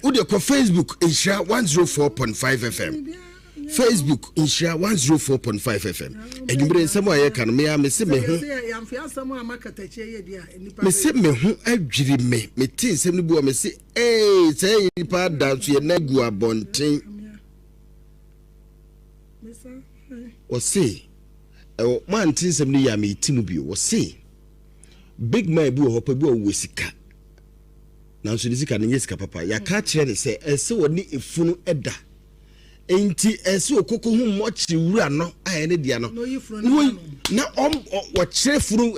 Ude ko Facebook Insha 104.5 FM. Facebook Insha 104.5 FM. Ejumbre nsemo aye kan me se me hu. Me se me hu adwiri me tin nsem ni bu me se say nipa da so ye nagu abonten. O se man tin nsem ni ya me timu bi o se big man bi o hopa bi o wosika. Na so disika na nyesika papa ya ka kire ne se ese woni efunu eda enti ese okoko hu mochi wura no aye ne dia no na wo kire furu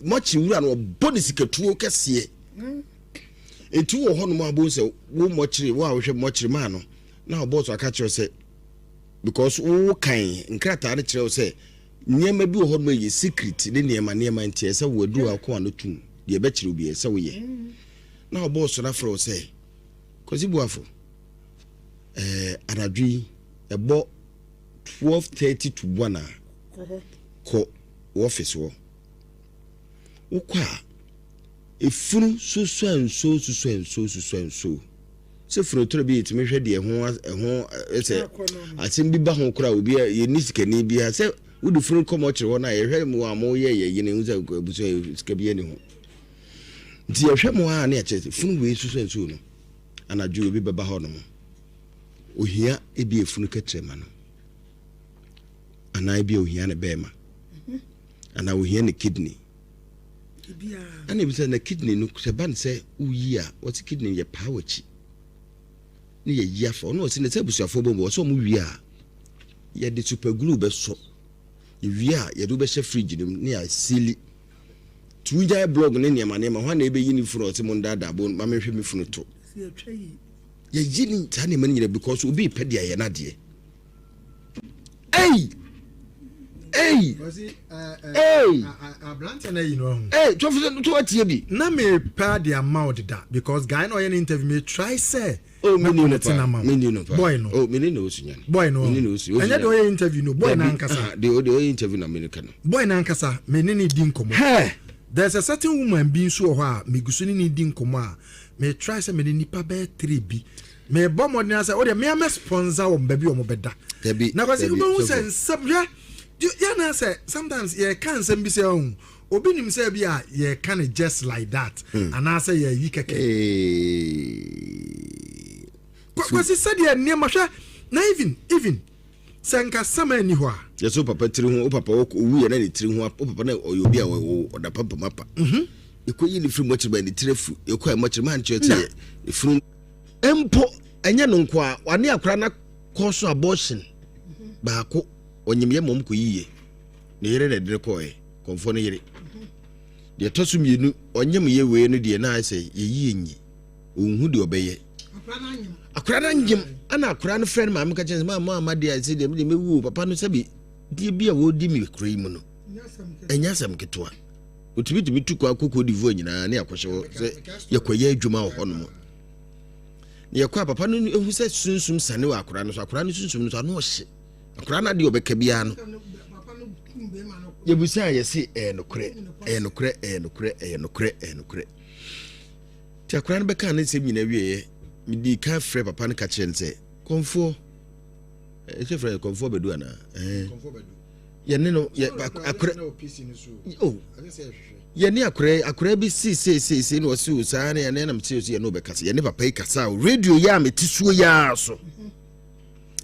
mochi wura no boni sikatuo kese enti wo ho no mo abo se wo mochi wo a wo hwe mochi ma no na obo so aka kire se because wo kan nkrata ne kire se nyema bi wo ho no ye secret ne nyema nti ese wo adu akọ anotum de be kire obi ese wo ye na boss na fro say Kwasi Boafo anadwi ebo 12:30 to 1 ko office wo ukwa efunu so se furu toro bi etime hwe de ho ese atim bi ba ho kura obi ye ni sikani bi ha se wudu furu komo kire wo na ye hwe mu amo ye ne uza abuso sika bi ne ho nti ye hwe mo a na ye che funu we susu no anadwo obi beba ho no mo ohia ebi efunu katre ma no ana ebi ohia ne bema ana ohia ne kidney ana ebi se na kidney no se ban se uyi a what kidney ye power chi ni ye ya fo no se ne se busuafo bombo so mo wi a ye de super glue be so ye wi a ye do be she fridge ni a sili tuja blog ne niam anema ho na ebe yini funu oti mo ndada bo ma mehwe me funu to ye yini tane man nyira because obi pede aye na de Ablante na you know to atie bi na me pad the amount that because guy no yen interview me try say me no boy no oh me no osunya boy no me no osu anya do interview no boy na ankasa the interview na me no kana boy na ankasa me ne di nkomo there's a certain woman being so ha me gusuni ni di nkomo a me try say me nipa be 3 bi me bo modern say o de me am sponsor o baby o mo beda na kwasi go say sabya ya na say sometimes ye can say be say obi nim say bia ye can just like that and I say ye yikeke kwasi said ye niam hwa na even sanka sama ni ho a yeso papa tiri ho papa owu ye na ni tiri ho papa na oyobi a oda papa mapa ekoyi ni firi mochiri ba ni tirefu ekoyi mochiri man chete firi empo anya no nko a wane akora na koso abortion ba ko onyemye mom ko yiye ne yere na dire ko konfo ne yere de tosum yenu onyem ye we no de na ase ye yiye nyi onhu de obeye akora na nyem ana akora no friend ma ka chense ma de ase de me wu papa no sabi die bia wo di mi kro mu no enyasam ketwa otibiti bitu akoko divo nyina na yakohye se yakoye adwuma ho no mo ne yakwa papa no ehu se sunsum sane wa akora no so akora no sunsum no so no hye akora na de obeka bia no yebusa yesi nokre ti akora no beka na se nyina wieye mi di ka frɛ papa no ka chense konfo frɛ konfo bedu ana konfo bedu ye ne no akora oh ye ne akora bi si no si saa ne na mte so ye no be kasa ye ne papa yi kasa radio ya meti suo ya so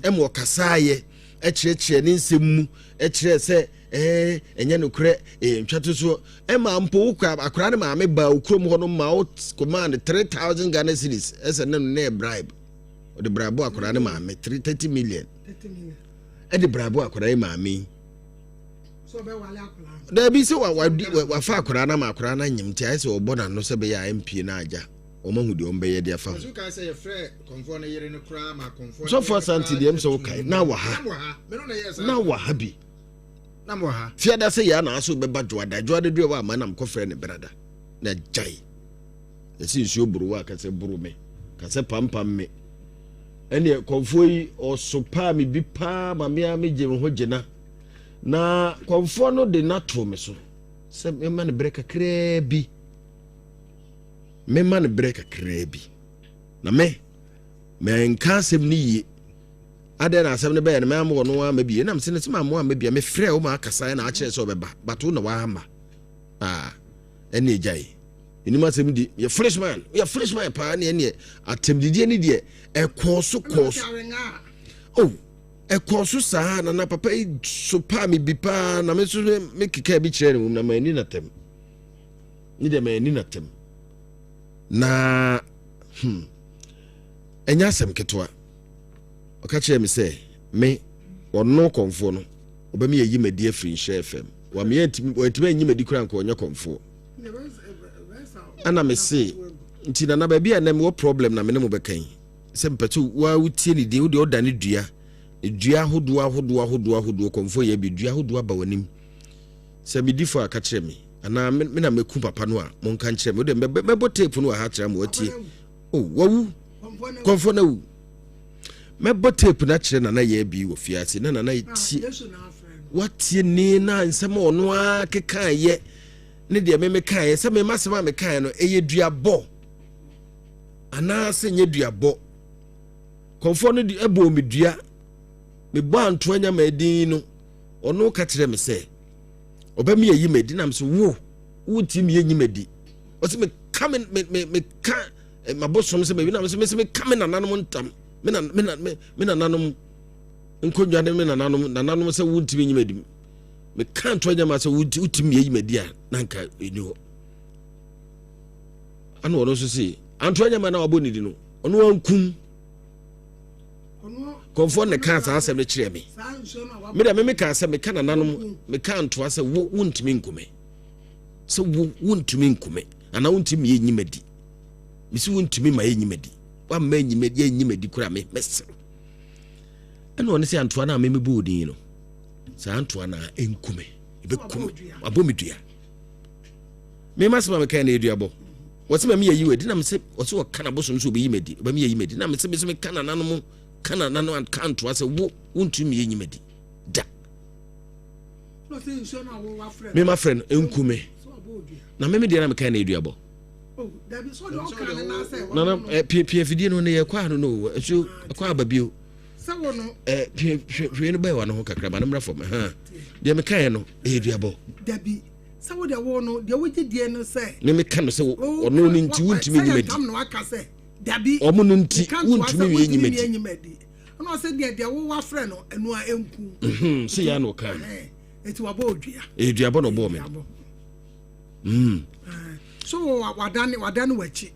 emo kasa ye ekire ne nsemu ekire se enye no kre ntwato so ema mpo akora ne ma me ba okrom ho no ma command 3000 Ghana cedis ese ne no na bribe o de bribe akora ne ma me 30 million e de bribe akora ma me so be wale akora da bi se wa fa akora na ma akora na nyim ti ai se obo na no se be ya MP na aja o ma hu de o be ye de afa so ka se ye frɛ konfo na yere no kra ma konfo so for santi dem so kai na wa ha me no na yes na wa ha bi na mo ha fiada se ya na aso be ba joada de wa ma na mko frɛ ne brada na jai esi nsuo buru wa ka se buru me ka se pampam me ene konfo yi o so pa me bi pa ma me je ho gina na konfo no de na to me so se me man breka krebi na me nka asɛm ni yi ade na asɛm ne bɛyɛ ne me am wono ama bi na me se ne se ma mo ama bi me frɛ wo ma akasa na akyerɛ sɛ obɛba but wo na wa ama ɛne agyae ɛnim asɛm di yɛ freshman pa ne ɛne atɛmdidie ne deɛ ɛkɔɔso oh ɛkɔɔso saa na papa so pa me bi pa na me so me keka bi kyerɛ ne na ma ani na tɛm ni de ma ani na tɛm na ɛnya asɛm ketwa ɔka kyerɛ me sɛ me ɔno kɔmfo no ɔbɛme yɛyi madi afiri nhyɛ fm wa me yɛntimi anyi madi kora nka ɔnyɛ kɔmfo ana me se nti na baabi a na me wɔ problem na me ne mo bɛkan sɛ mpɛto wa wotie ne din wo de ɔda ne dua ahodoɔ kɔmfo yɛ bi dua ahodoɔ aba w'anim sɛ me difo aka kyerɛ me ana me na meku papa no a mo nka kyerɛ me wo de mɛbɔ tape no wɔ ha kyerɛ mo watie oh wawu kɔmfo na wu mɛbɔ tape na kyerɛ na yɛ bi wɔ fiase na tie watie ni na nsɛm ɔno a keka yɛ ne deɛ me kae sɛ me masɛm a me kae no ɛyɛ duabɔ ana sɛ nyɛ duabɔ kɔmfo no de ɛbɔ me dua me bɔ antoa nya ma din no ɔno ka kyerɛ me sɛ ɔbɛme yɛyi madi nam so wo ti me yɛnyi madi ɔsɛ me ka me ka mabosom sɛ me na me sɛ me ka me nananom ntam me nananom nkonnwa ne me nananom sɛ wo ntimi yɛnyi madi me ka antoa nya ma sɛ wo ti me yɛyi madi a na nka ɛni hɔ ana ɔno so sɛ antoa nya ma na wabɔ ne di no ɔno ankum kɔmfo ne ka saa asɛm ne kyerɛ me me da me ka sɛ me ka nananom me ka antoa sɛ wo ntimi nkume sɛ wo ntimi nkume ana wo ntimi yɛnyi madi me sɛ wo ntimi ma yɛnyi madi wa ma yɛnyi madi kora me mesere ɛna ɔne sɛ antoa na me bɔ odin no saa antoa na enkume ebekume abɔ me dua me masema me ka na eduabɔ wɔsɛ ma me yɛyi wadi na me sɛ wɔsɛ wɔka na bosom so obeyi madi ba me yɛyi madi na me sɛ me ka nananom kana nano antoa sɛ wo ntumi yɛnyi madi da me ma friend enkume na me deɛ na me ka na eduabɔ nana pfidie no ne yɛ kwa no no so kwa babio pfwie no bɛyɛ wa no ho kakra ba no mmra fam deɛ me kae no eduabɔ dabi sɛ wo deɛ wo no deɛ wogye die no sɛ me ka no sɛ ɔno no nti wontumi yɛnyi madi dabi ɔmo no nti wontumi yɛnyi madi ɔno sɛ deɛ wo wafrɛ no ɛno a enku sɛ ya no ka eti wabɔ odua eduabɔ no bɔ me so wadane wachi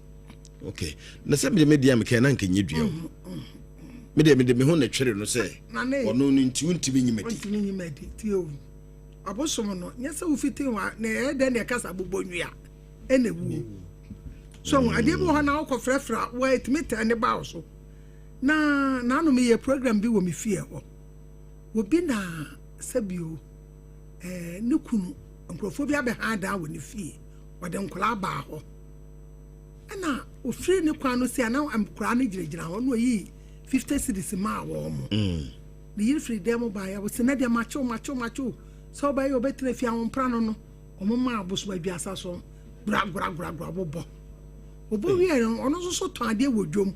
okay na sɛ me dia me kan na nkenye dua me de me ho na twere no sɛ ɔno no nti wontimi nyi madi tie o abosom no nyɛ sɛ wo fiti wa na ɛdɛ na kasa bobɔ nwia ɛna wu so ade bi ho na wokɔfrɛfrɛ wa etimi ne ba so na no me yɛ program bi wɔ me fie hɔ obi na sabio ne kunu nkrofo bi abɛha da wɔ ne fie wɔde nkola ba hɔ ɛna ofiri ne kwan no si ana nkola no gyinagyina hɔ no yi 50 cedis ma wɔ mo ne yiri firi dem ba ya wo se na de macho so ba yɛ obɛtena fie ahon pra no ɔmo ma aboso ba biasa so gra bobɔ obo wie no ɔno nso so tɔn ade wɔ dwom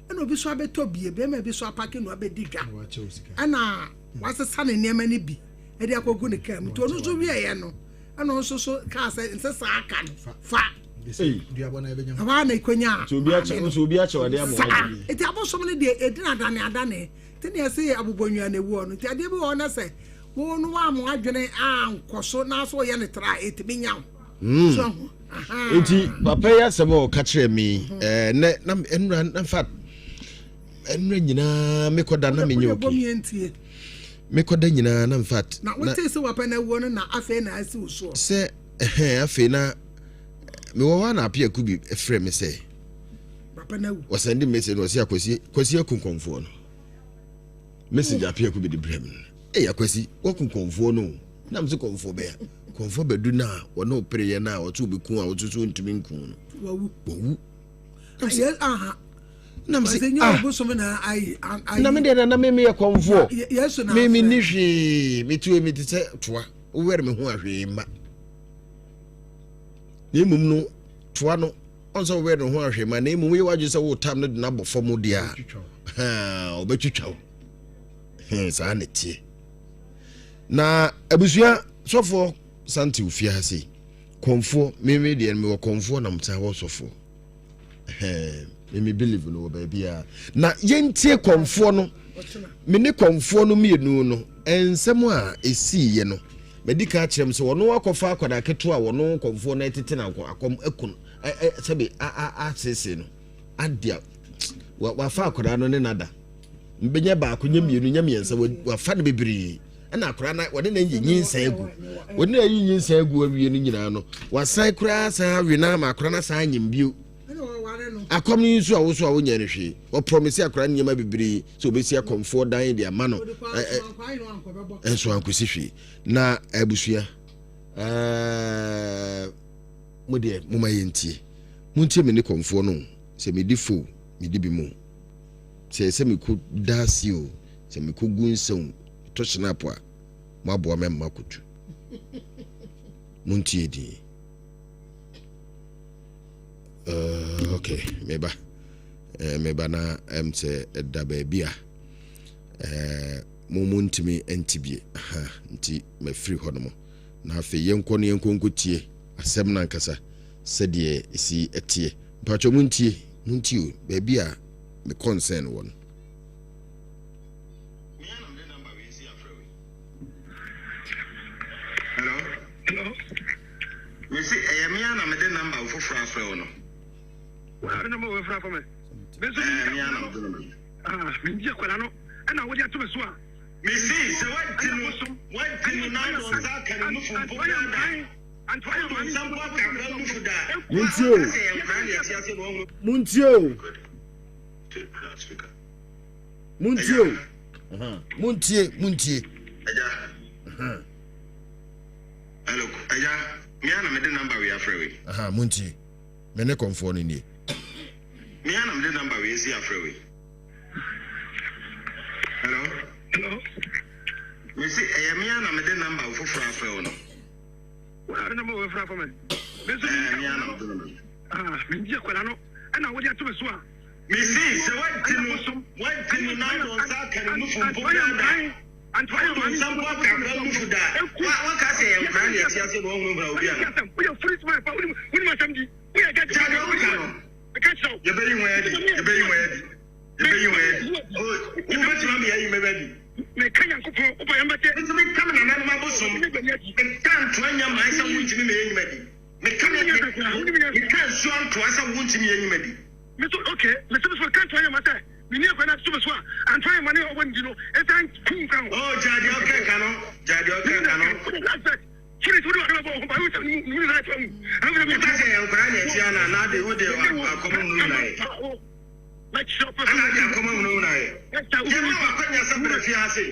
ɛna obi so abɛtɔ bie bɛma bi so apake no abɛdi dwa ɛna wasesa ne nneɛma ne bi ɛde akɔgu ne kam to ɔno so wie yɛ no ɛna nso so ka sɛ nsesa aka no fa duabɔ na ɛbɛnya aba na ikonya so obi akyɛ wade amɔ eti abosom ne de edina adane te ne ɛsɛ abobonwa na ewu ɔno ti ade bi wɔ na sɛ wo no wa mo adwene ankɔso na so yɛ ne tra etimi nya so enti papa ya sɛm o ka kyerɛ me na enura na fact enura nyina mekoda na menye oke mekoda nyina na fact na wote sɛ wapa na ewu no na afei na asi wo so sɛ afei na me wa na apia kubi efrɛ me sɛ papa na wu wasɛndi message no ɔsi akwasi akunkonfo no message apia kubi de brɛ me akwasi wakunkonfo no na mse konfo bɛya konfo bɛdu na wɔne opereyɛ na ɔto bɛku a ɔto so ntumi nku no wawu na mse na me de na me yɛ konfo me ni hwee metuwe me te sɛ toa wowɛre me ho ahwee ma ne mum no toa no onso we no ho ahwe ma na emu we waju se wo tam no na bofo mu dia obetwitwa sa na tie na abusua sofo santi ufia ha sei konfo meme de me wo konfo na mta wo sofo me believe no ba bia na yentie konfo no me ne konfo no mienu no ensem a esi ye no medika kyerem se wono akofa akwada keto a wono konfo na etete na akom ekun sebe sese no adia wa fa akwada no ne nada mbenya ba akonya mienu nya miensa wa fa ne bebiri na akwada na wode na nyinsa egu wode na nyinsa egu awie no nyina no wasan kura sa awie na ma akwada na sa nyimbio akom ni nso a wo so a wo nya ne hwe wo promise akwada nyema bebiri so obesi akomfo dan dia ma no enso ankosi hwe na abusua mode moma yentie muntie me ne komfo no se me difo me di bi mu se me ku dasio se me ku gunson to snapo a mo abo me makutu muntie di okay meba na se da ba bia momuntimi entibie nti me free hono na afi yenko ne yenko nkotie asem na nkasa sede esi etie mpacho muntie ba bia me concern won hello me see me na me de number ofofra afre wono wa na mo we fra for me me so me na me de number me ndi akwala no ana wodi ato me so a me see se what tin na do za ka ni fu fu da Antoine man some what ka mu fu da muntie hello aja me ana me de number we afre we muntie me ne konfo ni me ana me de number we si afre we hello me see me ana me de number ofofra afre we no wa na mo we fra for me me ana me de number me ndi akwala no ana wodi ato me so a me see se what tin na do za ka ni fu fu da Antoine man some what ka mu fu da wa ka se e kra ni ati ase no ho bra obi ana we are free smart pa we ma samdi we are get jado we ka so ye be yin we oh you bet me ya me bedi me kanya nkofo obo ya mbete me kam na na ma bosom me kan to anya ma isa wuntimi me yin medi me kam me kan so anto asa wuntimi yin medi me so okay me so kan to anya ma say we need to so so Antoine man o won dino e tan kun kan oh jadi okay kano Furi do ba ba you ni na to am me say en kra ni ati ana na de wo de akomo nu na e let's shop ana de akomo nu na e je ma wa kwanya sa brefi ha se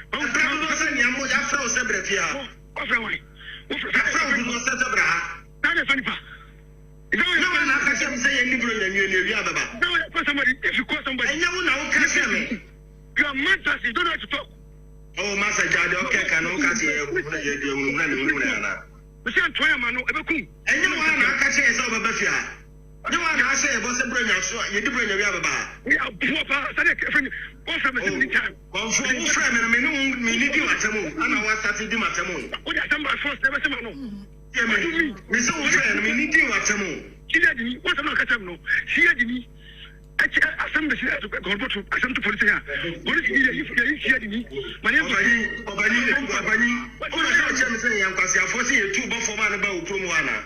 o bra do se ni amo ya fra o se brefi ha o fra wai o fra o se bra na de fani pa no one na ka se me say en libro na mi wi ababa no one somebody if you call somebody and you na o ka se me your master you don't know how to talk oh master jadi okay kanu ka se e na na we say Antoine man no e be kun and you na ka se e so baba fi ha you na say e bo se bro nya so ye di bro nya wi ababa we are poor pa say e friend o from me time o friend me ni di watamo ana wa start di matamo o di asamba first e be se no me so friend me ni di watamo kile di ni what am I catch no she di ni asem be she to go to asem to police here police here di ni mane obani o na say chem say yan kwasi afo say you two before man ba o promo ana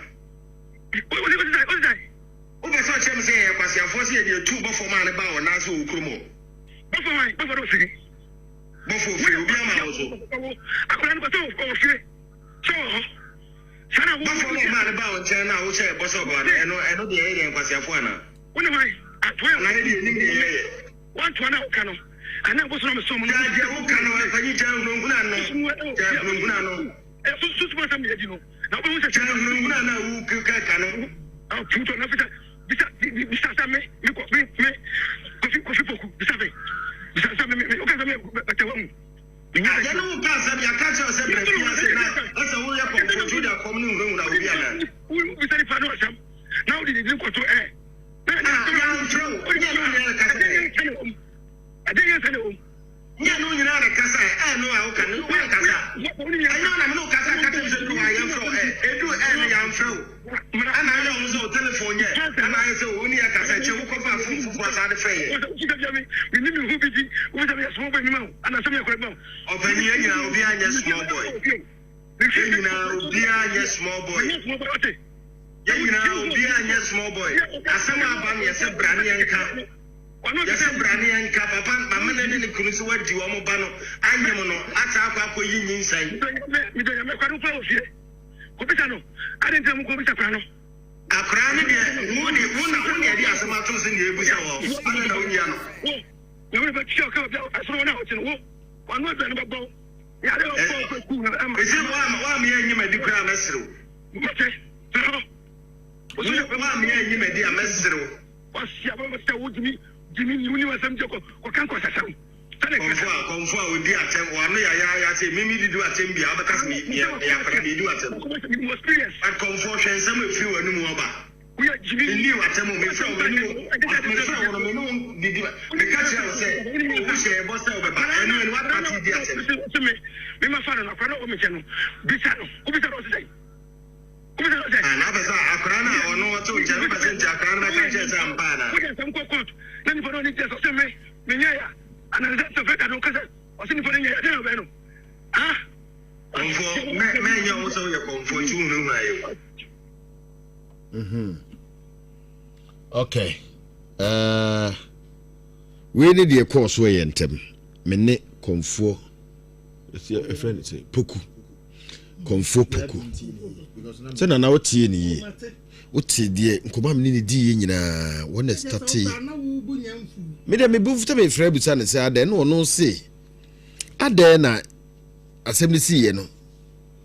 o be so chem say yan kwasi afo say you two before man ba o na so o promo before do say before free obi ama o so akora no so o free so sana wo man ba o chen na o say boss of God eno de yan kwasi afo ana woni mai atwa na de ni de ye want to na o kanu ana bo so na me so mo na de o kanu e fanyi jan nguna no so so sam ye di no na bo so jan nguna na u ka kanu a puto na bisa sa me ko kofi poku bisa sa me o ka sa me ta wa mu ya no ka sa ya ka cha sa bre fi ase na asa wo ya ko to da ko mu nguna obi ana u bisa ni fa no sam na o di I didn't say yeah, no, you're not a casa. I know I can do one casa. I know I'm no casa. I am from I am from. And I know also telephone yet. And I say only a casa. You come back from what's out of fair. We need to be with a small boy. And I saw your crib. Open here now, behind your small boy. You know, behind your small boy. Yeah, you know, behind your small boy. I saw my bum, yes, a brandy and cup. Yes, a brandy and cup. Mamma and the cruise were due on Mobano. I am no, I can't you inside. We don't make a close here. Copitano, I didn't tell Copitano. A cranny, one idea, some matters in the Bushao. I don't know, Yano. You never shock out, I saw out in war. One was an about. Yeah, I don't know. One year you may declare Messro. One year you may be a Messro. What's your would me? Jimmy, you were some joke or can't cause a sound. Conform with the attempt. One day I say, Mimi do attempt the other cast me. Yeah, do attempt. At conformation, some of you are no more. We are Jimmy new attempt me from the catcher say, we share boss over. And what party the attempt to me? My father, I follow me. Bisano, Ubisano say. And others are Akrana or no to represent Akrana catches and banner. Some cocoa. Then for only just a me, Minia, and that's a better look at it. What's in for the ah? Man, you also your comfort, you know. Okay. We need the course way and tem. Mene comfort. A friend say, Puku. Comfort Puku. So now what's in ye? What's the Nkoma mini di nyina when it started. Me dem me bufuta me frɛ busa ne say ade no no say ade na assembly see no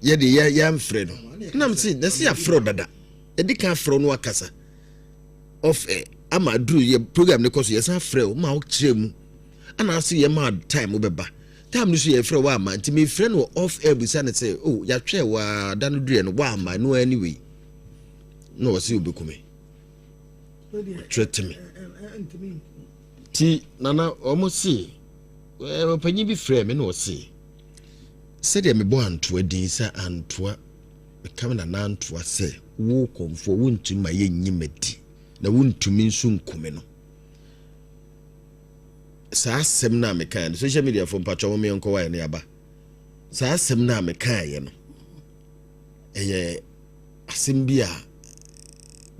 ye de ya mfrɛ no na me say na say afrɛ dada e di kan afrɛ no akasa of ama duru ye program ne koso ye san frɛ o ma o kyerɛ mu ana say ye ma time wo beba time no so ye frɛ wa ama nti me frɛ no off air busa ne say oh ya twɛ wa da no dure no wa ama no anyway no o say obekume treat me ti nana omo si panyi bi frɛ me no si sɛ de me bo antoa din sa antoa me kam na antoa sɛ wo komfo wo ntumi ma ye nyimadi na wo ntumi nso nkome no sa asɛm na me kan social media for patcho me nko wa ne aba sa asɛm na me kan ye no ɛyɛ asɛm bi a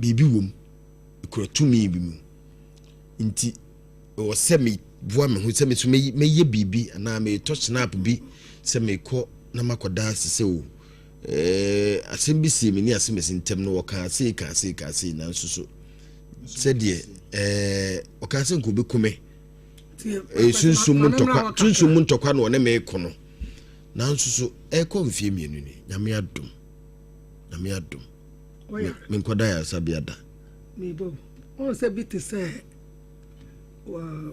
bibi wom ikurotumi bi mu nti o se me boa me ho se me so me ye bibi na me touch snap bi se me ko na makoda se o asem bi si me ni asem sintem no woka se ka na nsuso se de o ka se nko be kume sunsun mun tokwa no ne me ko no na nsuso ko mfie mienu ni nyame adom me nkoda ya sabiada me bo o se bi te se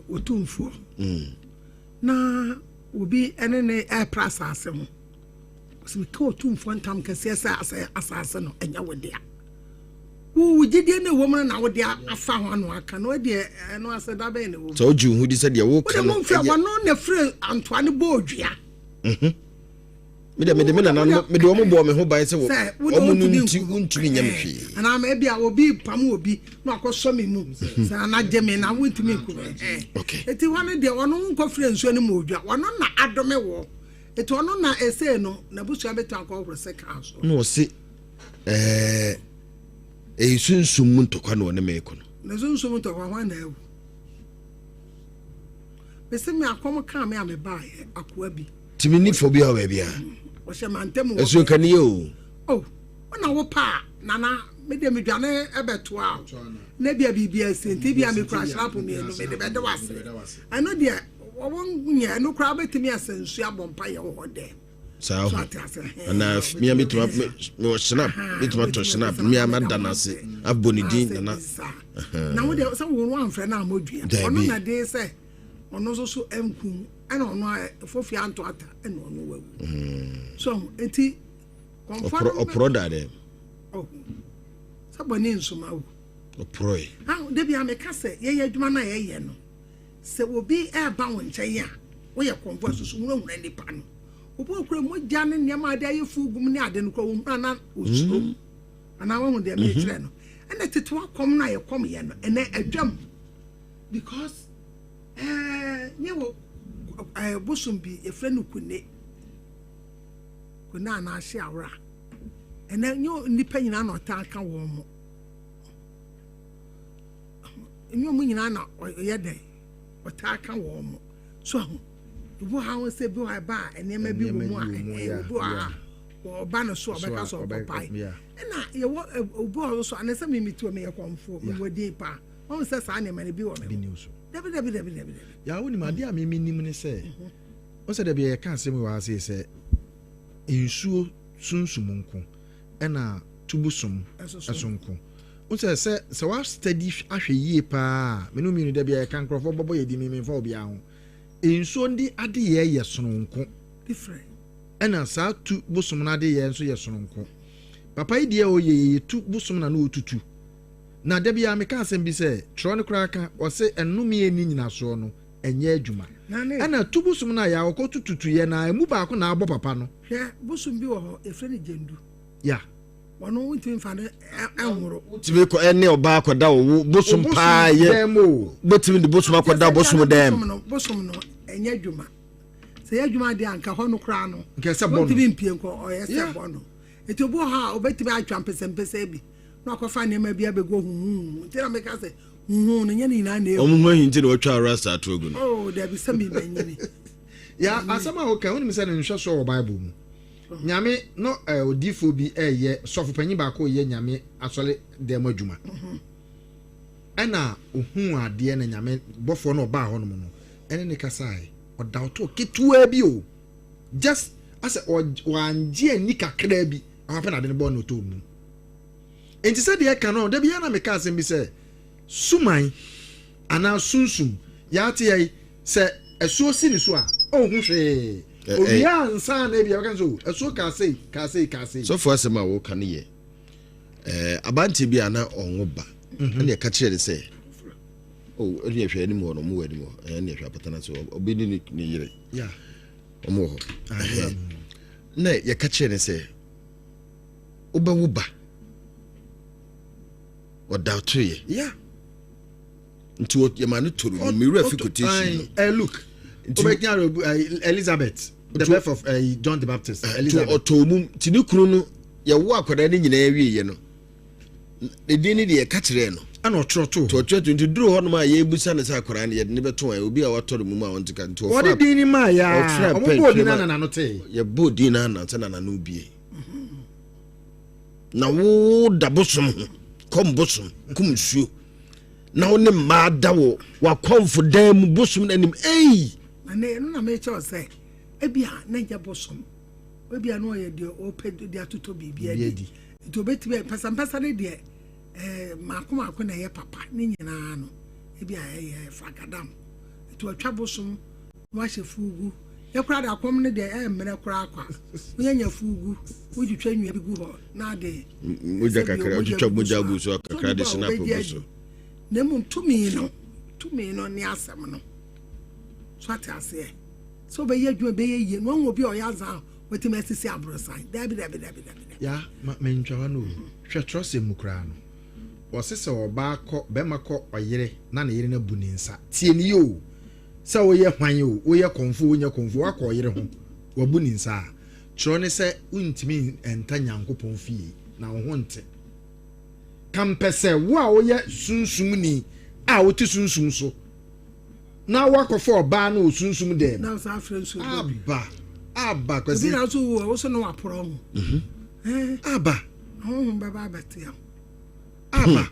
otumfo na obi ene ne prasa asem so me ka otumfo ntam kase asase no enya wodia wo gidie ne wo na wodia afa ho anu aka no de no aseda be ne wo so ju hu di se de wo ka no wono ne frɛ antoane bo odua me de omo bo me ho ban se wo omo ntumi nyam hwe ana ma bia obi pam obi na akoso me mu sa na geme na wontumi ku okay eti wane de ono nko frɛ nsuo ne mo odua wono na adome wo eti ono na ese no na busua betu akọ horo se ka so no se sunsun mun tokwa no ne me ko no na sunsun mun tokwa ho na ewu bese me akom ka me ameba akwa bi timi ni phobia wa bia o se mantemu eso kan ye o na wo pa nana me de me dwane ebeto a na bia bibia senti bia me crash rap me no me de be de wase ano de won nya no kra betimi asensu abompa ye wo de sao ana mi amituma me snap bituma to snap mi amada na se abonidin na wo de so wo anfre na amodua ono na de se ono so enku ana ono fofi anto ata ana ono wawu so enti confirm oproda de sabani nsoma wo oproi de bia me kase ye adwuma na ye no se obi e ba won nkyɛn a wo yɛ konfo susu wo hunu nipa no obo okura mo gya ne nneɛma ade ayefu gum ne ade no kɔ wo hunu na osuro ana wo hu de me kyerɛ no ɛna tetewa kɔm na yɛ kɔm yɛ no ɛna adwam because nyewo bosom bi efre no kune kuna na ahye awra ɛna nyo nipa nyina na ɔta aka wɔ mo nyo mu nyina na ɔyɛ dɛ ɔta aka wɔ mo so bu ha won se bi wa ba enema bi wo mu a bu a ba no so obeka so papai na ye wo obu so anese mi mitu me ye konfo mi wodi pa won se sa na me bi wo me dabi ya woni ma dia me nim ne se o se da bi ye kan se mi wa se insuo sunsum nko na tubusum esonko o se wa study ahwe yie pa me no mi da bi ye kan krofo bobo ye di mi fa obi a ho insuo ndi ade ye sononko different ena saa tu busum na ade ye nso ye sononko papa yi de o ye tu busum na no tutu na da bia me ka asem bi se tro ne kura ka o se enumi eni nyina so no enye adwuma ena tu busum na ya okọ tututu ye na emu ba ko na abo papa no hwe busum bi wo ho efre ne jendu ya wono wonti mfa ne enworo tibe ko ene oba akoda wo busum pa ye botimi de busum akoda busum dem busum no enye adwuma se adwuma de anka ho no kura no nke se bono tibi mpie nko oye se bono etobo ha obetibi atwa mpesempese bi na akofa ne ma bi abego huhu nti na me ka se huhu no nya ni na na omo hin nti na watwa rasta atogu no oh there be some banyini ya asama ho ka woni me se ne nhwe so wo bible mu nyame no odifo bi eye sofo panyi ba ko ye nyame asole dem adwuma ana ohun ade na nyame bofo no ba ho no no ene ne kasai odaoto ketua bi o just as wanje ani kakra bi amapa na de ne bo no to mu enti se de ka no da bi na me ka asem bi se suman ana sunsum ya te yi se esuo si ni so a ohun hwe obiya nsa na bia kan so esuo ka sei so for asem a wo kan ye abante bi ana onwo ba ene ka kire se oh eri hwe ani mo no mo wadi mo ene hwe apatana so obi ni yire ya omo ho na ye ka kire se obawo ba odato ye ya nti wo ye manu toru mi re fi quotation look Elizabeth the birth of John the Baptist Elizabeth otomum tini kuru no ye wo akoda ni nyina awie ye no edini de ye ka kire no ana otroto to nti duro ho no ma ye busa ne sa akoda ne ye ne beto an obi a watoro mu ma won tika nti o de dini ma ya o bo di na no te ye bo di na na na ubie na wo dabosum kombosum kumsuo na wo ne ma dawo wa confident bosum nanim ane no na me cho say ebia na ja bosum ebia no ye de o pe de atoto bibia di to betibe pasampasa ne de makoma na ye papa ne nyina no ebia ye fakadam to atwa bosum wa hye fugu ye kura da kom ne de mere kura akwa nya fugu wuji twa nwa bi gu ho na de moja kakra otwa moja gu so kakra de snap boso na mu tumi no ni asem no so atase so be ye dwuma be ye no obi o ya za wetin asisi abrosan dabi ya me ntwa no hwe trose mu kra no wosese oba akọ be makọ oyere na yere na bu ni nsa tie ni yo se wo ye hwan yo wo ye konfo wo nya konfo akọ oyere ho wa bu ni nsa tro ne se untimi enta nyankopon fie na wo ho nte kampese wo a wo ye sunsum ni a wo ti sunsum so na wakofo oba na osunsum dem na sa afrensu aba kwasi na so wo so no aporo ho aba baba batia aba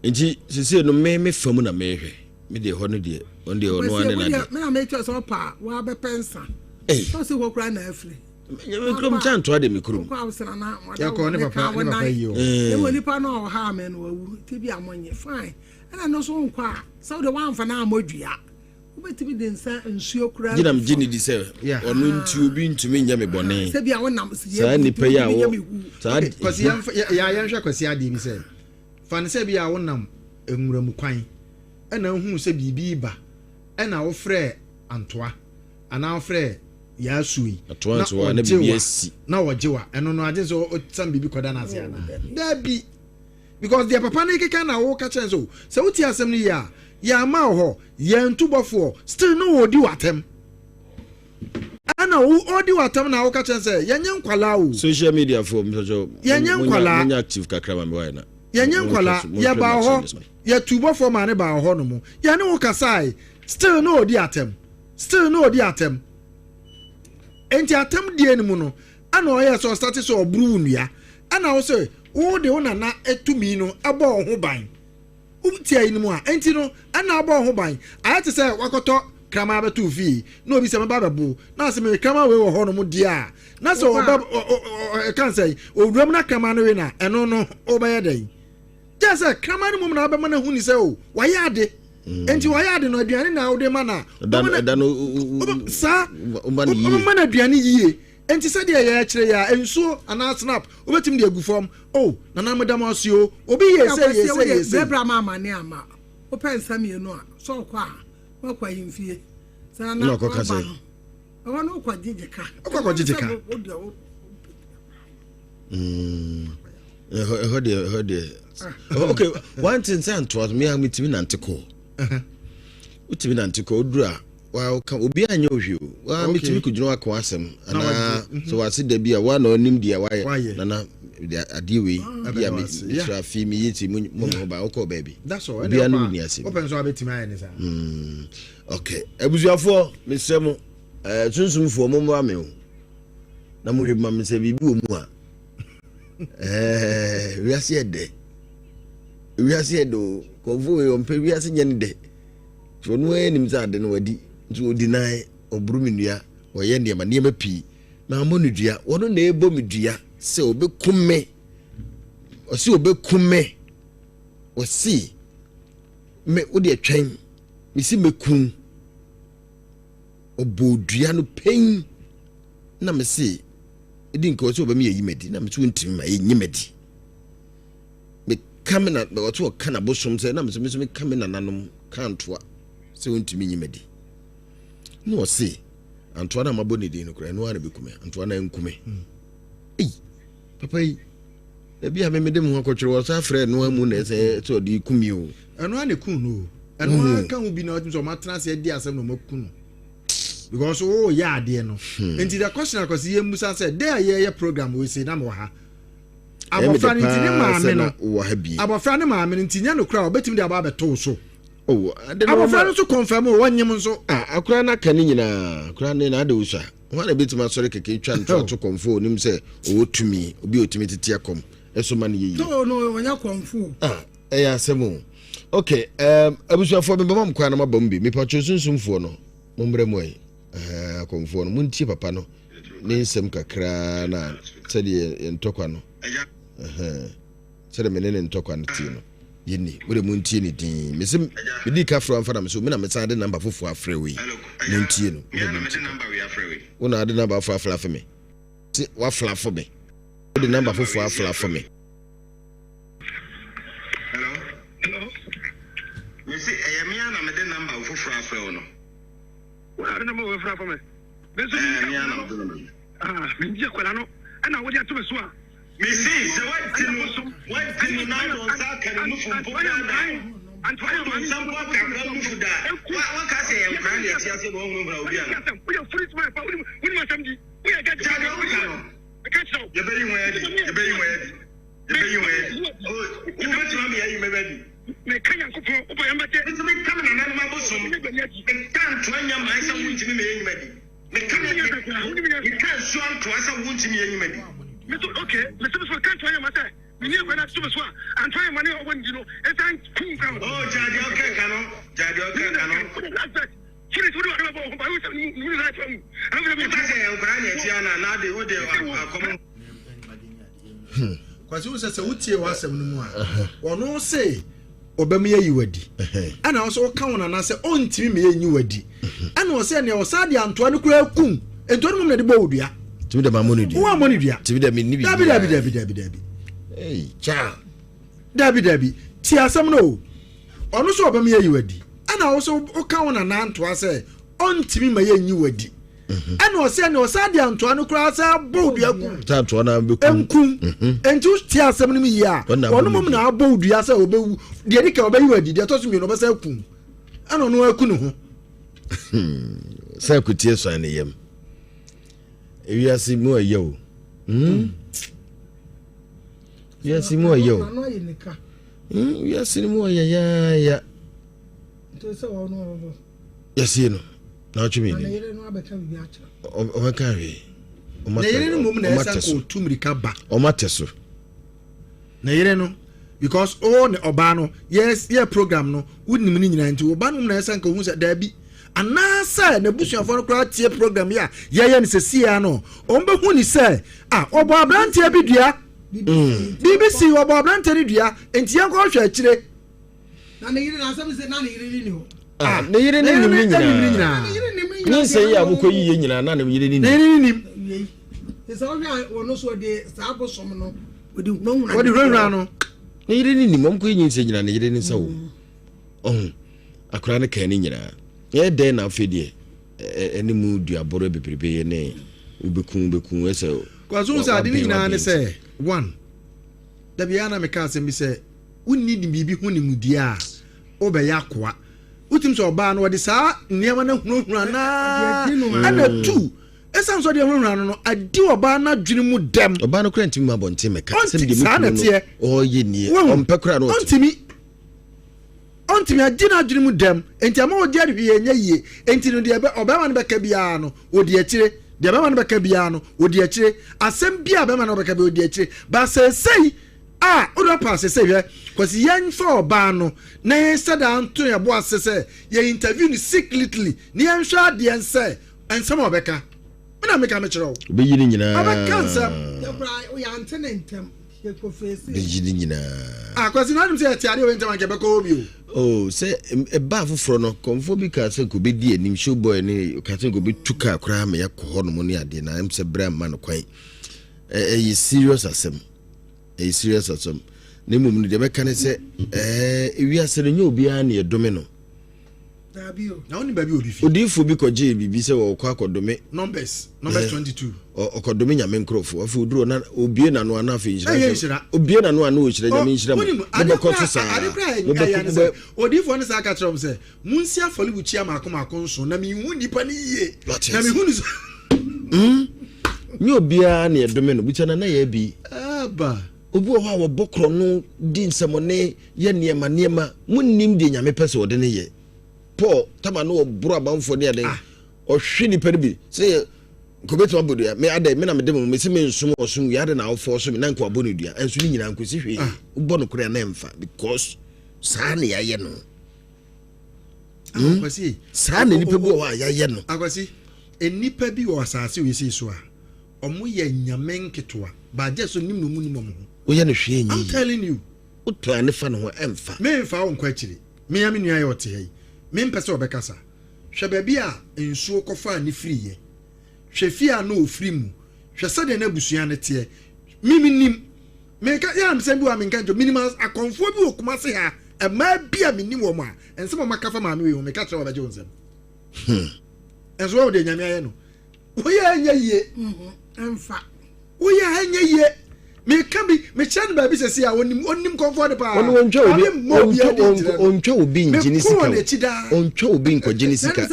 nji sisi no me famu na mehwe me de ho no de on de ono ane na de me na me cho so pa wa be pensa so se wo kra na afre me krom chan to ade me krom kwa usana na ya ko ne papa yi o e woni pa na o ha me no wawu ti bi amonye fine ana no so nkwa so de wan fa na amodua ubetibi de nsa nsuo kura ginam gini di se onu nti obi ntumi nya me bone se bia wonam se sa ni pe ya wo sa kwasi ya hwe kwasi ade bi se fa ne se bia wonam enwura mu kwan ana hu se bibi ba ɛna wo frɛ antoa ana wo frɛ yasui atoa na bibiasi na wɔgyewa ɛno no agye so sam bibi kɔda na ase ana dabi because the papa ne keka na wo ka kyerɛ so sɛ wuti asɛm no ya ya ma wo yɛn tubɔfoɔ still no odi watem ana wo odi watem na wo ka kyerɛ sɛ yɛnyɛ nkwala o social media for mso yɛnyɛ nkwala yɛnyɛ active kakra ma me na yɛnyɛ nkwala yɛ ba ho yɛ tubɔfoɔ ma ne ba ho no mo yɛ ne wo kasai still no odi atem enti atem die ne mu no ana ɔyɛ so start so obru nua ana wo sɛ wo de wo nana etumi no abɔ ho ban tia yi mu a enti no ana abɔ ho ban ayate sɛ wakɔtɔ krama betu fi na obi sɛ meba bɛbo na sɛ me krama we wɔ hɔ no mu die a na sɛ ɔba kan sɛ owuram na krama no we na ɛno no ɔbɛyɛ dɛn gye sɛ krama no mu na ɔbɛma na hu ni sɛ o wayɛ ade enti wayɛ ade no aduane na wo de ma na sa ɔma na aduane yie enti sɛ deɛ yɛ kyerɛ ya ensuo ana snap obetim de agu fam oh na na medam asio obi yɛ bebra mama ne ama open samienu a so kwa a wakwa yimfie sa na ko kase awa no kwa jijeka hode okay one thing say anto me am timi nanteko utimi nanteko odura wa ka obi anya ohwe wa metimi kudwuna akwa asem ana so wase da bia wa na onim dia wa na ade we bia me sra fi me yiti mo ba okọ baby that's all bia no ni asem open so abetimi aye ne sa okay abusuafo mesemo tunsumfo mo mo ame o na mo hwema me se bibi o mu a wiase edo konfo we on pe wiase nya ne de so no enim za de no wadi nti odinai oburu menua woye ndema niema pi na mo ne dua wono na ebo medua se obekume osi obekume osi me odi atwan misi mekun obodua no pen na mesi edi nko osi obami yeyi medi na mesi wontimi ma yeyi medi me kamena be oto kana bosom se na mesi me kamena nanom kantoa se wontimi nyi medi no osi antoa na maboni de no kra no ana bekume antoa na nkume papa yi ebi a me dem ho akotwere wo sa frɛ no amu na se to di kumi o ɛno ane kun no ɛno aka hu bi na otim so matena se di asɛm no makun no because oh ya ade no enti the question akosi ye musa say there ye program we say na mo ha abofra ni tini maame no wo ha bi abofra ni maame no tinya no kra obetim de aba beto so oh abofra no so confirm o wanyem so akura na kan nyina akura ne na ade usa wana betim asore keke twa nto to confirm nim say owotumi obi otumi tete akom eso ma ne yi no wanya confirm eya asemo okay abusuafo be bamam kwa na mabam bi me pa chosunsunfo no mombre moy konfo no muntie papa no ne nsem kakra na sɛde ntokwa no sɛde menene ntokwa no tie no yini wode muntie ne din mesim medi ka fro amfa na me so me na me san de number fofo afrɛ we muntie no wona ade number fofo afla for me ti wa fla for me wode number fofo afla for me hello me say eyamia na me de number fofo afrɛ no I don't know where from me. Me see kwala no ana wodi ato so a me see so what tin na don sa kan no fun po da antoine man sampo ka kan no fuda wa ka se ya kan ya tia se bo ho bra obi ana we are free to my pa we ma samdi we are get jade o ka so you be yin we oh you bet you me ya me be me kanya ko po obo yambate me kam na nan ma bosom me kan to anya mai sa wuntimi me yin medi me kan me kan so an to asa wuntimi yin medi me so okay me so kan to anya ma say me ni agwana so so an to anya mani obo ndino e san kun kan oh jadi okay kano Furi furi wa ba ba wusa ni ra to mu an ga me ta say an kra ne ti ana na de wo de akomo kwasi wo se wutie wa asem no mu a wono se obam ye yiwadi ana wo so ka wona na se ontimi me ye yiwadi ana wo se ne wo sa de antoa ne kura kum entoni mum na de bawudua timi de mamoni dua wo amoni dua timi de me ni bi dabi hey cha dabi ti asem no ono so obam ye yiwadi ana also oka wona na antoa say ontimi ma ye nyi wadi ana o say na o sa de antoa no kura say bodu akum ta antoa na be kum enkum entu ti asem no mi ya ono mom na bodu ya say obewu de dika obeyi wadi de to so mi no be say kum ana no aku no ho say kutie so na yem ewiase mu ayo yes mu ayo yes mu ya to say ono yes no na chumi na yere no abeka bi acha o ma carry na yere no mom na esa ko tumrika ba o ma teso na yere no because ne oba no yes yeah program no wonim ni nyina nti oba no na esa nka hu se da bi anasa na busuafo no kra tie program ya ye ne sesia no o mbe hu ni se obo abrantie bi dua BBC obo abrantie ni dua enti yan ko hwe akire na ne yere na asem se na ne yere ni ho ne yere ni nyina ni se ya bu ko yiye nyina na ne yere ni ni esa o ya wono so de sa abosom no odi no huna no ne yere ni mom ko yin se nyina ne yere ni sa wo akura ne kan ni nyina ye de na afedie eni mu duaboro bebrebe ye ne ubekun ese kwazo sa de nyina ne se one da bia na me ka se mi se unni di bibi hu ni mudia obeya kwa utim so ba no de sa niam na hunhuna na ana two esam so de hunhuna no adi oba na dwene mu dem oba no kra ntimi abonte meka se de mu o ye nie o mpekra no ontimi agina dwene mu dem enti ama o de ahwe nya yie enti no de oba ma no beka bia no odi akire de oba ma no beka bia no odi akire asem bia oba ma no beka bia odi akire ba se sei odo pass say here cause yen for oba no na yen sada anto ya bo asese ye interview ni secretly ni yen hwa de yen say ensem obeka na meka me kire be yini nyina obeka nsem ya bra o ya antene ntem ye ko face be yini nyina cause na dum say tiare we ntem anke beka obi o say e ba foforo no konfo bi ka say ko be di anim show boy ni ka say ko be tuka kra me yakọ ho no mo ni ade na em say bra man no kwan e serious asem a serious of some name of the mechanic we are selling you behind your domino. Now only baby would be for because JB say or quack or domain numbers 22 or condominium men crop for food do not obien and one half inch. Obien and one which they mean or if one is a catcher say Munsia for Lucia Macoma Consul, Nami Wundi Pani, Nami Hunis. You behind your domino, which an be obu ho a bokro no di nsamone ye niema niema munnim de nyame pese ode ne ye Paul tama no bro abanfo ne ade o hwe ni pere bi say ko beto abodu ya me ade me na me de mo me se me nsum osum ya ade na awfo so me na nko abonu dua enso ni nyina nkosi hwe ubo no kure na emfa because sa ne ya ye no akwasi sa ne nipa bi o ya ye no akwasi enipa bi o asase we si so a omo ye nyame nketoa ba je so nim no mu nim mo oye no hwe enyi I'm telling you o to ne fa no ho emfa me fa won kwa chiri me ya me nua ye ote hei me mpese obekasa hwe ba bi a ensuo kofa ni free ye hwe fi a no ofri mu hwe sade na busua ne te mimi nim me ka ya am se bi wa me nka jo minimal akonfo bi okuma se ha e ma bi a menim wo ma ense ma kafa ma me we me ka tre wa ba je wonsem enso wo de nyame aye no oye anya ye emfa oye anya ye me can be me chan ba bi sese a onim comfort pa ontwa obi njini sika ontwa obi nkogini sika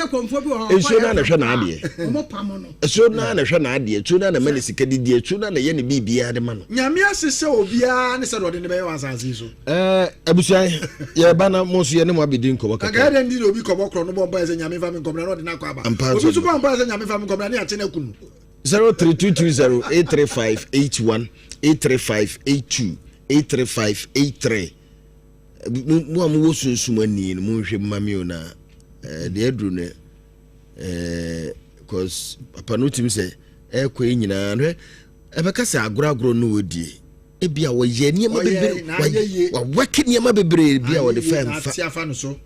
enso na hwe na ade omo pamo no enso na hwe na ade tu na mani sika didi tu na ye ne bibia de ma no nyame asese obia ne se do de ne be wansase so abusuan ye ba na mo so ye ne mo abedi nkobo kaka aga de ndi obi kobo kro no bomba se nyame fa me nkomna no de na kwa aba obi so bomba se nyame fa me nkomna ne a chene kunu 0322083581 83582 83583 mo amu sunsunmani mo hwe mami ona de adru ne cause papa no tim say ekwa nyina no ebeka se agoragoro no odie ebia wo ye niam bebre wa wake niam bebre bia wo de famfa afa no so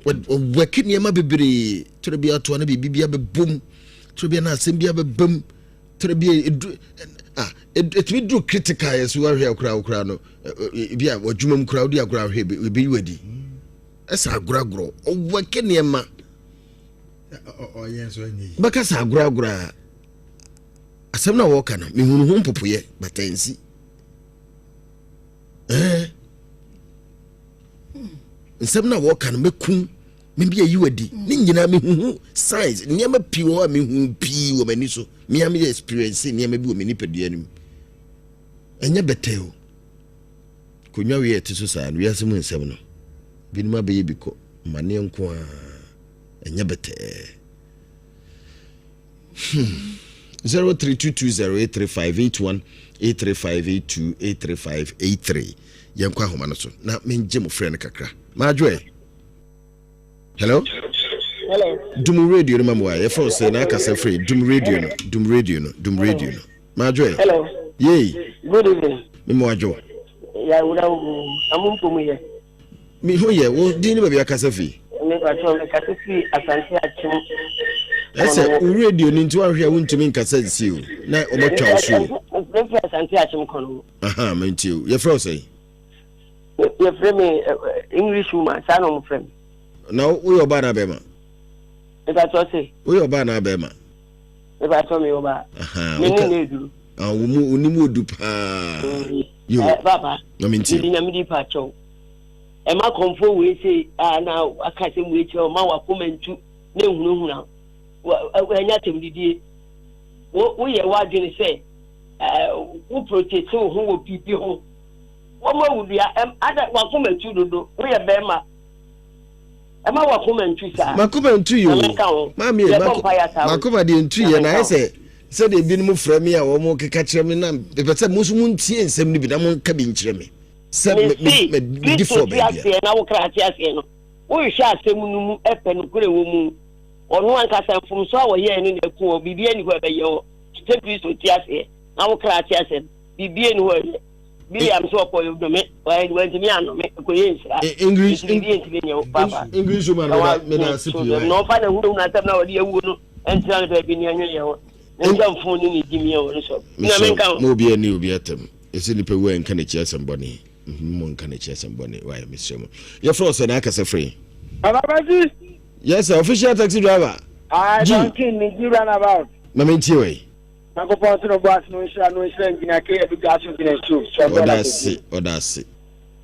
wo wake niam bebre to bia to na bibia bebom to bia na asem bia bebam to bia it we do critical as we are here crowd no bia adwumam crowd dia crowd he be wadi esa agoragoro owake niema yes onye baka sa agoragoro asem na wo kana me hunu hu popoye batansi nsem na wo kana mekun me bia yiwadi ni nyina me hu size niema piwo me hu pi wo mani so me am experience niema bi wo mani padua nim enye beteo kunwa we etiso sa no yasem nsem no binuma be yebiko mane nko a enye bete 0322083581 83582 yankwa homa no so na menje mo frɛ no kakra maadwe hello dum radio no mamwa ye fo say na aka say free dum radio no maadwe hello yey good evening me mo adwo ya wura amumpomu ye mi ho ye wo din ni ba bia kasa fi me ba to me kasa fi asante achim ese radio ni nti ahwe wontumi nkasa nsi o na obotwa so me fi asante achim kono aha menti o ye fro say ye frame English woman sa no frame na wo yo ba na be ma me ba to say wo yo ba na be ma me ba to me yo ba me ni edu wo mu onimu odu pa yo baba no menti ni nyame di pa cho e ma konfo we say na aka se mu echi o ma wa komentu na ehunahuna anya temdidie wo ye wa dwene say wo protect wo ho wo pipi ho wo ma wudua ada wa komentu dodo wo ye bema e ma wa komentu sa makomentu yo mami makoma de ntu ye na ese se de bi no frame a wo mo keka kire me na pepese musu muntie nsem ni bi na mo ka bi nkire me se me di for be bia na wo kra ti ase no wo hwe asem nu mu epe no kure wo mu onu ankasa mfum so a wo ye ni na ku o bibia ni ho ebe ye wo te Kristo ti ase na wo kra ti ase bibia ni ho ye bi am so ko yo do me wa ntimi ano me ko ye nsa English English woman me na sipi no fa na hu na tam na wo de ewu no entra na ba bi ni anyo ye wo nja mfun ni dimi ye wo so na me kan mo bi ani obi atem ese ni pe we nka na chi asemboni mo nka na chi asemboni wa ya mesemo ye fro so na aka se free Babaji. Yes, sir. Official taxi driver. I don't think you run about. Mamenti we. Nako ponto no boss no insha ngina ke education ngina show. Odasi.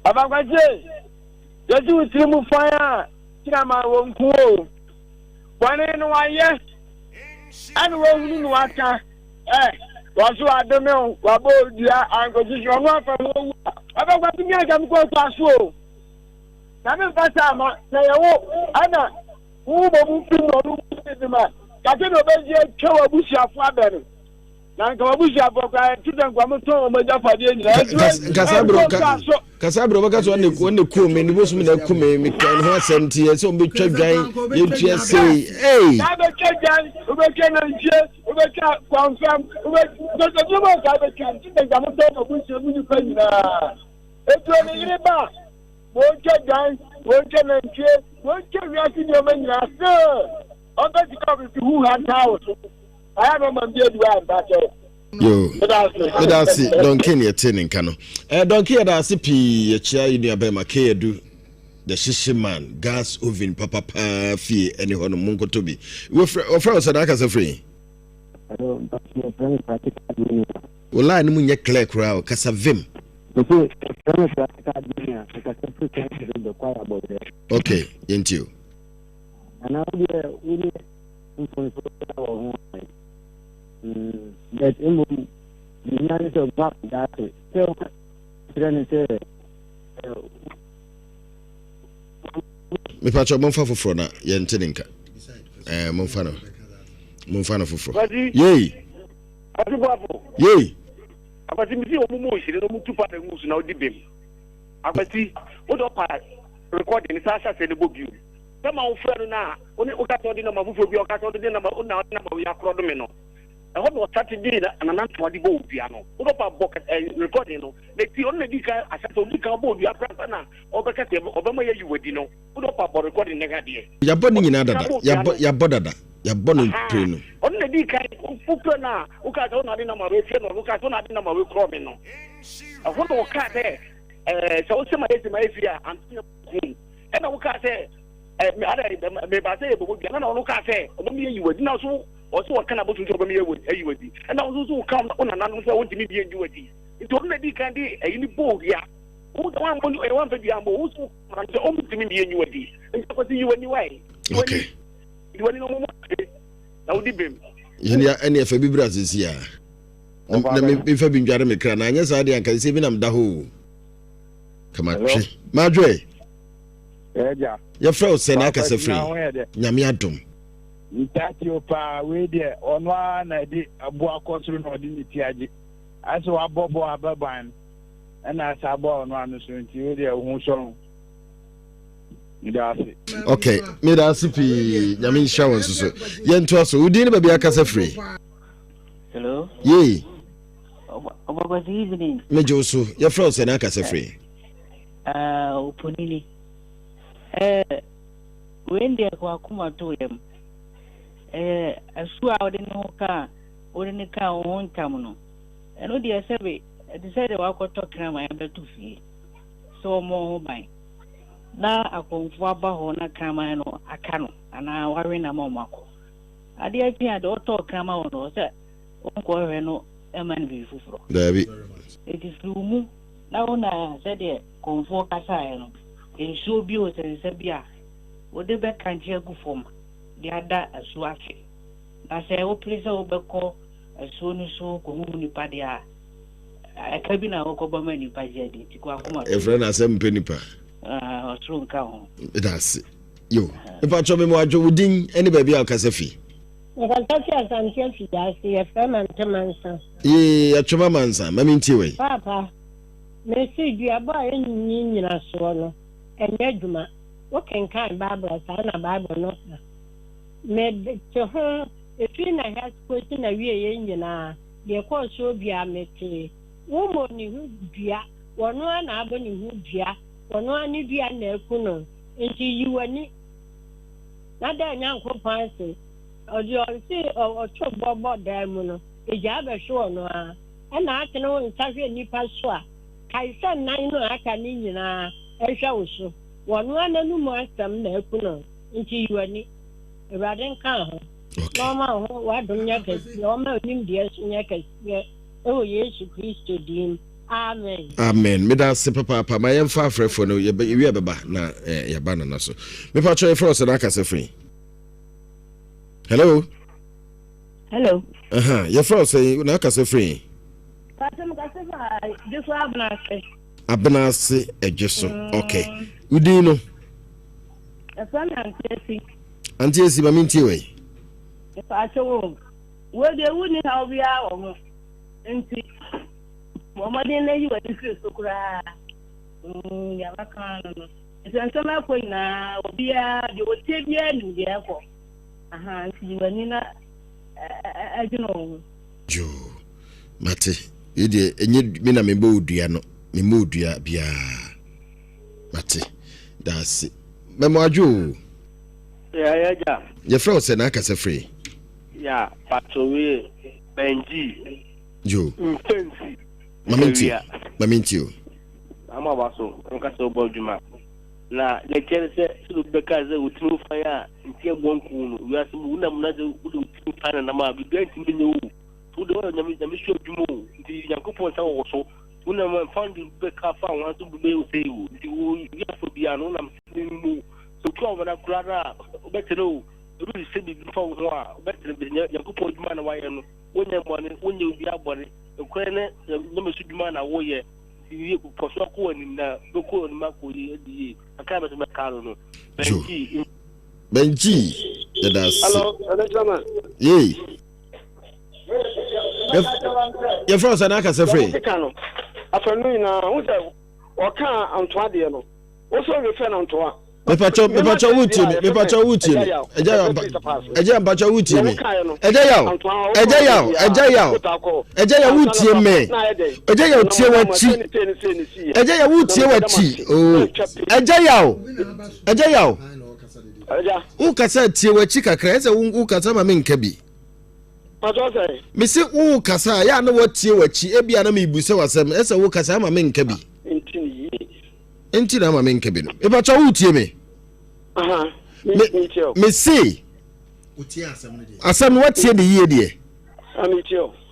Babaji. Yesu utimu fire. Kina ma wonku. Bwana no waye. Anu wo nu aka. Wasu ademe wabo dia angojijo no afa wo. Babaji mi aga mi ko aso. Na me pasa ma na yewo ana wo bo mu fi no no ma ka te no be je twa abusuafo abere na nka abusuafo ka tidan kwa mo to mo ja fade nyina kasabro baka so ne ku me ni bosu me na ku me kan ho asenti e so be twa dwan ye tua sei na be twa dwan o be ke na nje o be ka confirm o be so mo ka be kan tidan kwa mo to no abusuafo mu ni fa nyina e to ni ire ba Wonche dan, wonche nanche, wonche wiasi ni omenya se. Onga tikabi hu house. I have a man dey do that. Yo. Medasi Donkin ye tin nka no. Donkin da se pi ye chia yi nua be ma ke edu. The shishi man, gas oven papa fie any hono munkoto bi. We friend so da ka se free. Hello, but your friend practically. Wala ni munye clear crowd kasa vim. Okay, into you. And now we are that the United of Back that so me patch up monfa foforo na ye nteninka monfa no foforo yey Kwasi Boafo yey abati mi si omumu ohire no mutu pa na ngusu na odibem abati odo pa recording sa sha se ne bobiu kama wo frɛ no na oni o ka to di na mafufo bi o ka to di na ma na ma ya kro do me no e ho no Saturday na na to di bo obia no odo pa bo recording no na ti on na di ka asa to di ka bo obia pra na obeka te obema ya yiwadi no odo pa bo recording ne ga de ya bo ni nyina dada ya bo dada ya bo no pre no on na di ka fufu na o ka to na di na ma re fe no o ka to na di na ma we kro me no e ho no ka de so o se ma esi ma efi a antina and I will cast it. Maybe I say, but we cannot all cast it. You would not so, or so what kind of book to me with a UD. And I was also come on an answer what you mean UD. It told me can be a uniform, yeah. Who the one you want to be able to only to me in UD. And so you anyway. Okay. You want to know now, Dibim. Any of a bibras is here. If I've been jarring a crown, I guess I can see I'm Daho. Come on, Madre. Your friend said I can say free. Yamiatum. That you pa with the on one I did a boa consul or didn't tiaji. I saw a bobo ababan and I saw on one soon to you there who song. Okay, me da sipi Yamin showers so. Yen to us, we didn't be a casa free. Hello? Yea. What evening? Major so, your friend said I can say free. Punini. When they come to them, a swear out in no car, or in the car won't come no. And what dear Sabi, I decided to walk or talk to my able to fee. So more by. Now I come for Bahona Camano, a canoe, and I worry a momako. I did hear the auto Camano, or that Uncle Reno, a man be full. It is Lumu. Now I said, come for Casano. In so beautiful and Sabia. Whatever can you go from the other as wacky. I say, oh, please, over call as soon as so community padia. I can be now Obama in Pajadi to go home. a friend has some pennipa. True cow. That's you. If I told me what you would ding any baby I'll casafi. If I touch us and Chelsea, I see a firm and Tamansa. Ye, a Chomamansa, Mammy Tiway. Papa, may see you are by any in a swallow. And Meduma, what can kind Barbara, son of Bible not? Made to her, if you has question a year in the course will be a mete. Woman who dear, one abony who dear, one need be an elkuno, into you and me. Not that young company, or you all say, or chop bob diamond, a jab a show no, and I can know in Taffy and Nipaswa. I said, nine no, I can in a show. One no more some elkuno, into you and me. Rather than come. Normal, why don't you get normal Indians in your oh, yes, Christ, deem. Amen. Amen. Me da se papa my em fa frefo no ye be baba na ya bana na so. Me pa try for us na ka se free. Hello. Hello. Your friend say na ka se free. Patam ka se ba just abnase. Abnase ejeso. Okay. Udi no. Efan antesi. Antesi ba minti we. If I show we dey wuni how we are o. Enti Momadin lay you at the Sukura. Yamakan. It's an summer point now. You will take me in the airport. You and Nina. I don't know. Joe, Mate, you did, and you mean a Mimudiano, Mimudia, Bia. Mate, that's it. Mamma Joe. Yeah. Your friend said I can say free. Yeah, but we Benji. Joe. Fancy. Mamintio. I'm about so. I'm going to go to now, they tell us to because they would throw fire and tear one coon. We are some another would find a number. We going to know who the one that we should do. The Yakupo also. When I found the back half, I want to be able to say you have to be unknown. I'm saying so. Come on, Clara, better know. Really said it before. Better than Yakupo man. Why when you be a body. Ukraine, number should man a warrior. You for so cool in the local Mako. I can't make a car. Benji, Hello, yea. Your friends are not as a free. Afternoon, or can't on Twadiano. Also, refer on to Me pacho wuti eja pacho wuti me eja ya wuti me eja ya wuti wachi oh eja ya u kasa tie wachi kakra ese u kasa ma me nkabi me se u kasa ya na watie wachi e bia na me ibuse wasem ese u kasa ma me nkabi enti na ma me nkabi no e pacho wuti me me see asem what tie de yie de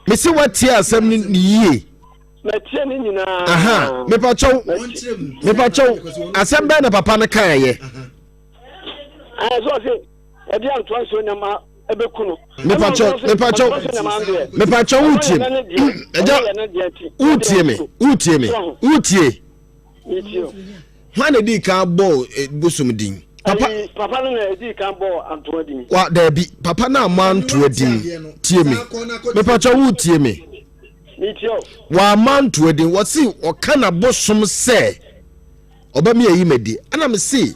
me see what tie asem ni yie aha me pa chow asem ba na papa na kan ye so say e dia anto so nyama ebekuno me pa chow utie Hwana di ka bo busum din. Papa no di ka bo anto din. Wa da bi papa na amanto din tie me. Me pa cha wu tie me. Ni tio. Wa amanto din wo si o kana busum se. Oba me ayi medi. Ana me si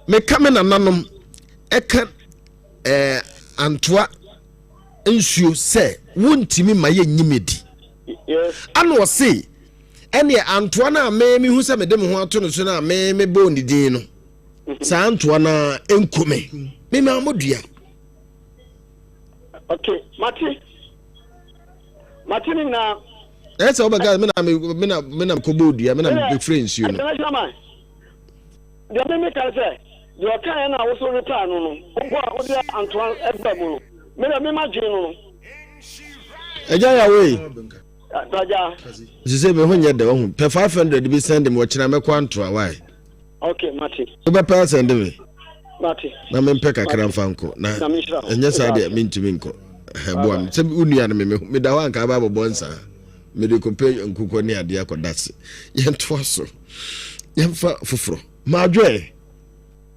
me kame na nanom eka antoa nsuo se wontimi maye nyimedi. Yes. Ana wo si ene antoa na me hu se me de me ho ato no so na me bo ni din no sa antoa na enkume me amodua. Okay, Mati na esa obaga me na ko bodua me na be friends you no de me ka se de o kan na wo so repa no no wo de antoa egba mu no me ma dwene no eja ya we Taja. Zise me ho nye de ho pe 500 be send me ochina me kwanto why. Okay, Mati. You be pass send me. Mati. Na me mpeka kramfa nko na enye sa de mintimi nko. Boam se unua na me da wa nka ba bonsa. Me de kompe nkuko ni ade akodase. Ye nto so. Ye mfa foforo. Ma adwe.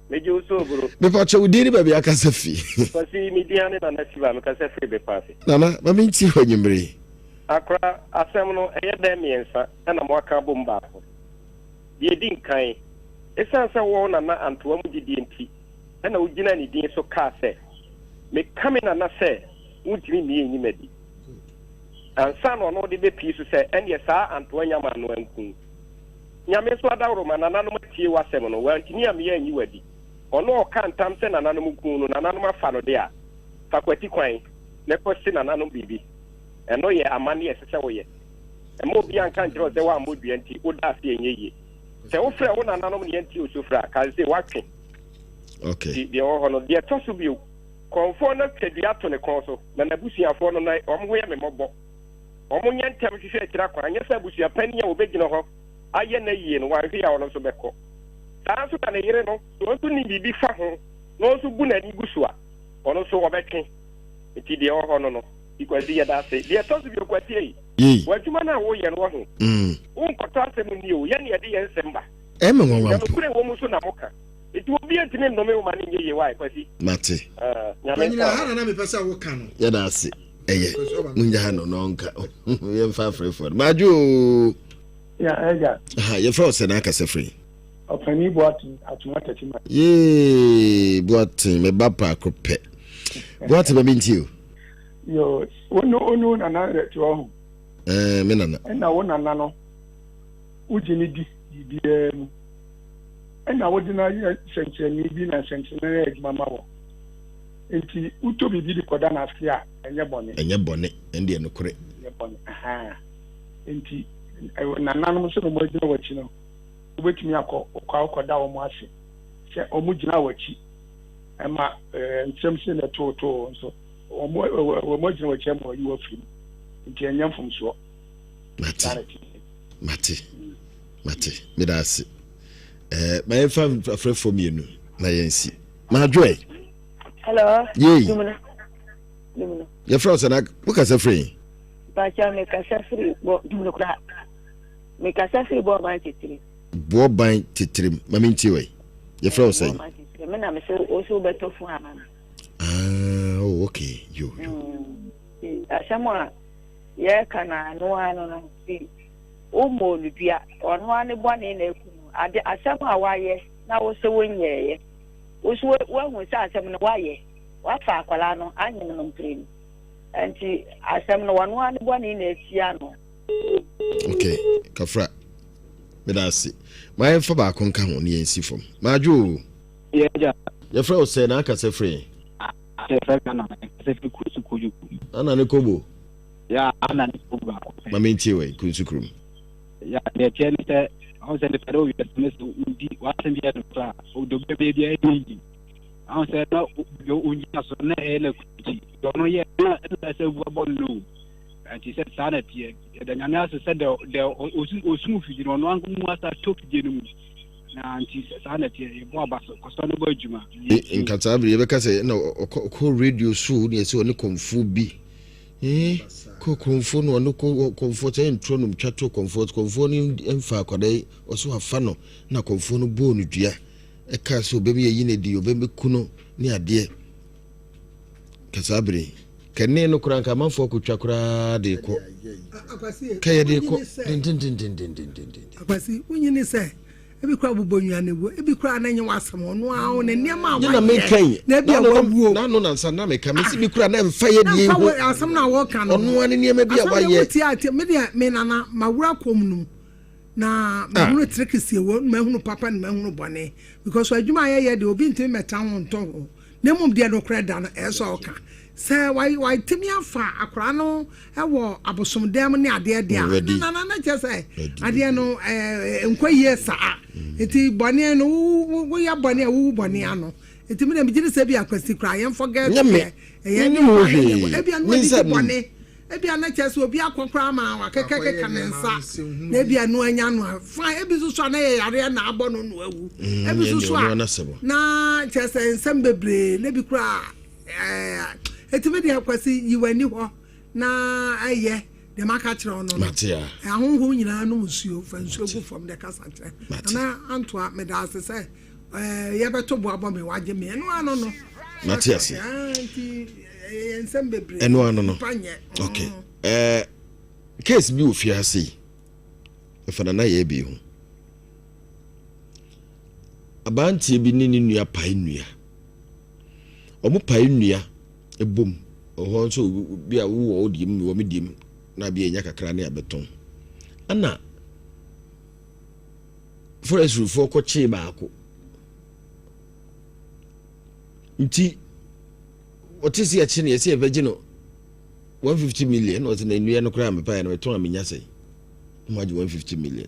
Meje uso bro. Me pa che udiri ba bia kasa fi. Kwasi media ne na siba me kasa fi be pass. Nana ma minti ho nyimre. Akra asem no eye da miensa na mo aka bomba ho. Ye din kan. Esansa wo na na antoa mu didi enti. Na ugina ni din so ka se. Me kamina na se ujiri mi enyi medi. Ansa no de be piece se ene sa antoa nyama no anku. Nyame so adawro ma na nanom tie wasem no wantini am ye enyi wadi. Ono oka ntam se na nanom ku no na nanom afa no de a. Fakwati kwan. Ne kosi na nanom bibi. Eno ye amane esese wo ye emo bi anka njiro ze wa modua nti oda se enye se wo frɛ wo nananom ne nti osofra ka se watwe okay de ho no de to so bi konfo na tedua to ne kon so na nabusuafo no na omho ye memobɔ omo nya ntem hwehwɛ akira kwa anya sa busua pani ya obegina ho aye na yie no wa hwe ya wo so bɛkɔ saa so ta ne yere no so ni bibi fa ho no so bu na ni gusua ono so obɛtwe nti de ho no Ikwasi ya dase de to so bi okwati yi wadwuma na wo ye no ho wo nkoto asem ni o ye ne ye de ye nsemba me nwanwa ya kure wo mu so na moka eti obi antime nnome wo ma ne ye wa Ikwasi mate nyame ha na me pesa wo ka no ya dase eye munya ha no nonka ye mfa frefo majo ya ega ye fro se na aka se free opani boatin atuma tatima boatin me bapa akopɛ boatin ba minti yo onu na na reto ho me nana na wo nana no ujini di mu na wo dina sencheni bi na sencheni ejuma wo enti uto bibi di koda na afia enye bone ende eno kore enye bone enti nana no so no mo dina wachi no obetumi akoda wo mo ase se omu gina wachi ema nsem se na to so omo jina wachi mo yi wo firi nti enya mfom so mate midasi my fan for me no na yensi ma joy hello lumina your friends na look at free ba cha me ka free bo dumno kra me ka free bo ban titrim mami nti we your friends say me na me so o so beto fun amana oh okay you ashamwa ye kana no ano na si o mo lubia ono ane bwane na eku ade ashamwa waye na wo so wonyeye wo so wo sa asem no waye wa fa akwala no anyi no mpren anti asem no wano ane bwane na etia no okay kafra medasi my fa ba kon ka ho ne yensi fom majo ye ja ye fra o se na aka se free se fra kana se fi kuju ana ne kobo ya ana ni kuba mami nti we kunsukrum ya de tieni te I said the pedal with the semester would be what and the other class, or the baby. I said, no, you just don't know yet. I said, what about no? And she said, sanity. Then I said, there was smooth, you know, one was I took the now, and she said, sanity, more about Costanable Juma. In Katabri, because no, call radio soon, yes, only comfort be. Comfort no comfort and tronum chato comfort, conforming and Fakade, also have fun, no conform bone, dear. A castle, baby, a yinedi, baby kuno, near dear Katabri. Can no crank a man for Kuchakra de Co. Kaya de Co. Akwasi, when you say, every crab will be every crown and you was someone, wow, and near my never no answer, no make a missing crown and fire you. Some now walk on one in maybe a white media menana, my work home. Na me tricky see won me hunu papa na me hunu bone because adwuma ye de obi ntimi meta ho nto na mum de no kreda na eso oka say why timi afa akora no e wo abosom dem ne ade de na che say ade no enkoyie saa eti bone no wo ya bone wo bone ano eti me na me gire se bi akwasi kra ye forget ye ni mo e bi anu di bone ebi ana chese obi akokra ma akekeke kanensa na ebi anu anya no fa ebi susu na ye yare na abo no no awu ebi susu na chese nsem bebre na bi kura etime de akwasi yiwani ho na aye de maka kire ono no ahunhu nyina no nsuo fa nsuo gu from the kasatre na antoa me da se se ye beto bo abo me waje me no ano no Matias no. Okay. Case bi ofiase. Efana na ye bi hu. Abantie bi ni nua pai nua. Omo pai nua ebom. Oho nso bi a wo odim wo medim na bi enya kakra na abeton. Ana forest roof ko chi baako. Nti what is your chin? Yes, a virgin 150 million or in a new and crime by and return me. Yes, 150 million.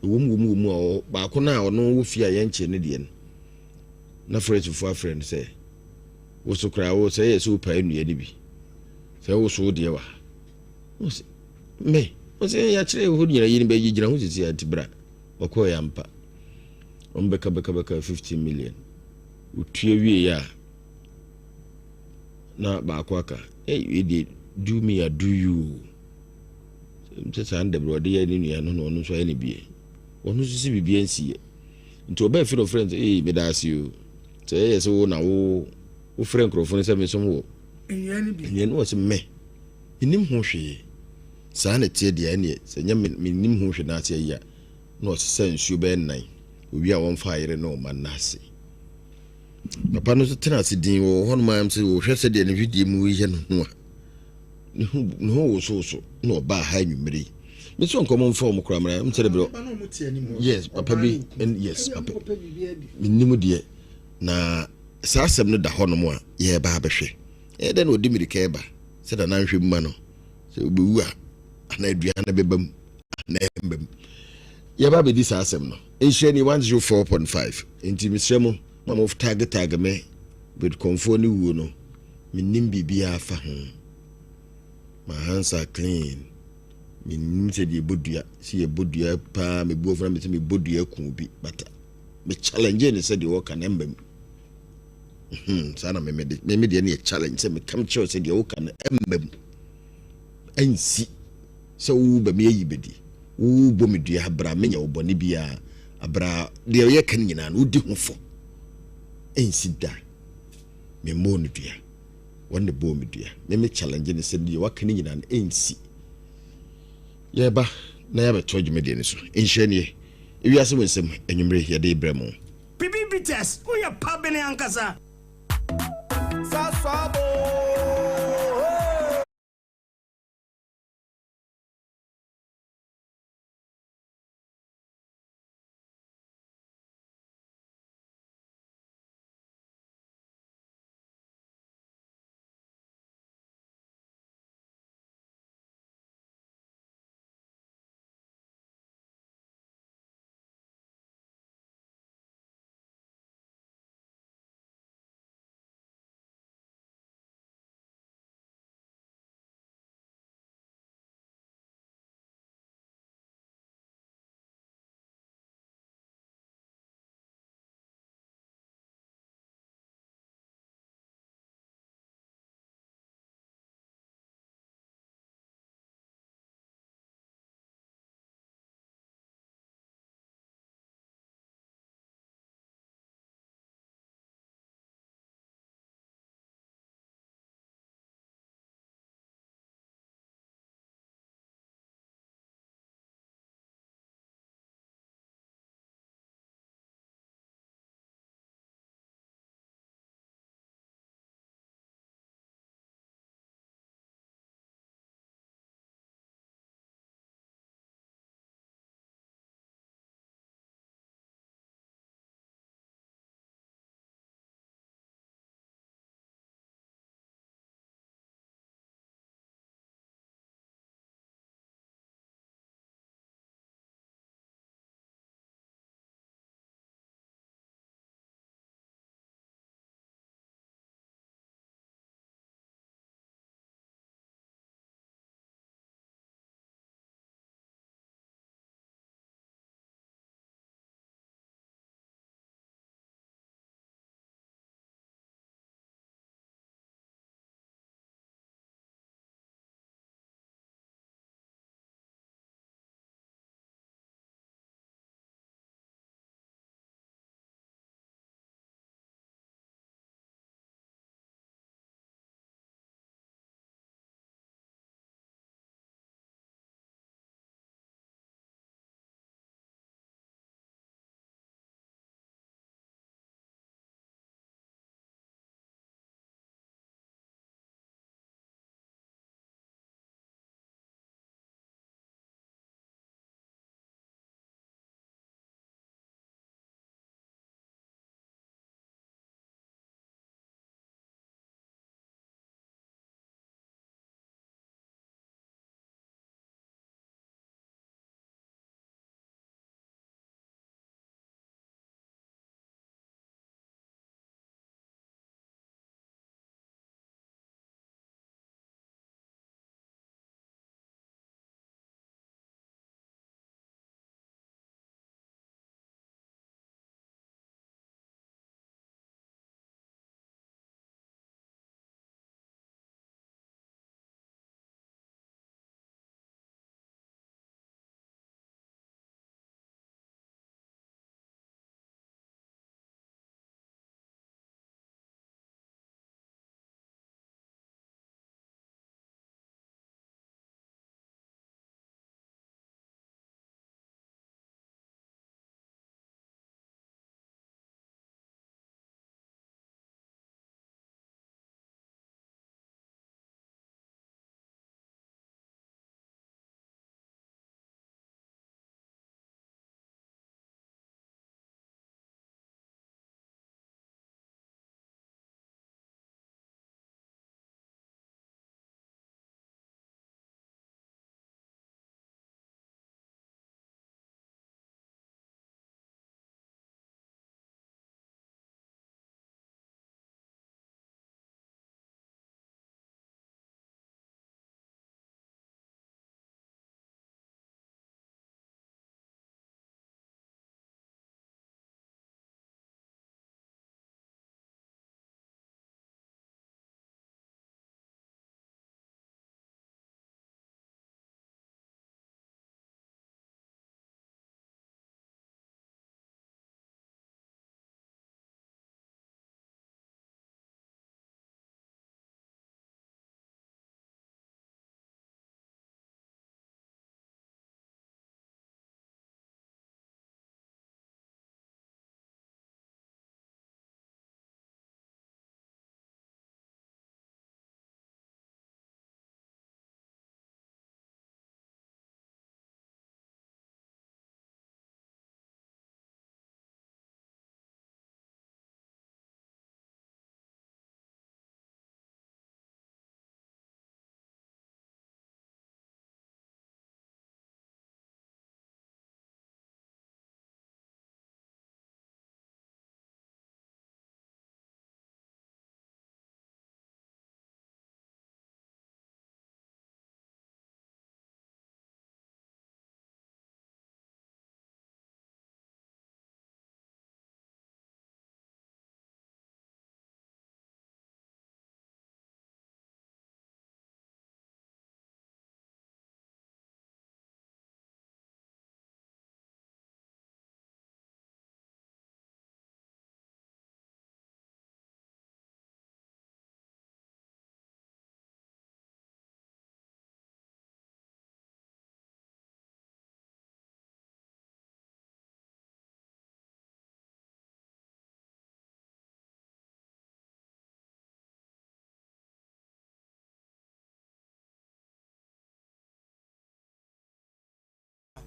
A woman or Bakona or no fear yanch Indian. No friends for a friend say. Was to cry or say, super in the enemy. So also dear. Me was actually who you in Baby Jones is here to bra or Koyampa. Beka 15 million. Utie ya. Na bakwaka we dey do me I do you just and the brother ya ni no no so any bie onu sisi bibie nsie nti oba fi no friends me da ask you say yes wo na wo friend crofone say me so wo enye no was me nim ho hwe sa na tie de ane say nya me nim ho hwe na tie ya no se nsuo be nan owi a won fa yire no man na ase papa no tena se din wo hono ma am se wo hwese de ne video mu ye no no wo so no ba ha nwumre me so nkomo mfa mo kra mra am tere bro yes papa bi yes papa minnimu de na sa asem no da hono mo a ye ba behwe e de na odi mirika e ba se da na nhwe mma no se obewu a na aduana bebam na embam ye ba be di sa asem no enhwe ni 104.5 enti misremo mama of tag me with comfort ni wo no minnim bibia afa ho my hands are clean minnim se de bodua si e bodua pa me bu ofra me se me bodua ku bi but me challenge ni se de wo kan embam sana me de ni challenge se me come church se de wo kan embam ansi se wo ba me yi bedi wo bo me dua abra me nya wo boni bia abra de ye kan nyina no di ho fo ensida me mo no dua wonne bo me dua me challenge ne se de wakani nyina no ensi ye ba na ya beto dwuma de ne so enhye ne ewi ase wonsem enwumre ye de ibramo bibi bites wo ya pa bene ankasa sa swabo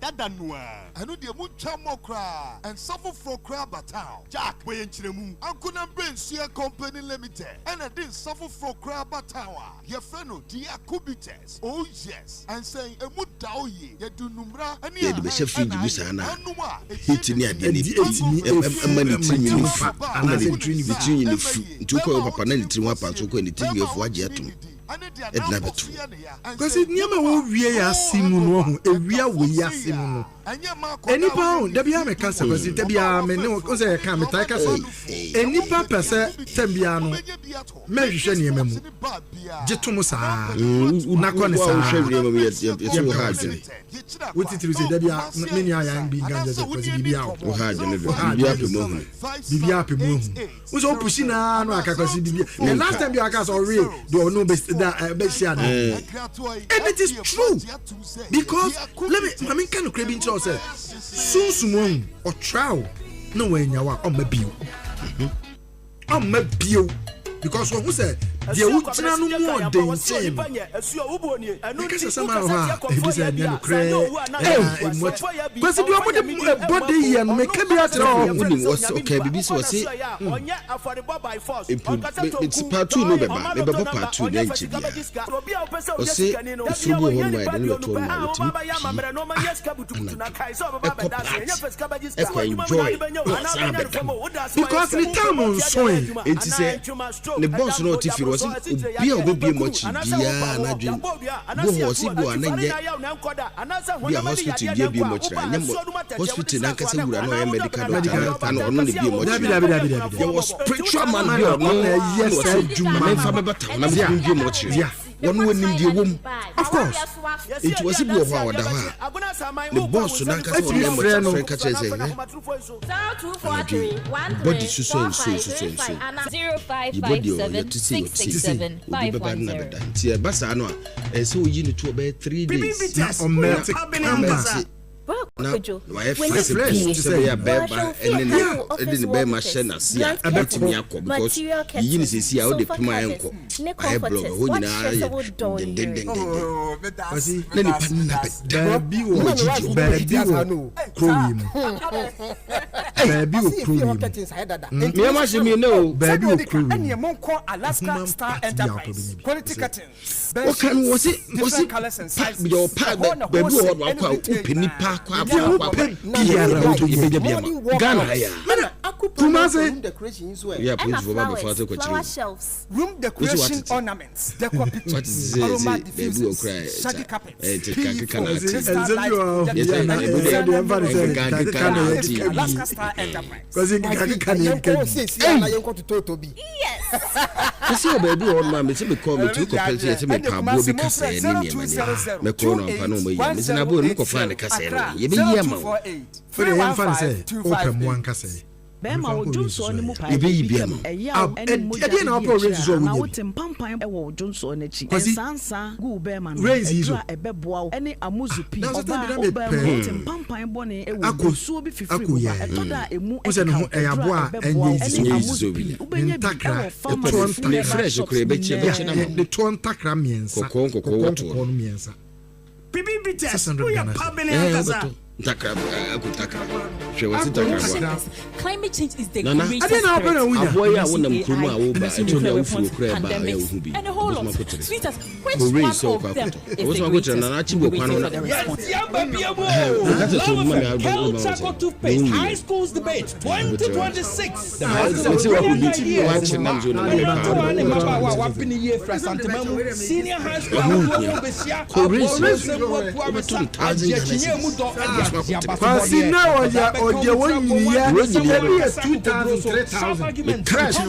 dada noa eno de mu twa mokra and suffer for crab town Jack boy enchiremu ankuna Bensia Company Limited and a din suffer for crab town your friend dia kubites oh yes and saying emu daoye ye du numra ani ya de be chef di sana hitini ade ni amani timi ni fa amani timi ni fu ntuko papa na ni tiri wa pa so ko ni timi efu age atum edna betu kwasi niama wo wie ya simu no ho ewia wo ya simu no enipa on da bia me kasa kwasi da bia me ne o se ka me tai kasa enipa pese tambia no me hwehwe ne emamu jetum sa na ko ne sa hwehwe ne yeso ha adwene wotitiri se da bia me ni aya bi nganje se kwasi bibia o ha adwene bibia pe mo hu wo so pushi na no aka kwasi bibia the last time bia aka so re do no be and it is true because let me kind of craving to say soon or trial no way nyawa on my bio because what who said the utina no more danger because somehow this is no cray because you are body here no make be at all was okay bibi so say it's part 2 no be part 2 then chi bia o say fubu ho mai den to na enjoy because the time on so it say the boss no tifiri was bia obi mochi bia na dwen go hospital ananye bia hospital bia mochi anya hospital na kasa wura no medical doctor and ono ne bia mochi there was spiritual man bia no yes juma fa me bata na bia mochi one winning the womb of course it was a bit of our the boss so na kasa no friend catch say body so 0557 tia basa no so yi ni to be 3 days na why fresh say ya beba ene be machine asia abetimi akọ because yi ni sesi a o de pima enko ai blog ho nyina ye den kasi na ni panna baby wo crowim me ma shemi no baby wo crowim ene monko Alaska Star Enterprise quality curtains o kan wo si your pa baby wo akwa upeni pa kwa Ghana ya Kumase yeah please for baba for flower shelves room decoration ornaments decor pictures aroma diffusers shaggy carpets Alaska Star Enterprise yes kasi baby on ma me se me call me to ko pese se me pa bo bi kasa ni ni me call no pa no mo ya me se na bo no ko fa ne kasa ye be yi ama for the one fan say open one kasa Bema wo Johnson ni mu pa. Ibe bia ma. Ade na opo raise so na wotem pampan e wo Johnson na chi. Ensansa gu Bema no. Raise iso. Ebeboa ene amuzu pi. Wotem pampan bone e wo so bi fifiri wo ba. Etoda emu e. Wo se no e aboa enye iso bi. Ntakra e fresh ko e be che na mo. De to ntakra miensa. Kokon miensa. Bibi bites. Wo ya pabene akasa. Climate change is the greatest threat. And the whole of sweetest, which one of them is the greatest? Health Taco Toothpaste High Schools Debate 2026. The Senior High School Kwasi na oje won ya be 2000 3000 crash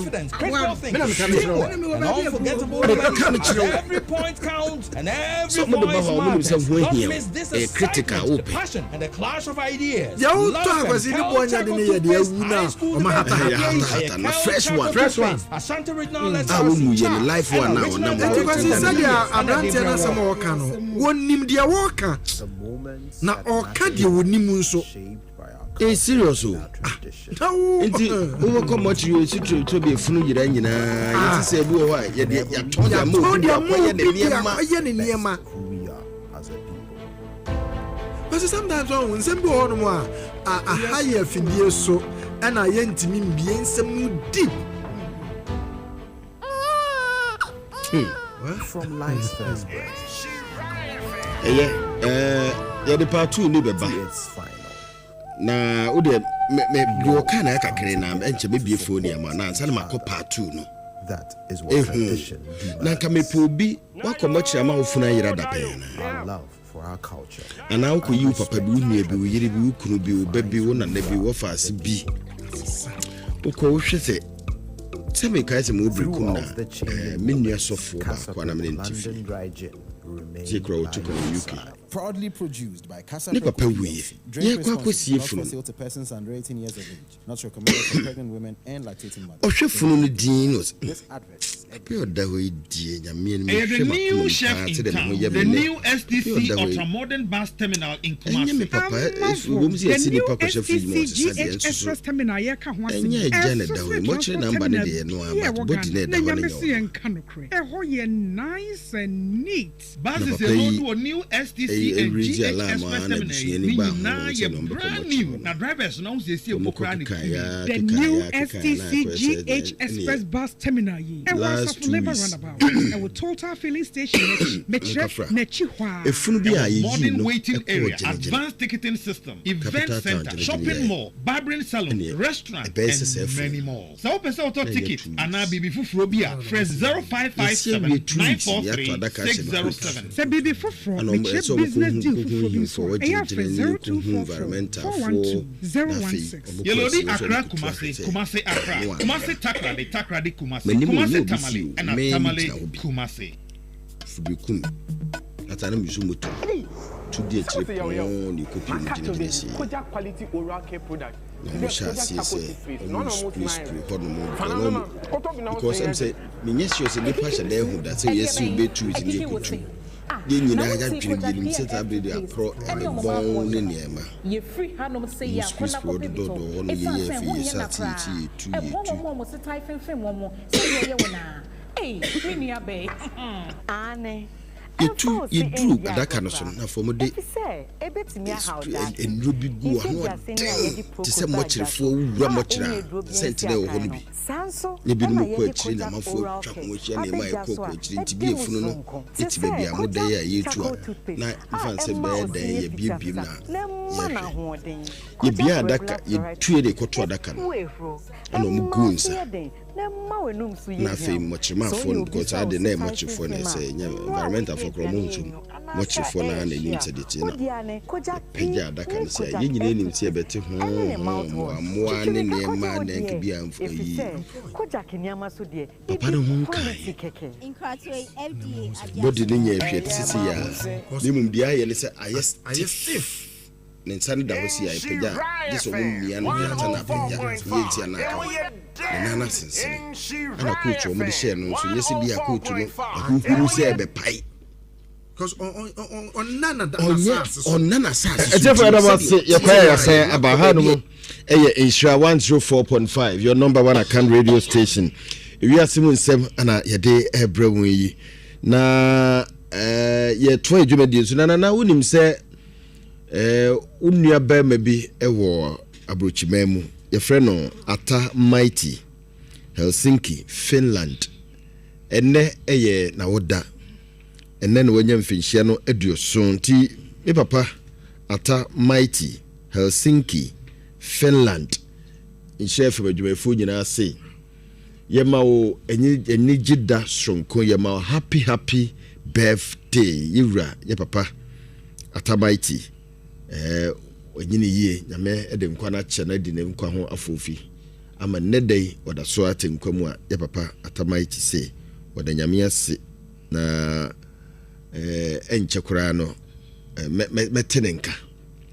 every point counts and every voice matters. Critical passion and the clash of ideas. Ya uto Kwasi ni bonya de ne ye de awu na o ma hata fresh one Ashanti Regional Let's life one now na Kwasi said ya abrantia na sama wo ka no wonim de wo ka na o ka de wonim nso e serious o enti wo ko much you sit to be funu yira nyina yesi se bi wo ha ye de ya ton ya mo ye de niema But sometimes when some go on a higher figure so and I yentimi bien some deep. From life's first breath. Yeah, the part 2 ni beba. It's final. Na o de me do kan na kakere na enche me bie phone ya ma na ansa na makọ part 2 no. That is what tradition demands. Na ka me po bi wakọ chira ma ofuna yira da pe na. Our love for our culture. And now ko you papa bi unu bi yiri bi ukunu bi obabi wo na na bi wo fa ase bi. Uko hwese se me kai se mo brikum na me nua sofo ba kwa na me ntifi. Proudly produced by Kwasi Boafo. Drink responsibly for to persons under 18 years of age. Not recommended for pregnant women and lactating mothers. This advert is the new chef in town. The new SDC ultra-modern bus terminal in Kumasi. The new SDC GH Express terminal here ka ho ase. Nice and neat. Buses are to a new SDC and GH Express terminal. Brand new. Now drivers now say the new SDC GH Express bus terminal ye. E was of labor runabout. E with total filling station nechi hwa. Modern waiting area, advanced ticketing system, event center, shopping mall, barbering salon, restaurant, and many more. So person auto ticket and now BB Fufrobia fresh 0557 943 607. Say BB Fufro me check business deal for AF 0244 Yellow di Accra Kumasi Accra, Kumasi Takra di Kumasi, Kumasi Tamale, and Tamale Kumasi. Fubikum. Atana misumoto. Today trip on the copy of the quality oral care product. No shall see because I'm saying, yes, you're the passion there who that say yes, you be true in the country. Then you know, I got you set up with the pro and the bone in Yama. You free Hanum say, you squeeze for the door, only year for years at 2 years. One was a typing film, one more. Say, you now. Hey, Minia Bay. Anne. You drew that kind of son for my day. And Ruby Goo, to so much for Ramachra, Sentinel Honey. You be no question, I'm for which any my cockroach to be a funeral. It's baby, I'm not there, you two. Now, fancy bad day, you be now. You be a duck, you treat a cotra duck. And I'm going, sir. Nothing much more fun because I didn't have much fun. I say, environmental for promotion, much fun and into the tina. Peja, that can say, you need him to better home, one in the man and be for ye. Papa, what did you get? Limum the eye and say, I yes, Ninsani da hosi ya ipeja this woman ya no ya tana peja yeti anaka nana sense ana coach o mo de share no so yesi bia coach no ahuru se ebe pai because on nana sas ejefo da ba se ye kwa ya say aba ha no eye insure 104.5 your number one account radio station we are simu nsem ana ye de ebra won yi na ye to adwumadi so na wonim se unua ba ma bi ewo abrochimemu ye freno Ata Mighty Helsinki Finland enne eye na woda enne no wanya mfinhia no aduoson ti me papa Ata Mighty Helsinki Finland in chef badwumafo nyina se ye ma wo enyi gida sonko ye ma happy birthday yura ye papa Ata Mighty onyini yie nyame edem kwa na che na di ne nkwa ho afofi ama nedai wada so atenkwa mu a ya papa Ata Mighty se wada nyame ase na enche kura no metenenka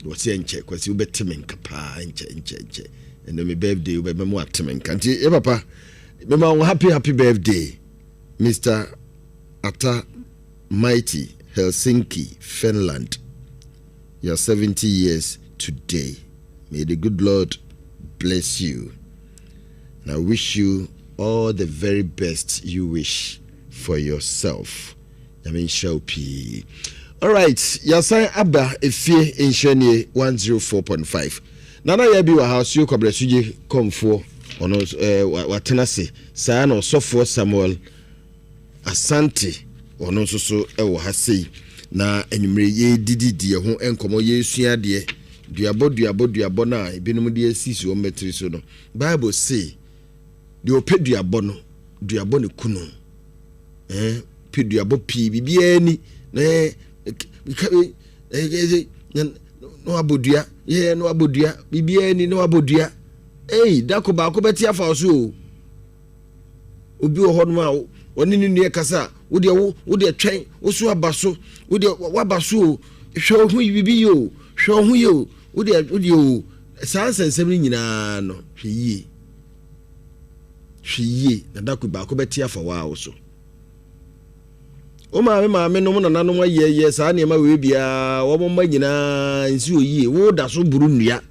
wo se enche kwasi ubetemenka pa enche eno me birthday ube memo atemenka nti ya papa mema happy birthday Mr. Ata Mighty Helsinki Finland. You're 70 years today. May the good Lord bless you. And I wish you all the very best you wish for yourself. I mean, shall be. All right, yasan aba efie enhwenie 104.5. Nana ya bi wa house yo kwabresuji komfo ono watenase saa na osofo Samuel Asante ono soso ewo hasei na enwumre ye dididie ho enkomo ye sua de duabo na ebinum de asisi o metri so no Bible say de opeduabo no duabo ne kunu peduabo pi bibia ni na no abodua ye no abodua bibia ni no abodua dako ba ko beti afa so obi wo hono ma woni ni nue kasa wo de twen wo so abaso wo de wabaso hwe hu bibi yo hwe hu yo wo de sansensem nyina no hwe yie na dako ba ko beti afa wa so o maame no mo nananom ayeye saa ne ma we bia wo mo ma nyina nsi oyie wo da so buru nnua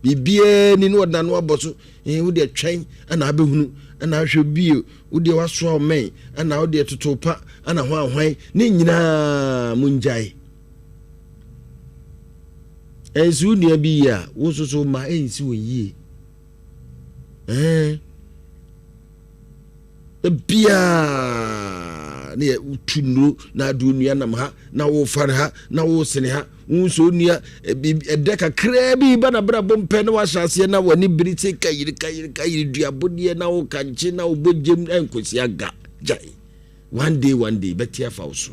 bibie ni no da no aboso wo de twen ana abehunu ana ahwe bio wo de waso men ana wo de totopa ana hwan ne nyina munjai ensi nnua bi ya wo so ma ensi oyie bia ne utunu na dunia nam ha na wo far ha na wo sene ha unso nia edeka krebi bana bra bompe na wa hyase na wani briti kayiri duabodie na wo kanche na wo bojem enkosi aga jai one day betia fawso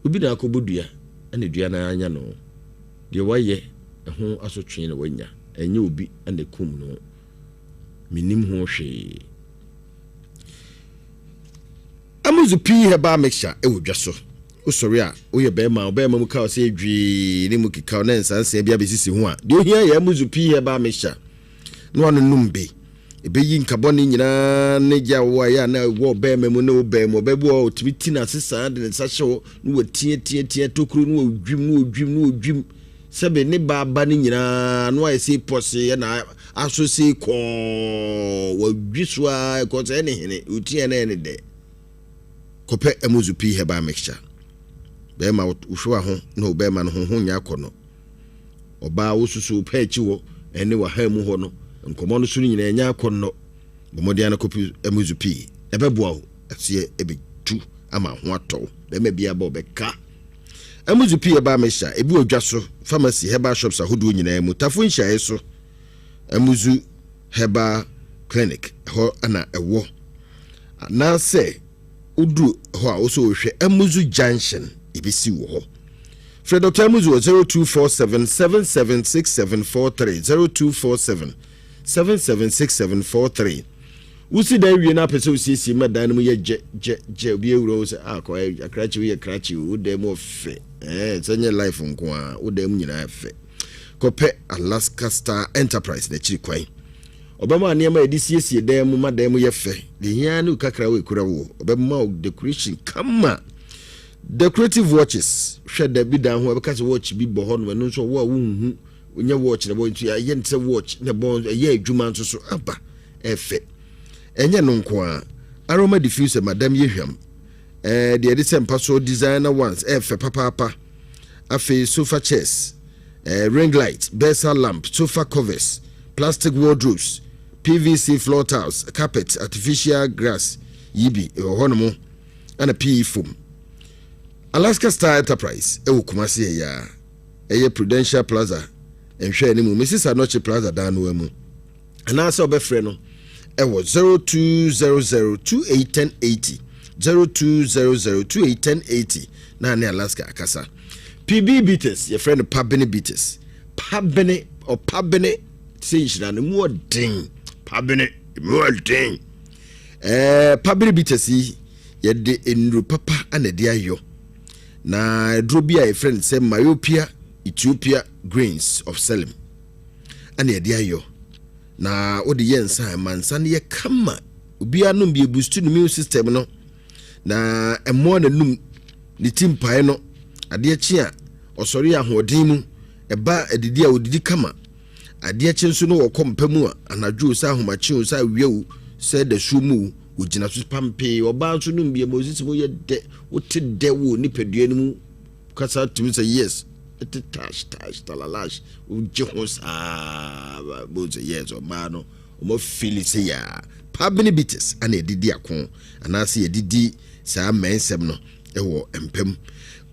obi na akobodua ane dua na anya no de waye ho asotwe na wanya enye obi ane kum no minim ho hwe amuzu pi heba mixture ewodwaso usori a oye bema mu ka o se edwi ni mu kika na nsanse bia besisi ho a de ohia ya amuzu pi heba mixture no anu numbe ebeyi nkabone nyina ne gya wo ya na wo bema mu na wo bema obebu o tibiti na sesa de nsa hye no watie tokuru no odwim sebe ne baba ne nyina no ayese pose na asose ko wadwiso a ko se ne hene utie na ne de kope amuzu pi heba mixture bema uhwa ho no bema no ho nya kono oba wosusu pachi wo ene wa ha mu ho no nkomo no suru nyina nya kono bomodia na kopi amuzu pi ebeboa ho asie ebetu ama ho ato bema bia ba obeka amuzu pi heba mixture ebi odwaso pharmacy heba shops ahodo nyina mu tafo nhyae so amuzu heba clinic ho ana ewo na se udu ho a oso hwe amuzu junction ibisi wo ho Fred Dr. Amuzu 0247776743 0247776743 usi da wie na pese usisi madan mu ye je obi ewuro se akọ akrachi ye krachi wo dem ofe senye life nko a wo dem nyina afe kope Alaska Star Enterprise na chiri kwan obama anema edisiesie dem mu madam ye fe de hia ne kakra we kura wo obama decoration kama decorative watches hwe da bi dan ho because watch bi bo ho no no so wo hu onye watch na bo ntu ye nte watch na bo ye adwuma nso so aba efe enye no nko a aroma diffuser madam ye hwam de edise mpaso designer ones efe papa afi sofa chairs ring light bezel lamp sofa covers plastic wardrobes PVC floor tiles carpet artificial grass yibi honomo and a PE foam Alaska Star Enterprise Kumasi ya Prudential Plaza enhwe ni mu Mrs. Anoche Plaza danu mu anasa obefre no 0200281080 0200281080 na ne Alaska akasa PB Beaters your friend Pabene Beaters Pabene or Pabene say shira no mu odin Pabene mu odin Pabene Beaters ye de enru papa anade ayo na drobia a friend say myopia Ethiopia grains of Salem ane de ayo na odi yensa mansa ne ye kama obi anom bi boost no immune system no na emo na num ni timpae no ade achi a osori ahodin mu eba edidi a odidi kama ade achi nso no wokompamu a anadwo sa ahomachi o sa wiewu se da sumu ojina so pampe oba nso num bi emozisi mo ye de wote de wo nipadua no mu kasa to me say yes it touch talalash uje ho sa bo say yes o ma no o mo feel say ya pabini bites ana edidi akon ana se edidi sa mensem no ewo empem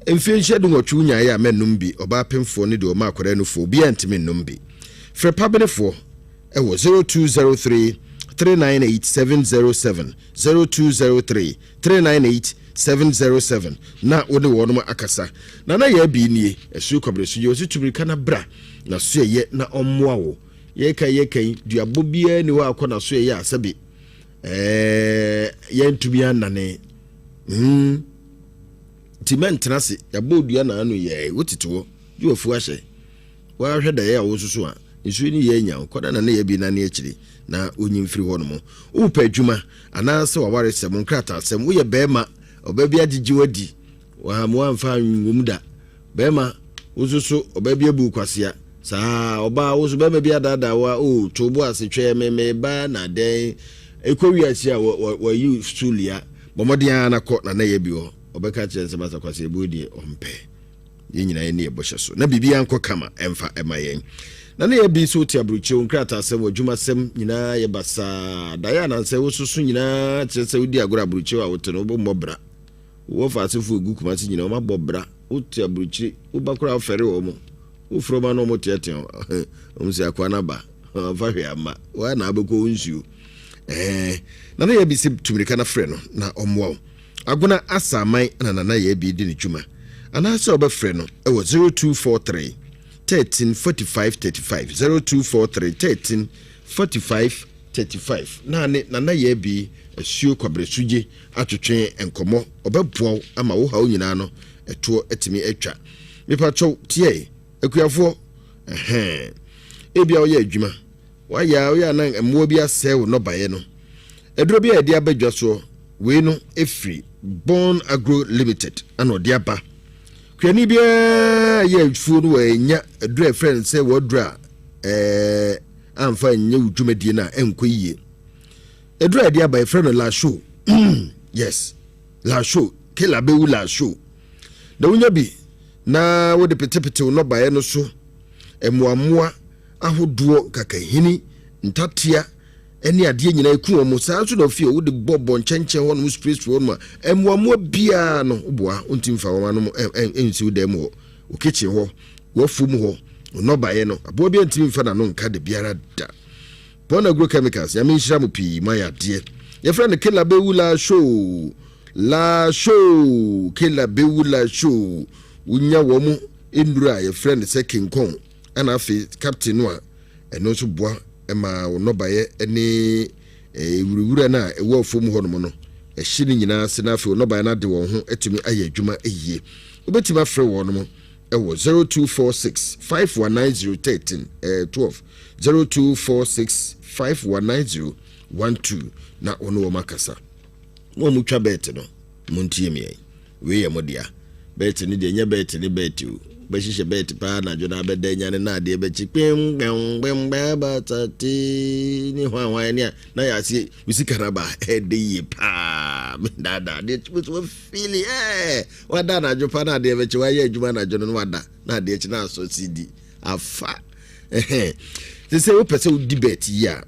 emfe nhyedu nwotwu nya ya menum bi oba pemfo ne de o ma akora no fo bi antime num bi fre pabini fo ewo 0203 398 707 0203 398 707 na wode wonum akasa na ya bi nie esu kobresu ye ositubri kana bra na so ye na ommoa wo ye kan duabo bia ni wa akona so ye asabe ye ntumi anane timentrase ya bodua na anu ye wotito ju afu ahye wa hweda ye awosusu a nsu ni ye nya koda na ye bi na ne akiri na onyimfiri ho no mo upa adwuma anase wa ware sem nkrata asem wo ye bema obabi agigi wadi wa mo amfa nwumda bema ususu obabi abu kwasia saa oba usu bema bi adada wa o tobo asetwe meme ba na den ekowiasi a wa you stulia bomodian na ko na ye bi ho obeka chense masa kwase ebodi ompe yenyina ye ne eboshe so na bibia nko kama emfa emayen na ye bi so ti abruche onkrata asem adwuma sem nyina ye basa daya na nse wosusu nyina chense odi agora abruche wa wotono bo mbobra wo fa asefu egu kuma ti nyina o ma bobra oti abruche wo bakura ofere wo mo wo froma no mo tiete o msi akwa na ba fa hwe ama wa na abeko nsuo na ye bi se tumirika na frɛ no na omwo aguna asamai na ye bi di ne dwuma ana se obefrɛ no e wo 0243 134535 0243 134535 na ye bi asuo kwabresuje atwetwe enkomo obeboa ama wo ha onyina no eto etimi atwa mepacho tie akuafo ebia wo ye adwuma wa ya na emwo bi asɛ wo no baye no eduro bi edi abadwa so we no efri Born Agro Limited and odiaba kwani bia ye fu no enya eduro friend say wodra amfa nya udwumadie na enkoyie eduro adiaba friend la show yes la show kila be la show da unya bi na wode petepete no baye no so emuamua ahodoɔ kakahini ntatia eni ade nyina eku omo saa so na fie wo de bobbo nkyɛnkyɛn ho no space wo no emuamu bia no boa ontimfa wo no ensi wo dem ho wo kitchen ho wo fum ho no baye no abo bia ntimfa na no nka de biara da Born Agro Chemicals ya menhira mo pii ma ya de ye friend Killer Bewula show Killer Bewula show unya wo mu endura ye friend se King Kong ana afi captain no a eno so boa ema wo no baye ene wuruwura na ewo afom ho no no ehye ni nyina se na afi wo no baye na de wo ho etumi aye adwuma ehie obetima frɛ wo no mo ewo 0246 519013 12 0246 519012 na ono wo makasa mo mutwa bet no montie me we ye modia bet ni de nya bet ni bet o bashishe bet pa na jona bedenya ne na de be chipem gbem ba tati ni hwan ni na ya si usikara ba de ye pa dada de wo feel wada na jopa na de be chi wa ye adwuma na jono wada na de chi na so cd afa they say we person debate ya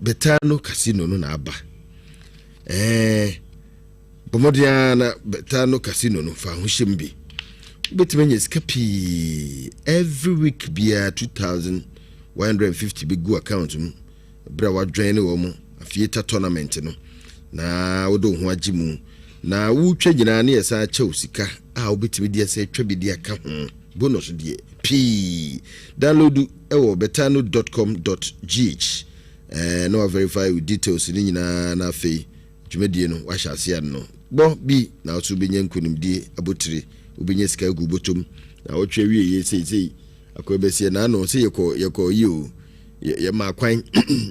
betano casino no na aba bomodiana betano casino no fa ho hyembi betmenye skapi every week bia 2150 be go account mu bra wa join wo mu afieta tournament no na wodo ho agimu na wutwa nyina na yesa acha sika a obetimi dia se twa bi dia ka ho bonus die p download ewo betano.com.gh no verify with details ni nyina na afei dwumadie no wa hyase no bo bi na otu benye nkonimdie abotire obenye sika gu botom na otwe wie ye sei akobesie na no se yeko yi ye ma kwan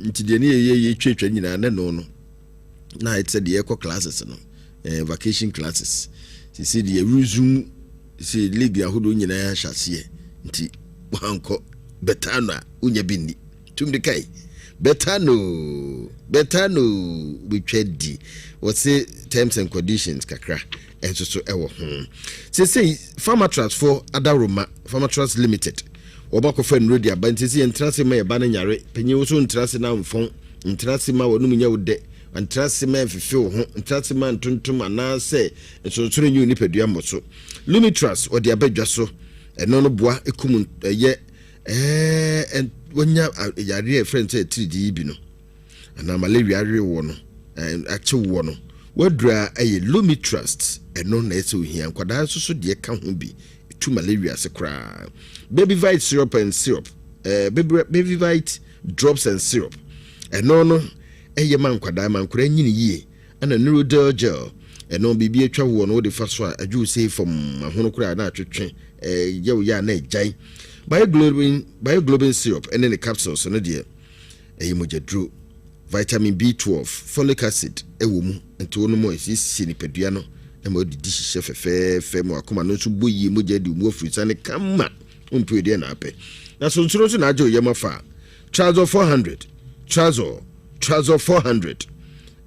ntide ne ye twetwa nyina na no na it said ye classes no vacation classes si the resume si league ahodo nyina ya hyase nti wanko betano unya bindi tumde kai betano betwedi what's terms and conditions kakra enso so ewo say Pharmatras for Adaroma Pharmatras Limited obako fa nrodi abanti si entrase ma yeba na nyare penye wo so entrase na mfon entrase ma wonu nya wode entrase ma fefe ho entrase ma ntontom ana se enso nyu ni pedua moso Lumitras odi abadwa so eno no boa ekum ye wonya yare friend say 3D bi no ana malaria re wo no ache wo no wadra Lumitras eno na ese ohia kwada so de ka ho bi tu malaria se kra baby vite syrup and syrup baby vite drops and syrup eno no man kwada man kra nyini yie ana neurodel gel eno bibi atwa wo no de fa so aju say from ahono kra na atwetwe yew ya na ejai bioglobin syrup and then the capsules no de mojedru vitamin B12 folic acid ewo mu ento no mo isi ni pedua no mo di hihye fefe mo akoma no so boyi mo je di mo fruits ane kama umpe de na ape na so nsuro so na ajo yema fa trouser 400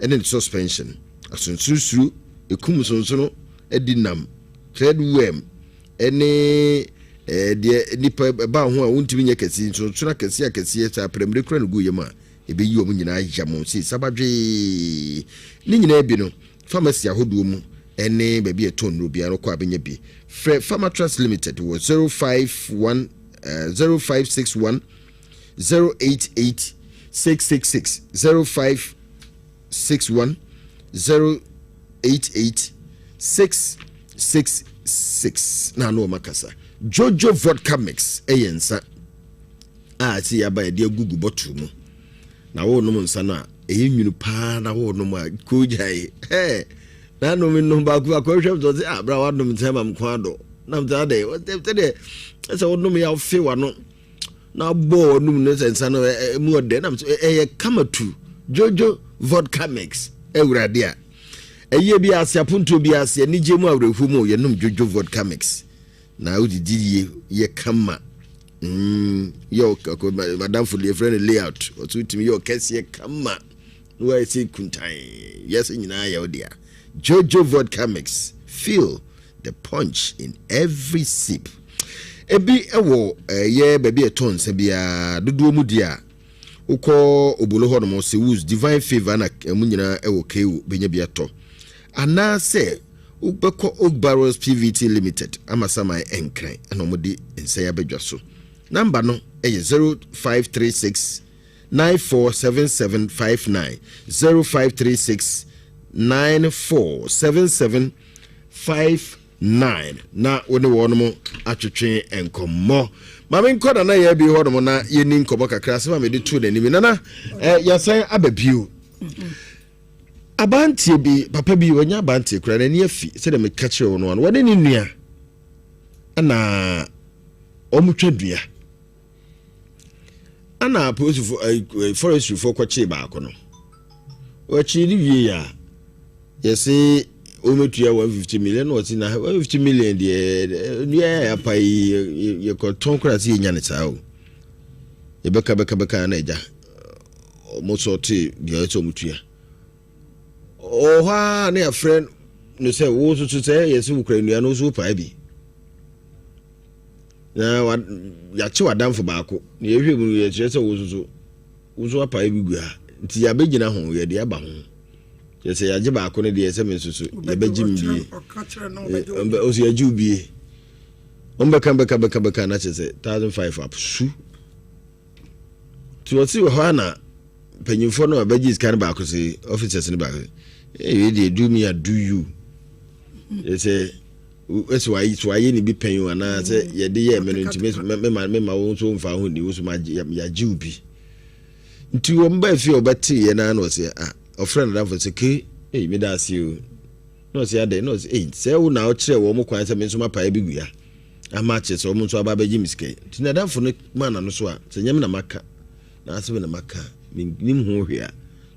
and then suspension asunsusuru ekum sonsono edinam threadworm ene de nipa ba ho a untimi nya kasi nsonsona kasi sa premre kura no gu yema ebe yi omu nyina yamo si sabadwe ni nyina bi no pharmacy ahodo mu ene baby eton no bia no kwa benya bi Pharmatras Limited was 0561 088 666 0561 088 666 na no makasa Jojo vodka mix eyensa ti aba de gugu bottle mu na wo no nsa na eyenwunu pa na wo no ma kojai na no me no ba ku akwahwem to say abra wa no mtema mkwado na mtade o de ese wo no me ya fe wa no na bo no no nsa no mu ode na kamatu Jojo vodka mix ewurade a eye bi asia punto bi asia ni jemu awrehu mu ye num Jojo vodka mix na udidi ye kama yo madam for the friend layout o to timi yo kese kama no I say kuntan yes nyina ya odia Jojo vodka mix feel the punch in every sip ebi ewo ye baby eton se bia dodo mu dia ukọ obolo ho no se use divine favor na mu nyina ewo kewu benya bia to ana se ubeko Ogbarrows PVT Limited amasama enkran na omudi ense ya bedwa so number no 0536 947759 0536 947759 na woni wono atwetwe enkomo mame nkoda na ya bi hono na yeni nkomo kakra se ma me de tu na nimi nana yasan ababiu abantie bi papa bi wonya abantie kura na ni afi se de me kache wono no woni ni nua ana omutwadua ana forestry for kwache ba akono wachi ni wie ya yesi ometua 150 million or na 150 million de nua ya pai ye ko tonkra si nya ne sao ye beka na eja mo sorti de eto mutua o ha na friend no say wo so say yesi ukra nua no so pai bi na ya chi wadam fo baako na ye hwe mu ye che say wo so pai bi gua nti ya begina ho ye de aba ho yesi ya je baako ne de yesi mensusu ye begim bi o si aju bi ombeka na che say 1500 up su ti o si ho na panyimfo no abegi scan baako say officers ne baako you dey do me I do you yesi esi wa ye ni bi panyu ana say ye de ye me no ntime me wo so mfa ho ni wo so ma ya ji ubi nti wo mba fi obati ye na no say a friend that for say ke me da see you no say ade no say say wo na o kire wo mo kwan say me so ma pa bi gua ama che so mo so aba baji miske nti na da for no man na no so a say nyam na maka na ase na maka nim ho hwea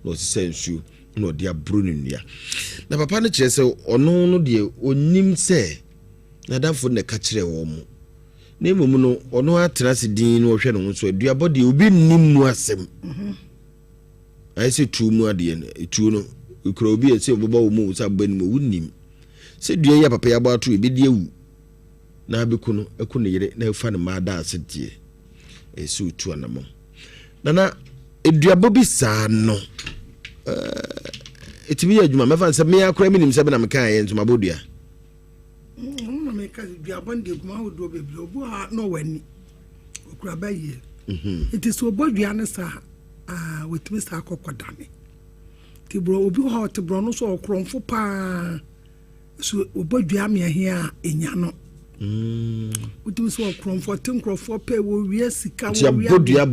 no say nsu no dia brunu nia na papa no kire say ono no de onim say na da for na ka kire wo mo na emom no ono atrase din no hwe no so aduabo de obi nim mu asem I say tu mu ade no tu no ukro obi ese obaba wo mu sa ban mu wunnim se dua ya papa ya ba to e be die wu na abeku no eku ne yere na efa ne ma da asedie esu tu anamo nana eduabo bi saa no etimi ya adwuma mefa nse me akora minim se be na meka ye ntuma bodua na meka duabo de kuma wodo bebre obu ha no wani okura baye it is obodua ne sa wetimi sa akokodane ti bro obi ho ti bro no so okromfo pa so obodua me ahia enya no wetimi so okromfo tinkrofo pe wo wie sika wo wie bodua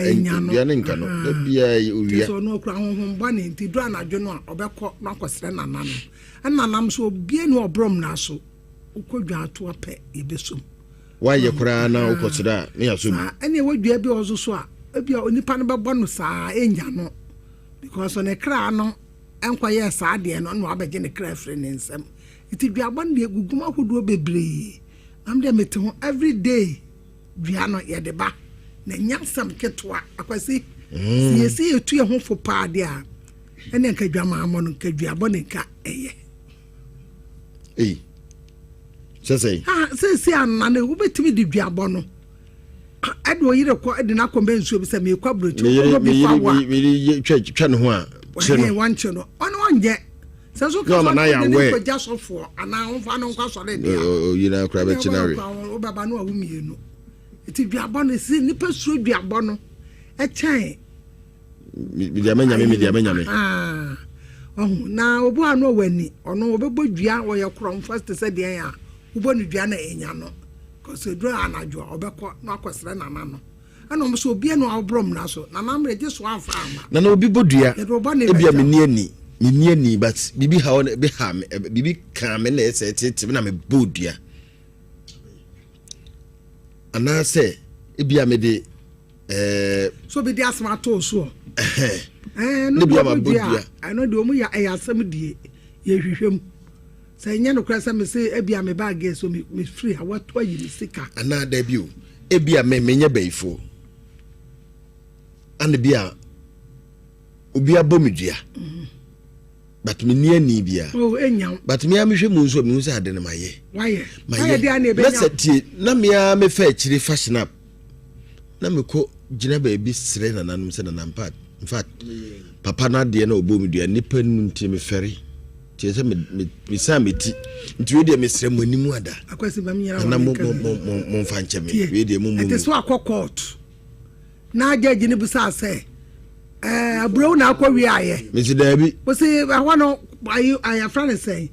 enya ne nka no bia owie so no okra honhom bane ti do anadwo no obekọ na akosere nanam nanam so bie no obrom na so ukodwa ato ape ebesom waye kura na ukosira ne yaso bi ene wadua bi ozo so a bia onipa no bebo no saa enya no because on ekra no enkoye saa de no no abege ne kra free ne nsem iti duaba ne eguguma hodo bebre am de mete ho every day dua no ye de ba na nyansam ketwa akwasi si etu ye ho fo pa de a ene nka dwama amo no nka duaba ne nka eye say say anane wo betimi di duaba no ade oyire ko ade na kombe nsuo bi se me kwa brochu ko bi fa wa me twa ne ho a che wanche no ono onje se so ka na ya we ko jasofo ana onfa no kwa so le dia oyira kra be chinare o baba no awumie no iti duaba no si nipa suo duaba no e chen mi dia menyame na obu anu wani ono obebo dua wo ye krom first say dia ya obo ni dua na enya no cause dua anajo obekọ na akosere na no ana mo so obi no abrom na so na namre je so afa ama na obi bodua ebia meni ani but bibi ha on be ha bibi kan me na ese tete na me bodua ana se ebia me de so be dia asma to so no be bodua I know de omu ya asem die ye hwehwem say nya no krasa me say ebia me bag so me free ha what yi sika ana da bi o ebia me nya baifo and bia obi abomedua but me ni ani bia enya but me am hwe mu so me say ade na maye maye dia na ebenya na tie na me a me fa chiri fashion up na me ko gina ba bi sire na nanum se na nampa in fact papa na de na obomedua nipa nu nti me feri tie se me sa me ti nti we de me sire manimu ada akwasi ba me yara na mo fa nche me we de mo ete so akokot na judge ni busa say abro na akwa aye me si da bi we say wa no aye friend say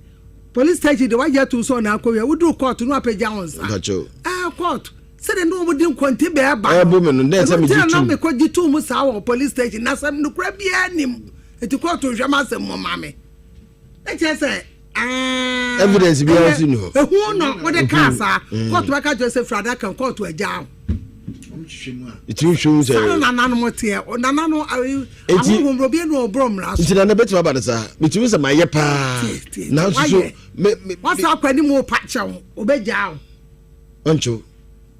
police station de waje to so na akwa we do court no apeja wonsa court say de no mo din konti be ba bo me no dey say me jitu na me ko jitu mu sa wo police station na sam no kra bia nim eti court hwama sam mo mame e che say evidence bi o si no ehu no wo de kasa court ba ka Joseph Frada kan court aja it you show say na no tie na no ahun robi no obrom la so ntina na betu aba sa betumi say maye pa na so me what's up kwani mo pa chew obeja oncho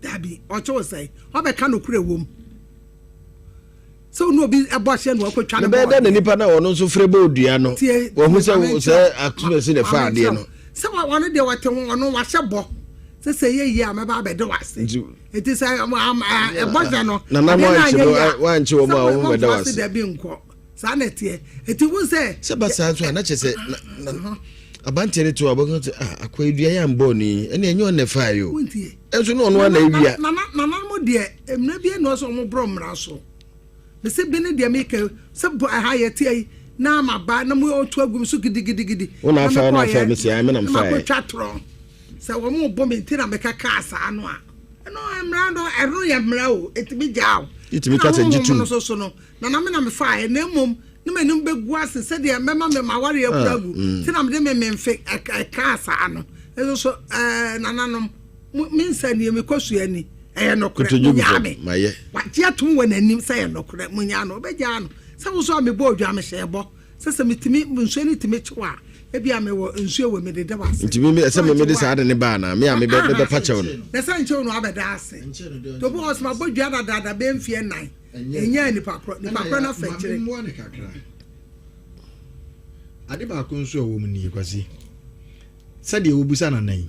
dabi ocho say obeka no kure wom so no bi ebo hye no akotwa no be na nipa na wono so freba odua no wo hu say akuse de fa de no se wa wono de wote wono wa hyebo say ye ameba abede wase it is eboja no na na wa nche wo ma wo bede wase de bi nko sa na tie eti wo say se ba sa so na che se abantere to abogo akwa edua ya mbo ni ene enyo ne fa yo enso no no na ewia na mo de emna bi no so mo bro mra so be se bi ne de make se bo ha ye tie na ma ba na mo otu agum so gidigidi wona fa na fa me se ai me na mfa ko twatro se wo mo bo me tira me kaka asa no a no emra no ero ya mra o etimi jaaw etimi ka se jitu no so no na me na me fa e na mom ni me num begu ase se de mema me maware akuragu tina me de me mfe ka asa no eso so na nanom minsa ni me kosu ani e no kure nya me maye wa tia tum wona nim se e no kure munya no obeja no se wo so me bo odwa me shebo se mitimi nso ni timi chiwa ebi ame wo nsuo wo me de da wase ntimi me se me de sa de ne ba na me ame be pa chew no na sa nche no abeda ase to bo osma bodua da be mfie nan enya ni pakro na fa kire ade ba ko nsuo wo mu ni Kwasi said you will na nai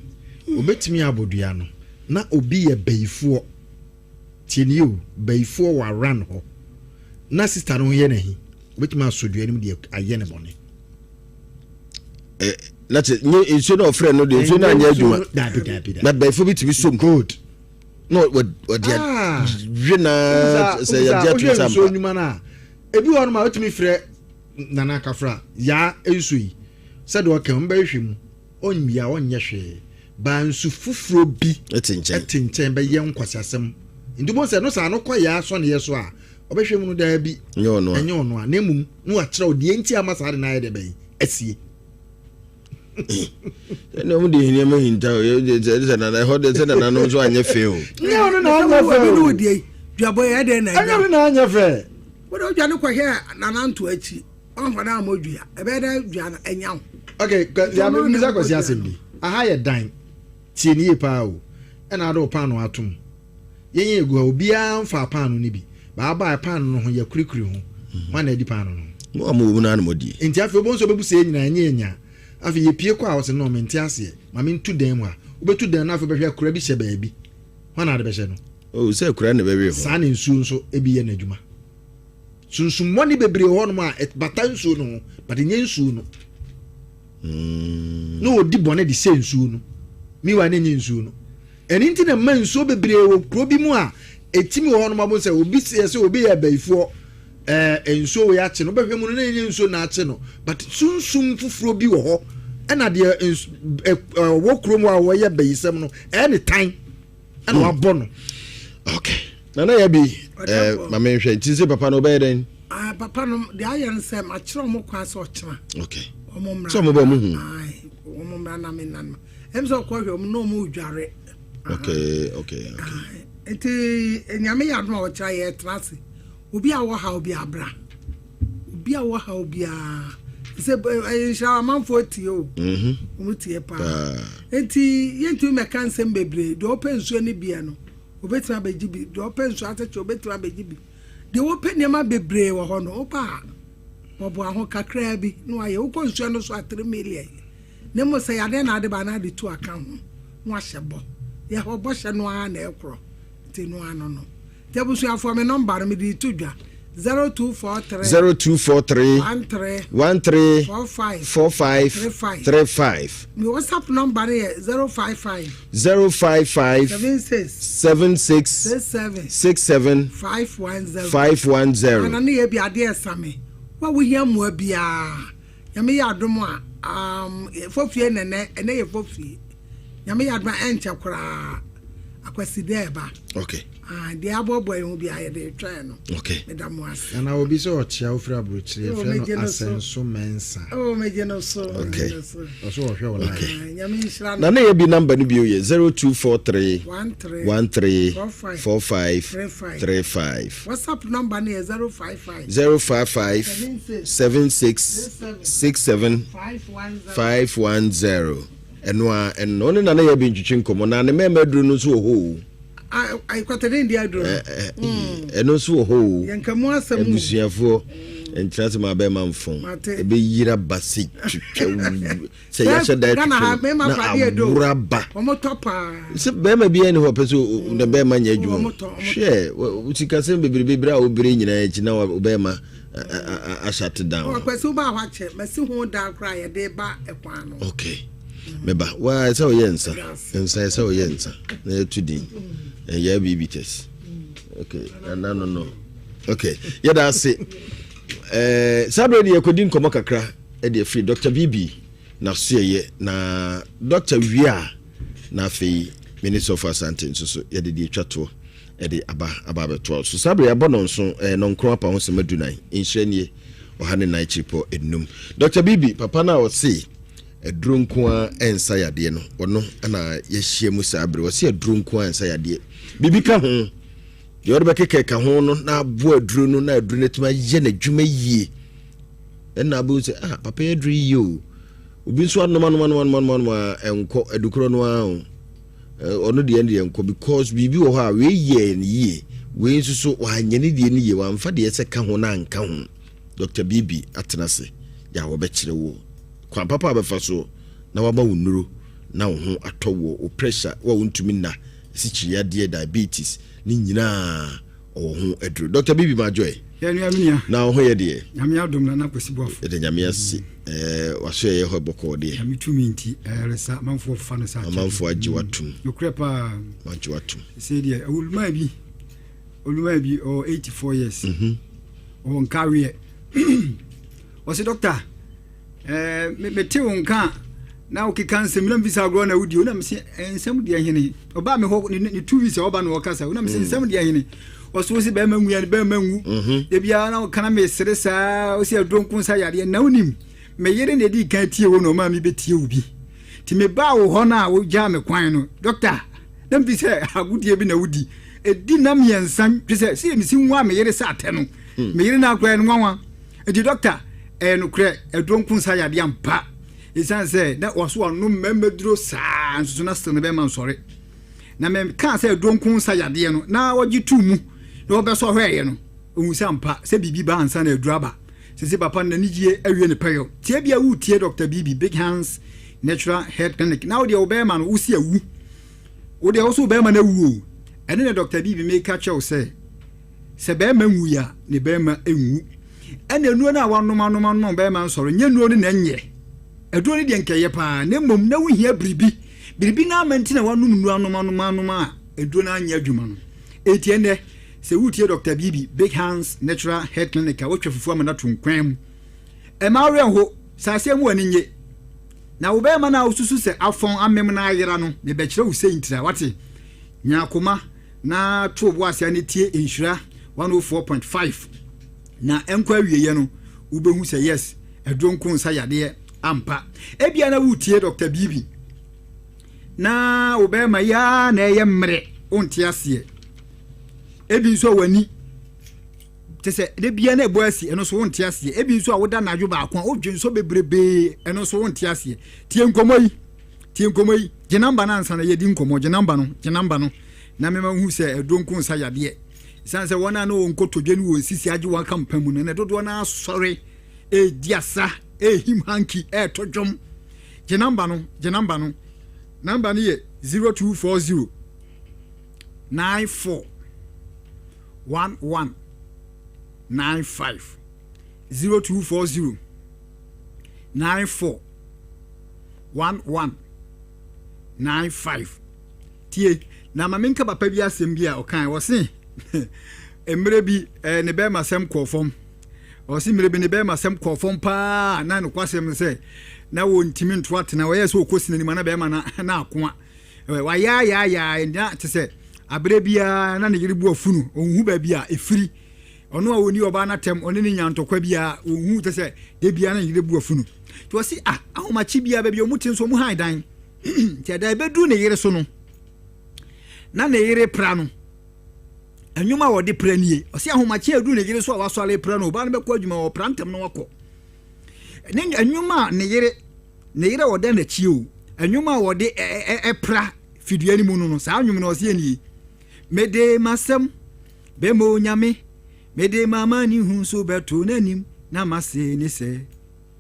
obetimi abodua no na obi ye beifo tieniu beifo wa ran ho na sister no ye nahi obetimi asodua nim de aye ne bone let's you know friend no de so na anya adwuma na beifo bitimi so good no what dia jena say ya dia tutam so nyuma na ebi won ma otimi frɛ nana kafra ya ensui said o kan ba hwem onmia onye hwe ba nsu fufuro bi etinchen ba ye nkwasasem ndimo se no sa no koya so ne yeso a obehwem no da bi enye ono a nemum no a kire odi enti amasa de na ye de bai asie no mu de hini ma hinta o je na ho de se na no so anye fe o ne ono na anya fe no odi dwabo ye de na anya na anya fe wo do dwa no ko he na nanto achi on fa na modua e be da dwa na anya. Okay, ya me misa kwasi asem aha ye dan tie ni pa o e na do pan no atom yenye egu obi an fa pan no ni bi ba ba pan no ho ye kurikuri ho ma na di pan no mo amu na na modi enti afi obo nso bebu se nyina enya afi ye pie kwa o se no menti ase ma me ntu dan mu a obetu dan na afi behwe kura bi hye ba bi ho na de behye no o se kura ne bewe ho sa ne nsu nso ebi ye na adwuma sunsun moni bebre ho no ma bata nsu no but nye nsu no no odi bone de sensu no mi wa nenye nsu no eni nti na man nsu bebre wo kro bi mu a etimi ho no mabo se obi se obi ya baifo ensu wo ya che no behwe mu no nenye nsu na che no but sunsum fufuro bi wo ho ena de wo kro mu a wo ya baisem no eni tan ena wa bo no. Okay nana ya bi ma me hwe ti se papa no be den papa no de ayan se ma kire mo kwa so kira. Okay So mo ba mu hu omomra na me nan emso ko hwe no mu dware. Okay enti enyame ya no o kira ye trase obi a wo ha obi abra obi a wo ha obi a se insha manfo tie o mu tie pa enti yentu me kan sem bebre do open so ni bia no obetima begibi do open so ateche obetima begibi de open ne ma bebre wo ho no opa obo aho kakra bi no aye wo konsuo no so 3 million ne mo se ya de na de ba na de tu aka ho no ahyebo ya ho bo hye no a na ekro ti no ano no te busu afo me number me di tudwa 0243 13 45 mi WhatsApp number is 055 76 67 510 ana ne bi ade esame wa wo hia mo bia ya me ya adom a fofie nene ene ye fofie ya me ya adom enche kura akwasi deba. Okay de abobo e bi aye de twa no. Okay medam wase ana obi so ochia ofra brochire fe no asenso mensa meje no so. Okay so ohwe wala ya me nshira na ye bi number ni bi o ye 0243 13 45 WhatsApp number ni 055 76 67 510 eno ne na ye bi ntwitwe nkomo na ne memaduru no so ho I kwatere ndi adro eno so ho yankamu asem ebusuafo entrance ma be manfon e be yira basi twitwe se ya sheda twitwe na aburaba omo topa se be ma bia ni ho peso na be ma nya adwuma hwe utikasem bebre a obere nyina echi na be ma a shut down o kweso ba hwa che masi ho da kra ye de ba ekwan no. Okay meba wa se o yensa ensa se o yensa na etudi ya bibi test. Okay no okay ya da se sabre de yakodi nkomo kakra e de free Dr. BB na so ye na Dr. Wia na fe Minister of Asante so ya de twato e de aba beto so sabre ya bono so no nkro apa ho se madunan inhirenie ohane na chipo enum Dr. BB papa na o se edrunko a ensa yade no ono na yehie mu sabre o se edrunko a ensa yade bibi ka ho de orbe keke ka ho no na abo aduru no na aduru netuma ye na dwuma yie na abo se papa aduru yie o obi so anoma enko edukro no a ono de enko because bibi wo ha we ye ni yie we nsuso wa nyane de ni yie wa mfa de se ka ho na nka ho Dr. BB atenase ya wo be kire wo kwa papa abefa so na waba wonuro na wo ho atɔwo o pressure wa wontumi na sichia de diabetes ni nyina o ho aduru Dr. Bibi Majoy na ho ye de nyame adom na Kwasi Boafo de nyame asi waso ye ho boko de nyame tumi nti resa manfo fa no sa manfo agye watum nokre pa agye watum say de oluma bi o 84 years o nkawe o se doctor me te won kan na o kika nsem na visa agro na wudi na me se ensem de ahene oba me ho ni 2 weeks oba na okasa na me se ensem de ahene oso si be manwu ya be manwu e bia na kana me sere sa o si adronku sa yade na unim me yere na di kan tie wo no ma me betie obi ti me ba wo ho na wo ja me kwan no doctor na bi se agudie bi na wudi e di na me yansan twese si me si nwa me yere sa ate no me yere na akwa no nwa e di doctor no kre adronku sa yade ampa isan se na oso no memeduro sa nso na stene be man sore na me kan se adronku sa yade no na wogi tumu no be so hweye no onwusa mpa se bibi ba ansa na aduraba se papa na nigie awie ne peyo tie bia wu tie Dr. Bibi Big Hands Natural Health Clinic now de obema no usi awu wo de also obema na wu ene na Dr. Bibi make catch you se bema nwu ya ne bema enwu ene nuo na wanom no bema nsoro nye nuo ne na nye aduro ne de nkeye pa na mom na wu hia biribi na amanti na wanom nuo anom a aduro na anya adwuma no etiende se wutie Dr. Bibi Big Hands Natural Health Clinic a wotwa fufu amana tunkwam e ma we ho sase mu ani nye na wo be ma na osusu se afon amem na ayera no ne be kire wo se intira wate nyakoma na to bo ase ani tie inshura 104.5 na enkwa wieye no wo be hu se yes edronku nsa yade ampa e bia na wutie Dr. Bibi na wo be ma ya na eyemre onti ase ebi so wani tese de bia na ebo asi eno so wonte ase ebi so awoda na adwo ba akwa odwen so bebrebe eno so wonte ase tie nkomo yi je namba na ansa na yedi nkomo je namba no na me ma hu se edonku nsa yade sanse wona na onkotodwe ni wo sisi age wa kampamu na dodo na sorry diasa him hanky todwom je namba no namba ni ye 0240 94 1195 0240 94 1195 tie na mamenka papa bi asem bi a okan wo se emre bi ne be masem kofom o se emre bi ne be masem kofom pa na no kwasem se na wo ntimi nto atena wo yeso okosina ni mana be ma na akoa wa ya na te se abre bia na ne yiri bu afunu onhu ba bia efiri ono a woni oba na tem oni ni nyantokwa bia onhu te se de bia na yiri bu afunu to si ahomachi bia ba bia omutin so mu han dan ti da bedu ne yiri so no na ne yiri pra no anwuma wo de pra nie o si ahomachi edu ne yiri so a wasole pra no oba na be kwa adwuma wo prantem no wako ne anwuma ne yiri wo da na chi o anwuma wo de pra fiduani mu no sa anwum na o si eni mede masem be mo nyame mede mama ni hu so beto nanim na mase ni se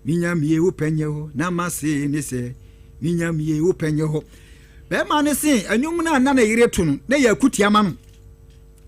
minyamie wo penye ho na mase ni se minyamie wo penye ho be ma ne se anwum na yire to no na yakuti ama no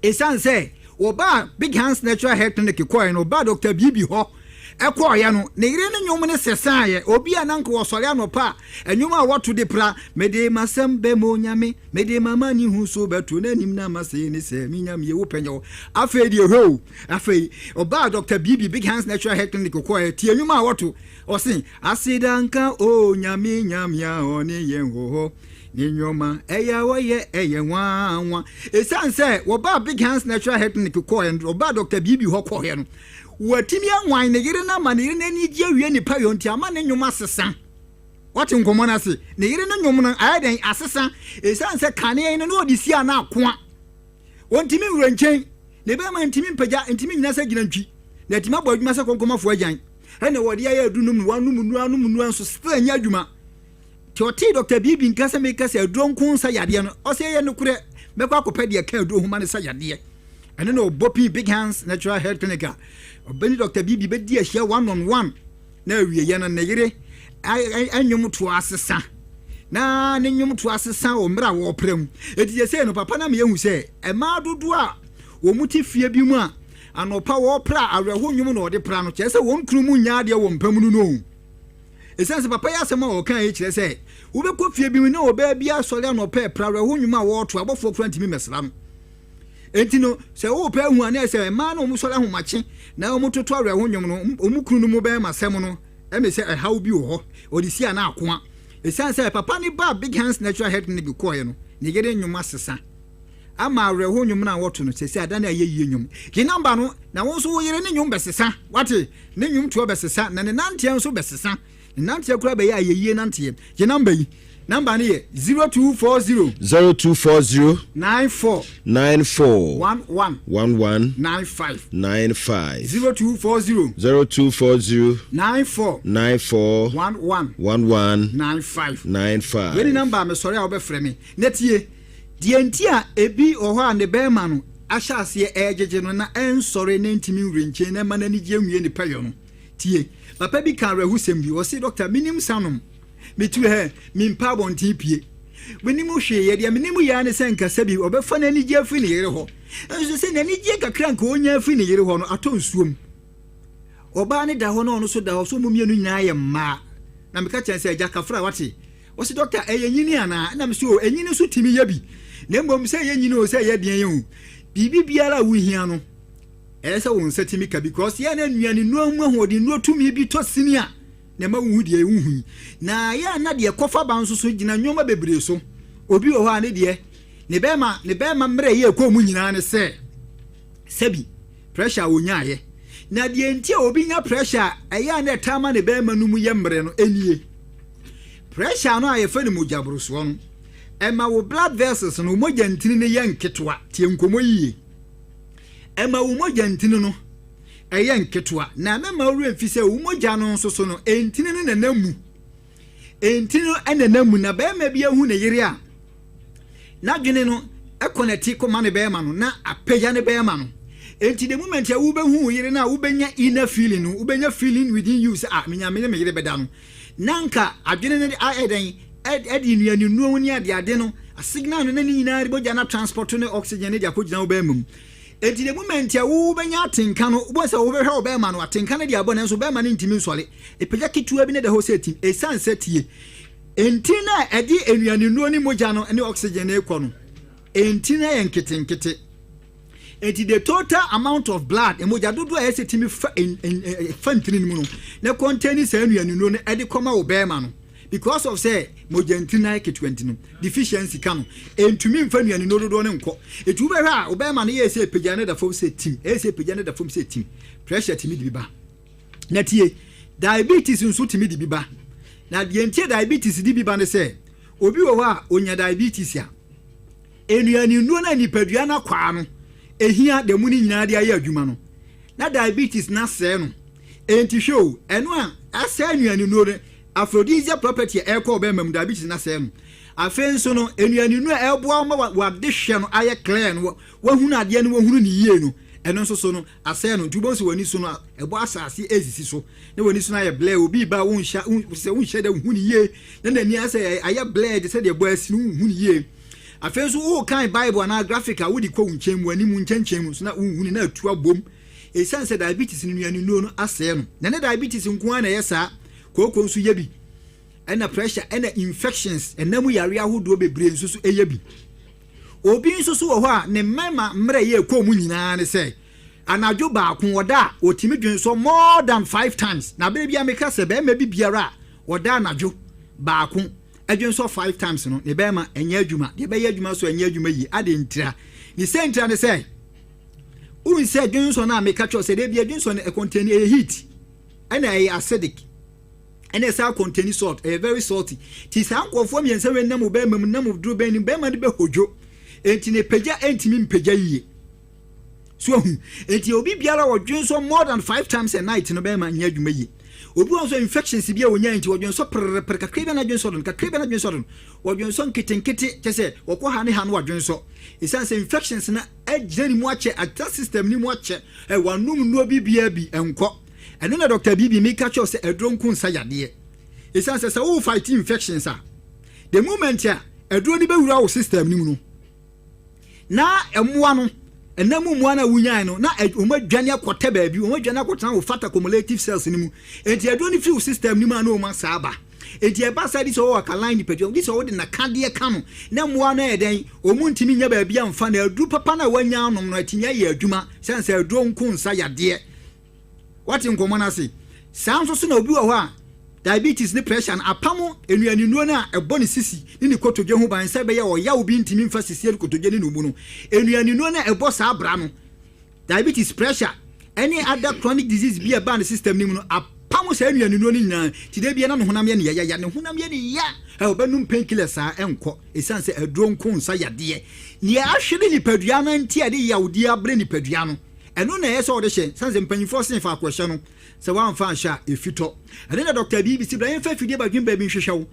esanse oba Big Hands Natural Health Clinic ko no ba Dr. Bibi ho ekọ ya no ne yire ne nwom ne sesaye obi ananko wosore anopa enwom a woto de pra mede masem be mo nyame mede mama ni hu so beto nanim na mase ni se minyam ye wo penyo afa die ho afa oba Dr. Bibi Big Hands Natural Health Clinic ko ya ti enwom a woto o sin asidanka o nyame nyamya oni yen ho ni nyoma eya woye eye nwa esanse oba Big Hands Natural Health Clinic ko ya oba Dr. Bibi ho ko ya no watimi anwan ne yire na ma ne yire na ni die wie ni pa yonti ama ne nwoma sesa wati nkomo na se ne yire na nwom na ayaden asesa esanse kane no odi si ana akoa wontimi wranchen ne be ma ntimi mpaja ntimi nyina sa ginantwi na tima bɔ adwuma sa konkomafo agyan ene wodi aye adunum wanum nu anso sta nya adwuma ti Dr. Bibi nkasa me kasa adronku sa yade no o se ye no kure mekwa akopɛ ka adu homa ne sa yade ene no bopi Big Hands Natural Health Clinic obeni Dr. Bibi be di ahia 1-on-1 na awie ye na ne yire anwom to asesa na ne nnwom to asesa o mra wo prem eti je say no papa na me hu say e ma dodo a wo muti fie bi mu a anopa wo pra awerho nnwom na ode pra no che say won kunu mu nya de wo mpam nu no esense papa ya asema o kan e kire say wo be ko fie bi mu na oba bi asole anopa pra awerho nnwom a wo to abofo kura ntimi mesra no enti no say wo pa hu ana say ma na omu sole ahomache na omu toto awerho nnwom no omu kunu no mu be masem no e me say e haw bi wo ho odisi ana akoa esanse papa ni ba big hands natural health ni bi koye no ni gede nnwuma sesa ama awerho nnwum na woto no sese adana ayeyi nnwum ki number no na won so wo yere ne nnwum besesa wate ne nnwum to besesa na ne nante nso besesa ne nante kura be ya ayeyi nante ki number yi number ni 0240 94 94 11 95 0240 94 11 95 When number me sorry obefre me netie die ntia ebi oho a ne bema no ahyase ejeje no na ensore na ntimi nrenche na ma na ni je nwie ni payo no tie papa bi kan rehusem bi o se doctor minim sanom metu he mimpa bonti pie wenimu hwe ye de menimu ya ne senka sabi obefa na ni je afi ne yere ho enso se na ni je kakra nka onya afi ne yere ho no ato nsuom oba ne da ho no so da ho so mumienu nyina ye ma na meka chense eja kafra wate wo se doctor eyenyini ana na mse o enyini so timi ya bi na mbom se eyenyini o se ye den ye hu bibi biara wo hia no ese won setimi ka because ye na nuane nuamu ahodi nuotumi bi to sinia na ma wu de wu na ya na de kofa banso so gina nyoma bebre so obi o ha ne de ne bema mre ye ko mu nyina ne se sebi pressure wonya ye na de ntia obi nya pressure eya na tama ne bema no mu ye mre no enie pressure no aye fa ne mu jabro so no ema wo blood vessels no mo jantini ne ye nketwa tie nkomo yiye ema wo mo jantini no eye nketwa na mema uru emfise wo mo ja no nso so no entini ne nanamu entini enanamu na bema bia hu ne yire a na dwene no ekoneti ko ma ne bema no na apeja ne bema no enti the moment ya wo be hu yire na wo benya inner feeling no wo benya feeling within you say menya me yire beda no nanka adwene ne aeden edi nuanu nuo ni ade no a signal no na ni nyina riboja na transport no oxygen ne dia ko gina wo be mum enti the moment ya wo benya atenka no wo se wo be hwe wo be ma no atenka ne dia bo na so be ma ne ntimi nsole epeja kitua bi ne de ho se tim esan setie enti na edi enuanu nuo ni moja no ne oxygen ne ko no enti na yen kitenkete enti the total amount of blood emoja dodo a se timi fantini mu no na contain se enuanu nuo ne edi koma wo be ma no because of say mojantina ke20 no deficiency kan entumi mfa nuane no dodo ne nko etu be hwa obema ne ye se pejane da fom se team se pejane da fom se team pressure timi di ba na tie diabetes nso timi di ba na die ntie diabetes di ba ne se obi wo ha onya diabetes a enuane nuo na nipadua na kwa no ehia de mu ni nyina de aye adwuma no na diabetes na se no enti show eno a asa enuane nuo ne aphrodisia property eko be mam diabetes na se no afenso no enuanu no eboa ma wa de hwe no aye clear no wa hunu ade no wa hunu ni yie no eno nso so no ase no tubo so wani so no ebo asase ezisi so ne wani so na aye blare obi ba won hya se won hye da hunu yie na nani ase aye blare se de ebo asi no hunu yie afenso wo kan bible na graphic a wodi ko nkyem wani mu nkyem so na hunu na atu abom esanse diabetes no nuanu no ase no na ne diabetes nko na yesa koko nso yebi ena pressure ena infections enamu yare ahodo bebre nso so eyebi obi nso so wo ho a ne mema mre ye ko mu nyina ne se anadwo ba ko woda otimi dwen so more than 5 times na be bia meka se be ma bi biara woda anadwo ba ko adwen so 5 times no ne be ma enya adwuma de be ye adwuma so enya adwuma yi ade ntira ni sentra ne se un se dwen so na meka cho se de bia dwen so ne contain a heat ena a acidic and it's our contain salt, a very salty. Tis uncle for me and 7 num be num of drew ben be hojo. Entine peja entimin peja ye. So enti obi biara wo dwen so more than 5 times a night no be man yadwuma yi. Obi also infections bia wonya enti wo dwen so per ka krebe na dwen so don ka krebe na dwen so don. Wo dwen so nkitenkete kese wo ko ha ne ha no wo dwen so. Isan se infections na ageni mu ache ata system ni mu ache e wanum no bibia bi enko. And then Dr. Bibi make catch us a drunken sayade. It says, oh, fight infections. the moment ya aduro ni be wura wo system ni mu no na emoa no enamu mu na wunyan no na omadwane akote ba bi omadwane akotana wo fat accumulative cells ni mu enti aduro ni fi system ni mu na o ma saaba enti e ba side so wo akaline petrol this wo de na kade ka no na moa na eden omu ntimi nya ba bia mfa na aduru papa na wanya anom no atinya ye adwuma sense aduro nkunsa yade what in common say sounds so na obi wo ho a diabetes ni pressure na apamo enuani nuo na eboni sisi ni kotodwe ho ban se be ye o ya obi ntimi mfa sisi kotodwe ni numu no enuani nuo na ebo sa abra no diabetes pressure any other chronic disease be a ban system ni mu no apamo sa enuani nuo ni nyina ti de bia na no honam ye ne ya ne honam ye ne ya e obenum painkiller sa enko esanse aduro nkonsa yade ne ahwere ni padua na nti ade ya odi abre ni padua no eno na yeso ode hye sanse mpanyifo sen fa akwehye no se wan fa sha efito ade na Dr. BBC Brian fa fidie badwin ba bi hwehwew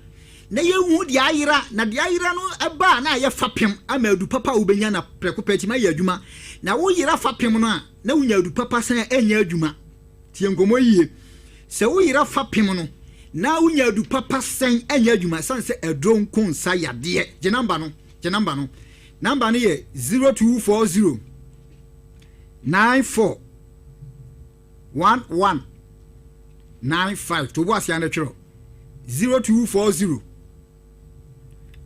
na yehu de ayira na de ayira no eba na ye fapem ama adu papa ubenya na prekopeti ma ye adwuma na wo yira fapem no a na wunya adu papa san enya adwuma tie ngomo yie se wo yira fapem no na wunya adu papa san enya adwuma sanse edron konsa yade je number no number ye 0240 94 1195 to what's your chiro 0240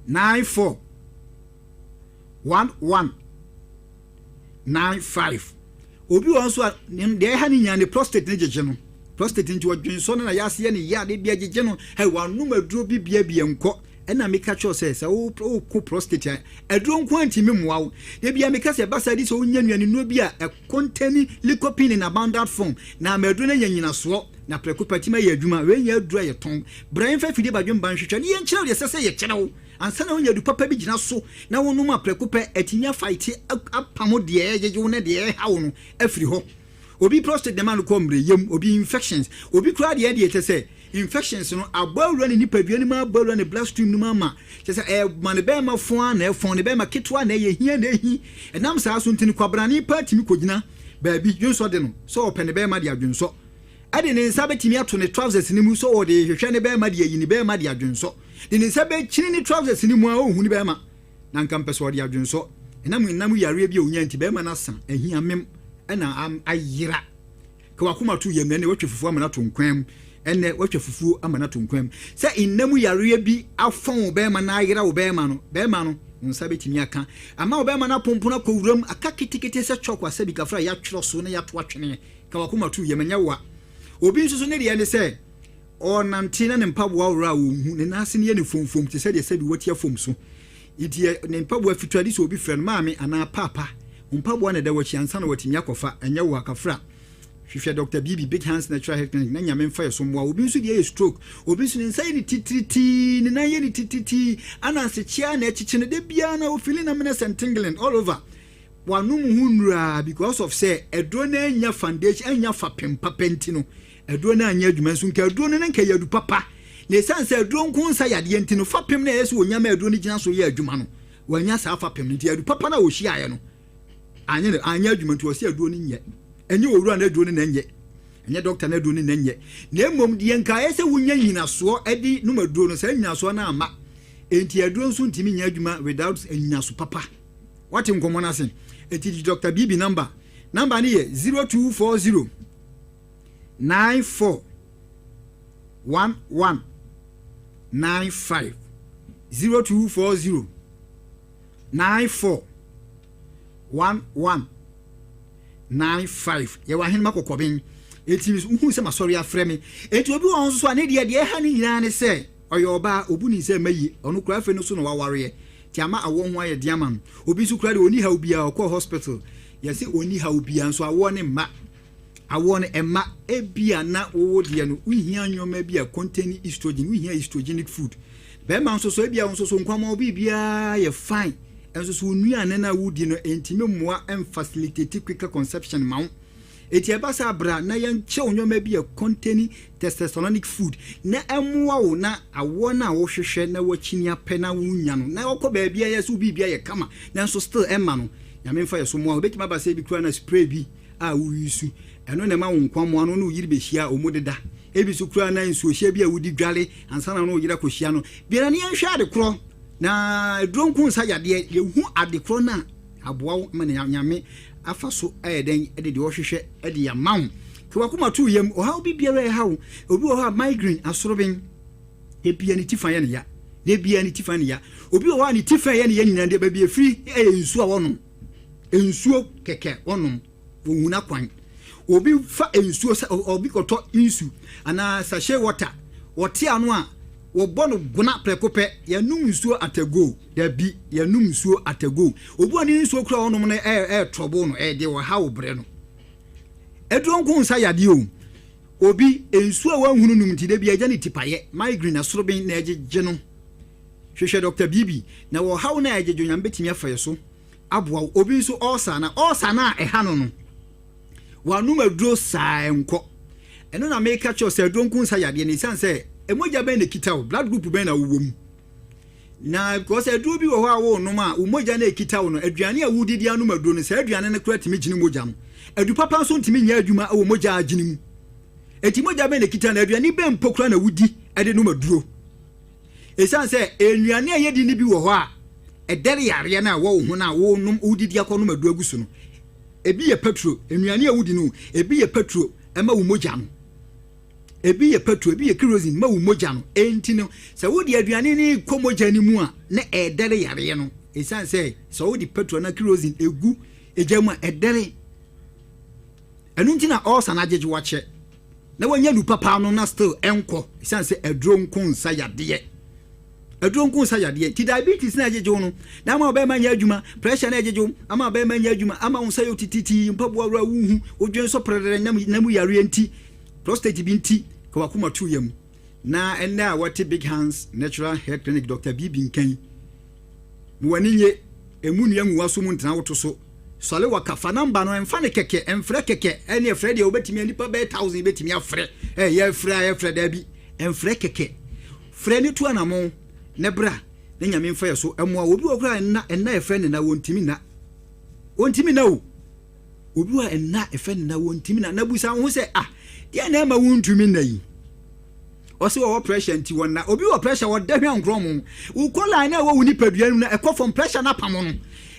94 1195 obi won so de ha ni nya ne prostate ne jeje no prostate nti odwen so na ya se ne ya de bia jeje no he wanu maduro bibia bia enko ena meka cho se wo ko prostate aduro nko anti memoa wo de bia meka se basa di so nya nuane no bia e containing lycopene in abundant form na maduro na nyina so na prekopati ma ye adwuma we nya aduro ye ton brain fa fidie badwem ban hwehwe ne ye nkyerɛ de sese ye kyerɛw ansa na wonya du papa bi gina so na wonu ma prekopa atinya fight apamo de yeje wo ne de ha wo no afiri ho obi prostate demand ko mbre yem obi infections obi kura de ye tese infections no abawura ne nipadua ne ma abawura ne bloodstream no ma tese man be ma fo na fon ne be ma ketwa na ye hia na hi enam saa so ntini kwabrane patimi kogina ba bi dwonso de no so open ne be ma de adwonso ade ne nsa betimi ato ne trousers ni mu so o de hwehwe ne be ma de yi ne be ma de adwonso de ne nsa be chini ne trousers ni mu a o hu ne be ma na nka mpeso de adwonso enam yare bi onya nti be ma na san ahia mem ena ayira ka wakoma to yem ne watwe fufu amana to nkwam ene watwe fufu amana to nkwam se inam yare bi afon be ma na ayira wo be ma no nsa betimi aka ama wo be ma na pompona kowuram aka kitikiti se chokwa se bi kafra ya twro so na ya to atwene ka wakoma to yem nya wa obi nso ne de ne se o nantina ne mpaboa wura wo hu ne nase ne fomfom te se de se bi wotia fom so idie ne mpaboa fituade so obi frɛ no maame ana papa mpaboa ne da wachi ansa na watimi akofa enya wo akafra hwehwɛ Dr. BB Big Hands Natural Health Clinic na nyame mfa yeso mwa obi nso de stroke obi nso ne nsa ne tititi ne nan ye ne tititi ana se chia na echiche ne de bia na o feeling na mena tingling all over wanum hunra because of say edro na nya foundation anya fa pempa penti no edro na anya adwuma nso nka edro ne nka yadu papa na sense edro nko nsa yade enti no fa pem na yeso onyama edro ne gina so ye adwuma no wanya sa fa pem nti yadu papa na wo hia ye no anya adwuma nti wo se edro ne nye enye owura na edro ne nanye enye doctor na edro ne nanye na emom de nka yese wonya nyina so edi no maduro no sa nyina so na ama enti edro nso ntimi nya adwuma without nyina so papa what in common asin enti Dr. BB number ni ye 0240 94 1195 0240 94 1195 ye wa hen makokobin eti hu se masori afre me eti obi won so ane de ha ni nyina ne se oyoba obu ni se mayi onu kura fe no so no waware ti ama awon ho aye diaman obi su kura de oni ha obia okọ hospital ye se oni ha obia nso awon ne ma awon emma ebia na wo de no uhia nyoma bia containing estrogen uhia estrogenic food be ma nso so ebia nso so nkwama obi bia ye fine enso so nuane na wudi no entime moa em facilitate quicker conception ma eti ebasa bra na ye nche nyoma bia containing testosteronic food na emwa wo na awon na wo hwehwe na wakini apɛ na wunya no na okɔ ba bia ye so bibia ye kama na nso still emma no nyame mfa ye so moa obetima ba se bi kura na spray bi a wo yisu eno na ma wo nkwamo ano no yiri behia omodeda ebi so kura na nsuo hye bi a wudi dwale ansana no yira kohia no biara ne nhwe ade kro na adronku nsa yade yehu ade kro na aboa ma nyame afa so ayeden ede de ohwehwe ede ya mawo ke wakoma tu yam o ha obi biara e hawo obi o ha migraine asorobin e bia ni tifan ne ya de bia ni tifan ne ya obi o ha ni tifan ye ne ya nyina de ba bia free ensuo a wonom ensuo keke wonom wohuna kwan obi fa ensuo obi koto insu ana sachet water wote anu a wo bono guna prekope ya num nsuo atago da bi ya num nsuo atago obi ani nsuo kura wonom na trouble no de wo ha wo bre no edronku nsa yade o obi ensuo wa hunu num ti da bi agya ni tipaye migraine asorobin na agye no hwehwe Dr. Bibi na wo ha wo na agye dwonyam betimi afaye so aboa obi nso osa na eha no no wanum aduro saa enko eno na make catch us edronku nsa yade ni sanse emoja ben ne kita o blood group ben na wowom na because aduro bi wo ho a wo no ma umoja na ekita wo no aduane a wudidi anum aduro no sa aduane ne kura timi gini moja no adu papa so ntimi nya adwuma wo moja agini mu enti moja ben ne kita na aduane ben pokura na wudi ade no maduro esanse enuane a yedi ni bi wo ho a edere yare na wo ho na wo num wudidi akọ no maduro agusu no ebi ye petro enuane a wudi no ebi ye petro ema wo moja no ebi ye petro ebi ye kerosene ma wo moja no enti no se wodi aduane ni komoja ni mu a na edere yare no esanse se wodi petro na kerosene egu ejama edere enu nti na all sanajeje wache na wanya lu papa no na still enko esanse edronku nsa yade edronku nsa yade ti diabetes na ajeje no na ma oba manya adwuma pressure na ajeje ama oba manya adwuma ama unsa yo tititi mpabu awra wuhu odwen so prere na mu yare enti prostate bi nti ko wakoma tu yam na enna what big hands natural hair clinic Dr. Bibi nkan mu waninye emu nua nwa so mu ntena woto so sole wakafa namba no emfa ne keke emfre keke ene efre de obetimi anipa be 1000 betimi afre ye frɛ da bi emfre keke frɛ ni tu anamo ne bra ne nyame mfa yeso emo a obi okura enna efre ne na wontimi na o obi wa enna efre ne na wontimi na busa ho se dia na ma wontumi na yi o se wo pressure nti wona obi wo pressure wo da hwan nkromo wo kola na wo wuni padua nu na ekɔ from pressure na pamo no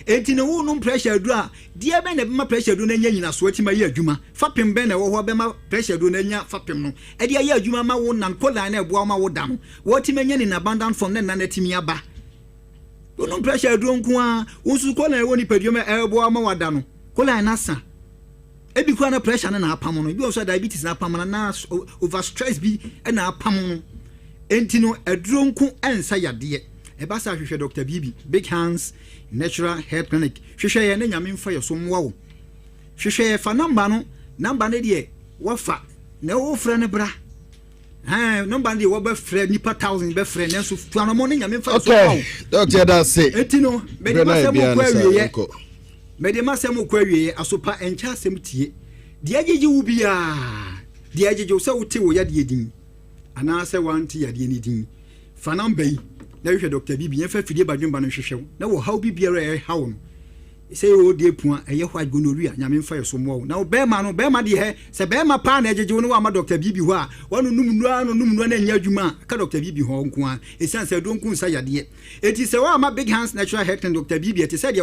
enti ne wo no pressure du a dia be na be ma pressure du na nya nyina so ati ma ye adwuma fapem be na wo ho be ma pressure du na nya fapem no e dia ye adwuma ma wo nan kola na eboa ma wo da no wo ti ma nya ni na abandon from na na timi aba wo no pressure du nko a wo su kola wo ni padua ma eboa ma wada no kola na sa ebi kwa na pressure na apam no bi also diabetes na apam na over stress bi na apam no enti no edronku ensa yade e ba sa hwehwe Dr. Bibi big hands natural hair clinic hwehwe ye na nyame mfa ye so mwa wo hwehwe ye fa number ne de wafa na wo fra ne bra number ne wo ba fra nipa 1000 be fra na so tuano mo ne nyame mfa so mwa wo doctor da say enti no be de ma se mo kwa wiye mede masem kwa wiye asopa encha asem tie de ajeje wo bia de ajeje so wote wo yade edin ana se wanti yade ni din fanam bai na hwehwe Dr. Bibi ye fa fidie badwemba no hwehwe na wo haw bi biara e haw no se o de pua eye hwa gonorrhea nyame mfa yeso mo na be ma de he se be ma pa na ajeje no wa ma Dr. Bibi ho a wonu num na nya adwuma ka Dr. Bibi ho nko a esanse donku nsa yade eti se wa ma big hands natural hair and Dr. Bibi eti se de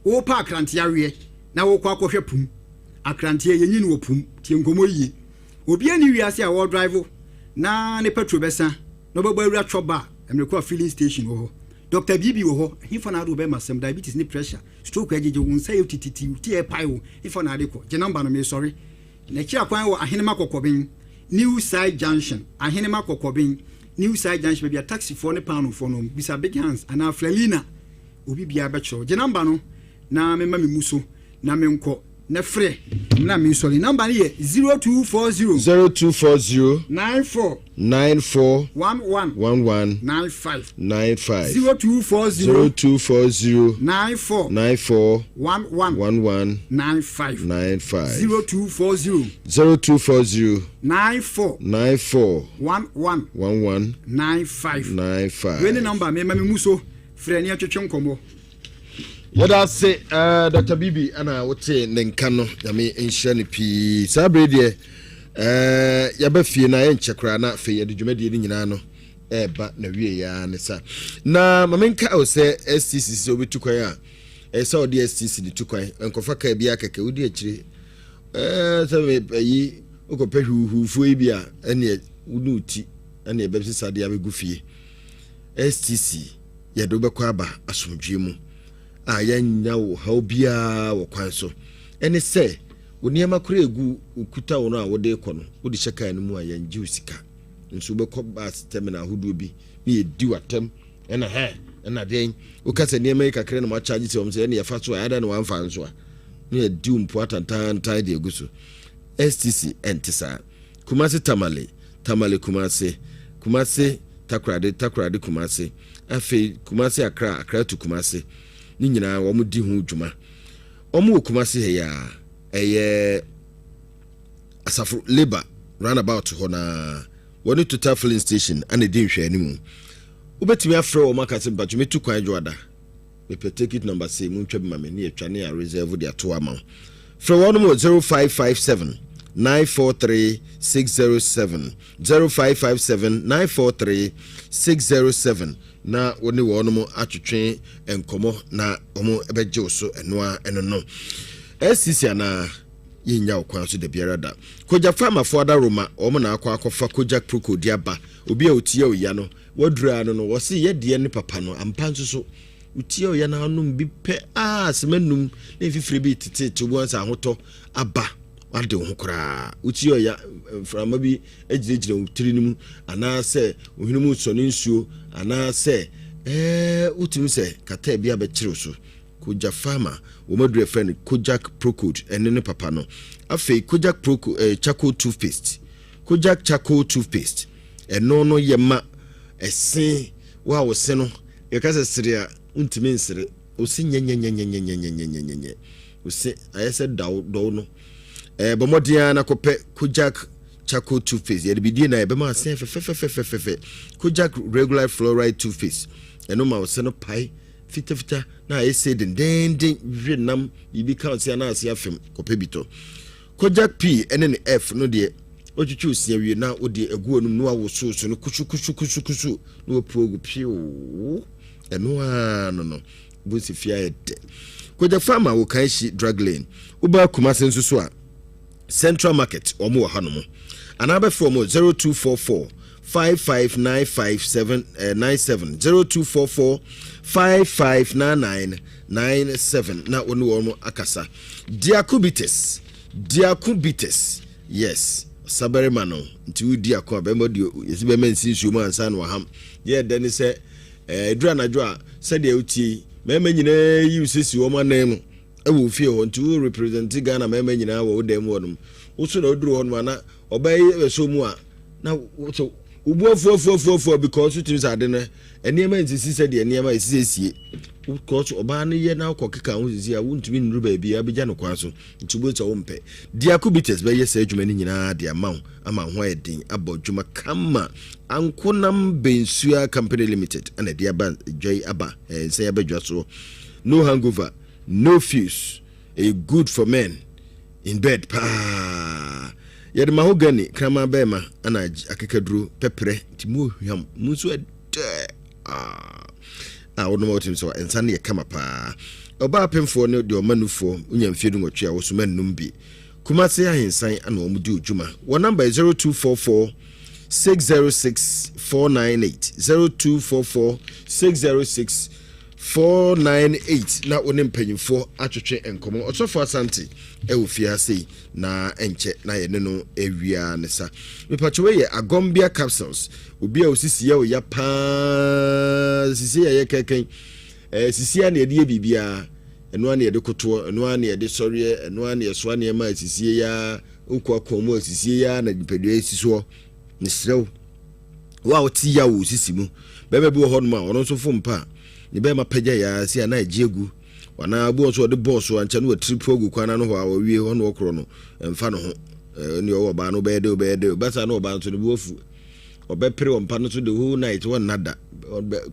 wo pa akrantia we na wo kwa kohwe pum akrantia yenyi no pum tie nkomo yi obi ani wiase a wo drive na ne petrol besa no baba awura choba emrekwa filling station wo Dr. Bibi wo ho hifo na do be masem diabetes ni pressure stroke ajeje wo nsa yotititi tie pai wo hifo na de ko je number no me sorry na kira kwan wo ahenema kokobin new side junction ahenema kokobin new side junction be a taxi for ne pound for no bisa big hands ana Frelina obi bia be cho je number no na me ma me muso na me nko na frɛ na me sorry number ye 0240 94 11 95 0240 94 11 95 0240 94 11 95 when number me ma me muso frɛ ni atwetwe nkomo yada say Dr. Bibi ana wote nenka no na me enhia ne pi sabre de yaba fie na yenche kra na fe yede dwumade ni nyina no eba na wie ya ne sa na mamenka o se STC obetu kwan a esa odi STC di tukwan enkofa ka bia keke odi akire se yi okope hufu bia ene unu ti ene ebesi sade ya begu fie STC yedo bekwa aba asomdwe mu a yanya wo ha obia wo kwan so ene se woniema kura egu ukuta wo no a wode kɔ no wode hyeka no mu a yanji usika nso bekɔ bus terminal hodo bi ne yedi watam ena ena den ukasa niema yi kakra no ma charge se omse ene yafa so a ada no wanfa nso a ne yedi umpo atantan de egu so STC entisa Kumasi Tamale Kumasi Takrade Kumasi afi Kumasi Accra to Kumasi ni nyina wo mu di hu dwuma omu Kumasi he ya eye asafo labor roundabout ho na woni total filling station ane di nhwe animu ubetimi afre wo makase mpacho metu kwan dwoada me pe ticket number say mu ntwa bima me ne atwa ne ya reserve dia to ama fre wo no 0557 943 607 0557 943 607 na woni wo no mo atwetwe enkomo na omo ebeje oso enoa enono SCC na yinya okwan so de biara da koja farmer for da Roma omo na akwa kojak proko diaba obi a otie oya no wadura no wo se ye de ne papa no ampa nso so otie oya na anum bi pe semanum na fifire bi tete wansa ahoto aba wade ho kra otie oya frama bi ejirejire utiri nimu ana se ohinumu so ne nsuo ana se utimi se kata bia be kire so koja farmer wo madure friend kojak procode ene papa no afei kojak proco charcoal toothpaste kojak charcoal toothpaste eno no yema ese wa wo se no ye kasa siria untimi nsire o si nyenyenyenyenyenyenyenyenyenye o si ayese do no bomodia na kope kojak charcoal toothpaste ye bidie na ye be ma se fe kojak regular fluoride toothpaste eno ma wo se no pai fita na ese den renam bibi count na ase afem kopebito kojak p ene f no de otwitwu sia wie na ode egu onum no awoso so no kusu no progu piu eno no busi fia ede kojak farmer wo kan shi drug lane uba Kumasi nsusu a Central Market omo hanom anaba from 0244 559597 0244 559997 na onu wono akasa diakubites yes sabere mano nti udi akwa be modio yesibe mensi nsumu ansa no ham ye de ne se edura najo a se de uti mema nyina yi usisi wo manam ewo fie ho nti wo represent Ghana mema nyina wo dem wonum wo so na oduru ho no na obay so mu a na so ubuofuofuofuo because it is adene eniema nsisi se de eniema esiesie because oba ne ye na okokeka ho sisi a wuntumi nuru ba bia beja no kwa so ntubo so wompe diakubites be ye se adwuma ni nyina de ama ho edin abodwuma kama ankonam bensua company limited ana de aba joy aba se ya bedwa so no hangover no fuse a good for men in bed pa yede mahogany krama bema ana akekaduro pepre timu hwam muso wono motim so ensane ye kama pa oba pemfo ne de omanufo unya mfiedu nwotwe a wo sumanum bi Kumasi ahensan ana omudi ojuma wo number 0244 606 498 0244 606 498 na one mpanyimfo atwetwe enkomo otofo asante ewofia sei na enche na ye no ewia ne sa mepachowe ye agombia capsules obi a osisi ya oya pa sisi ya ye keken sisi ya na ye bibia eno ana ye de koto eno ana ye de sori eno ana ye so ana ye ma sisi ya okwa komo sisi ya na dipedo esiso ne srew wa oti ya wo sisi mu bebe bi wo ho no ma ono so fompa ni be ma pagya ya si ana agiegu wana abu so de boss wa ncha no trip ogu kwana no ho awie ho no okro no emfa no ho ni o ba no be de basa no ba so de bofu obepere ompa no so the whole night one nada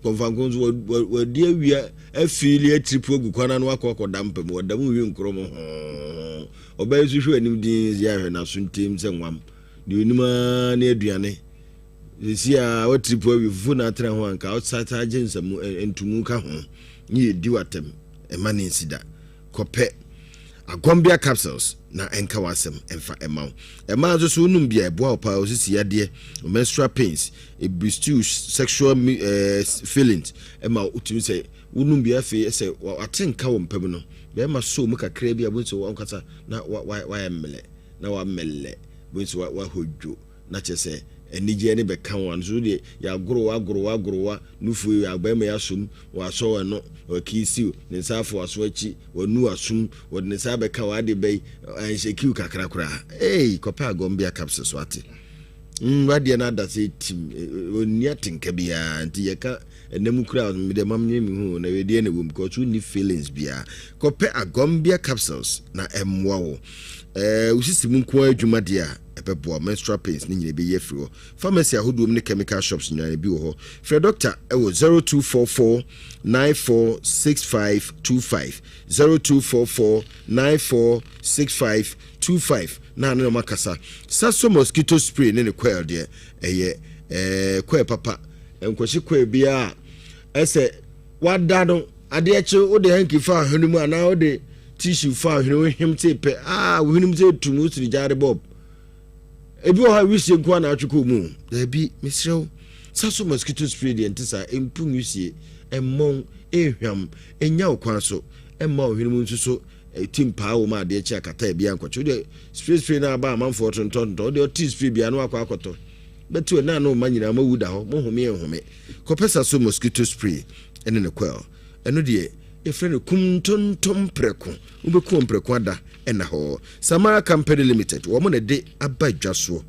konfankonzo wa die awia afili trip ogu kwana no akọ mpem wadam wi nkro mo oba yesu hwe anim din ya hwe na so ntem se nwam de onima na aduane esi a what trip we fu na tra ho anka outside agents entumu ka ho ni edi watem e mani sida kope agombia capsules na enka wasem emfa emaw ema zo so num bia eboa opa osisi yade menstrual pains e boost sexual feelings ema utumi say unum bia fe say atenka wo mpem no be ma so mu kakra bia bonso wo nkata na wa emmele na wa melle bonso wa hodwo na chese enije ne be kan wan so de ya agoro nufu ya agbema ya sum wa so no o kisiu ne safo aso achi wonu asum wo ne sa be kan wa de be an shekiu kakra kura kopa agombia capsules wate wade na da se tim oni atenka bia anti ye ka enemu kura me de mamnye mi hu na we de na wom ko tu ni feelings bia kopa agombia capsules na emwa wo usisi mu nko adwuma dia ebebo menstrual pains ni nyine be ye free pharmacy ahodum ne chemical shops nyane bi wo ho free doctor ewo 0244 946525 0244946525 na no makasa saso mosquito spray ne coil de eye coil papa enkoshi coil bia ese wadado ade eche wo de hanki fa hwenu ana wo de tissue fa hwenu him tepe hwenu te tumu siri jare bob ebi o ha wisie nko na atweko mu ebi misrew saso mosquito spray de ntisa empu wisie emmon ehwam enya okwan so emma ohwenu mu nsuso timpa wo ma de echi akata ebi ankwacho de spray na ba amanfo tontonto de oti spray bia no akwa akoto betu na no manyina mawuda ho mo home kopesa so mosquito spray ene ne kwel eno de efrene kumtontom preko ubeku preko ada ena ho Samara Company Limited wo mo ne de abadwaso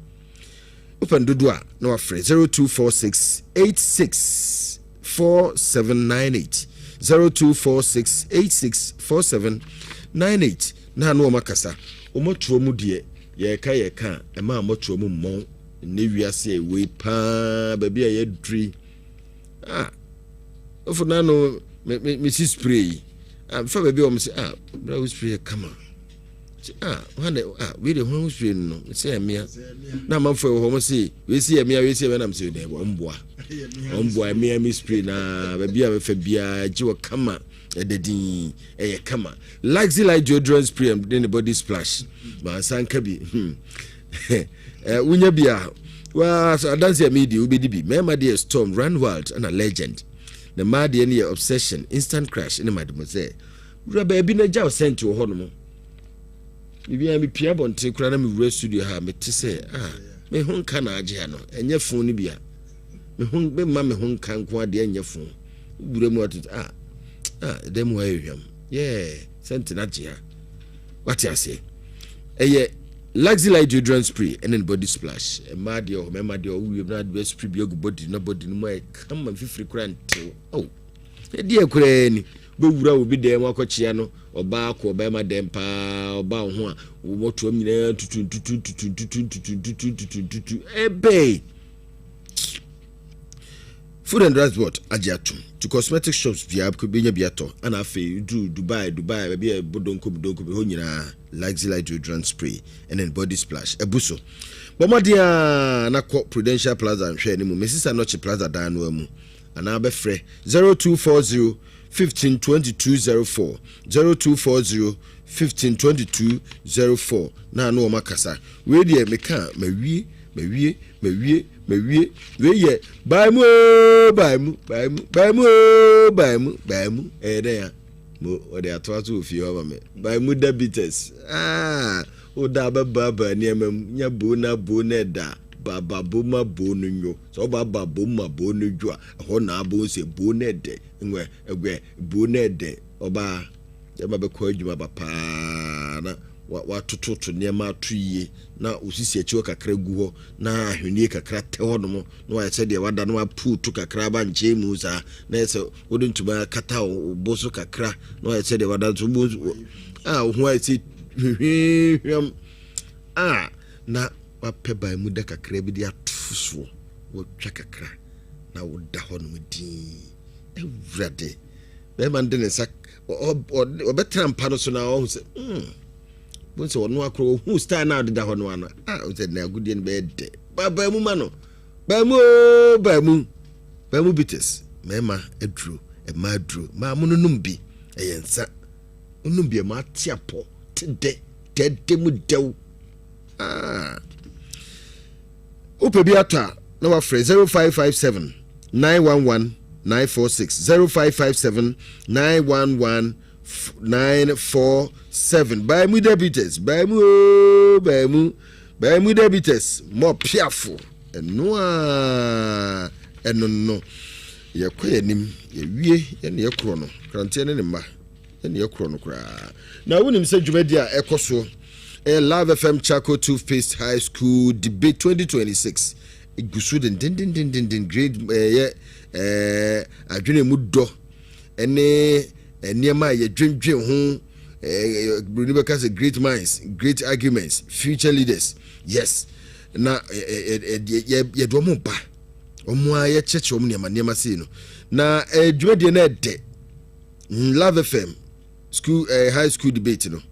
open dodo a na wa free 0246864798 0246864798 na no makasa omotuo mu de ye ka e ma motuo mu mmon ne wiase we pa ba bia ye dri ofu na no me spray fa ba bia o me say bra spray come on we the home spray no say emia na manfo ho mo say we see emia na me say dey omboa emia me spray na ba bia me fa bia jiwo kama ededin kama Luxury deodorant spray in the body splash ma sanka bi unya bia wa so dance media ubedi bi mema dey storm run wild and a legend the mad any obsession instant crash in mademoiselle raba bi na jaw sent wo ho no bibia mi pia bonte kura na mi wura studio ha meti se me honka na age ha no enye fon ni bia me hon be ma me honka nko ade enye fon wura mu atu dem wa ehwam sent na age ha what you say Luxury deodorant spray and then body splash made o mema de o wi na de spray bi ogu body no mo come man fifiri kura ntew e kura ni be wura obi de mo akochia no oba ko oba ma dem pa oba ho a wo to nyina tutu ebe food and drugs board agiatum to cosmetic shops bia ko benya biato ana afi Dubai be bodonko be ho nyina Luxury deodorant spray and then body splash ebuso bomodia na ko Prudential Plaza nhwe ni mu mesisa noche plaza dan no amu ana be frɛ 0240 152204 0240 152204 na no makasa we de meka mawie we ye baimu ya mo ode atwato ofie ho me baimu diabetes o da baba ni emam nya bona da baba boma bonu nyo so baba boma bonu dwa ho na abo se bonede nwe egwe bonede oba ya ba ko adwuma papa na wa tototo niema atuye na osisi achi kakra gu ho na ahwenie kakra te ho no na wa se de wada na wa putu kakra ba nche mu za na ese woduntuba kata oboso kakra na wa se de wada so bo ho ati hwem na wape ba mu da kakra bi de atuso wo twa kakra na wo da ho no din ewrade be man de ne sak obetra mpa no so na wo se bon se ono akro hu star na de da ho no ano o se na agudie no be de ba mu ma no ba mu bites mema edru e ma dru ma mu num bi eyensa num bi ma tiapo tede mu dew ope bi ata na wa free 0557 911 946 0557 911 947 by mu debites by mu debites more piafo eno ye kwanim ye wie ye ne ekro no quarantine ne ma ye ne ekro no kra na wonim se dwumadi a ekoso Live FM Chaco Toothpaste High School Debate 2026 igusu den grade adwene mu do ene niema ye dwendwen ho Brunibeka say great minds, great arguments, future leaders. Yes. Na ye do mo ba. Omo a ye cheche omo niema say no. Na dwede na de. Live FM school high school debate no.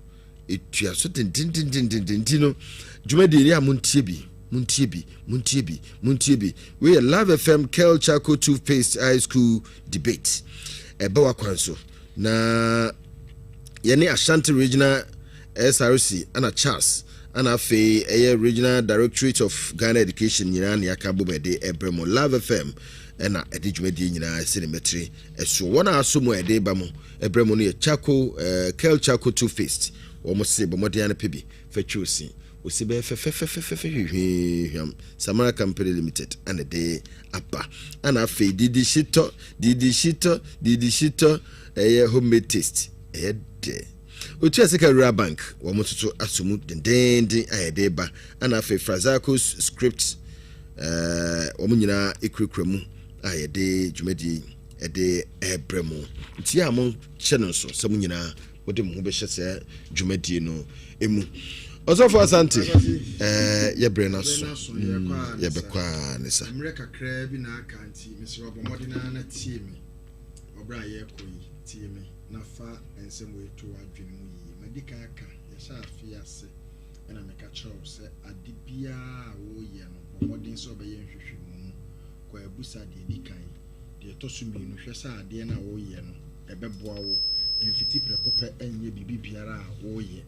Etua so tin no. Dwede ni amuntie bi. Muntie bi. We Live FM Kel Chaco Toothpaste High School debate. Ebawa kwanso. Na yene Ashanti Regional SRC ana Charles ana fe Regional Directorate of Ghana Education nyina na yakabo bede ebremo Live FM na edijumedi nyina cinemetry eso wona asomo ede ba mo ebremo no ye Chaco Kel Chaco Toothpaste wo mo se bomode ana pebi fachusi osibe hwehwehwehwehwam Samara Company Limited ana de apa ana fe didi shito homemade taste de otu asika rural bank wo mototo asomu dendende ayedeba ana fe Frazakos script wo munyina ekrekremu ayede dwumadi ede ebremu ntia mo channel so se munyina wode mo ho be hyese dwumadi no emu Osofo Asante ye brena so ye bekwa nisa America kra bi na akanti Mr. Obomodina na tiemi obra ye koyi tiemi na fa ensem we to adwene mu yi madika aka ye sha afia se na meka chow se adibia wo ye no Obomodin so be ye hwehwe mu kwa ebusa de dikan de tosumi no hwe sa ade na wo ye no ebeboa wo emfiti prekope enye bibi biara wo ye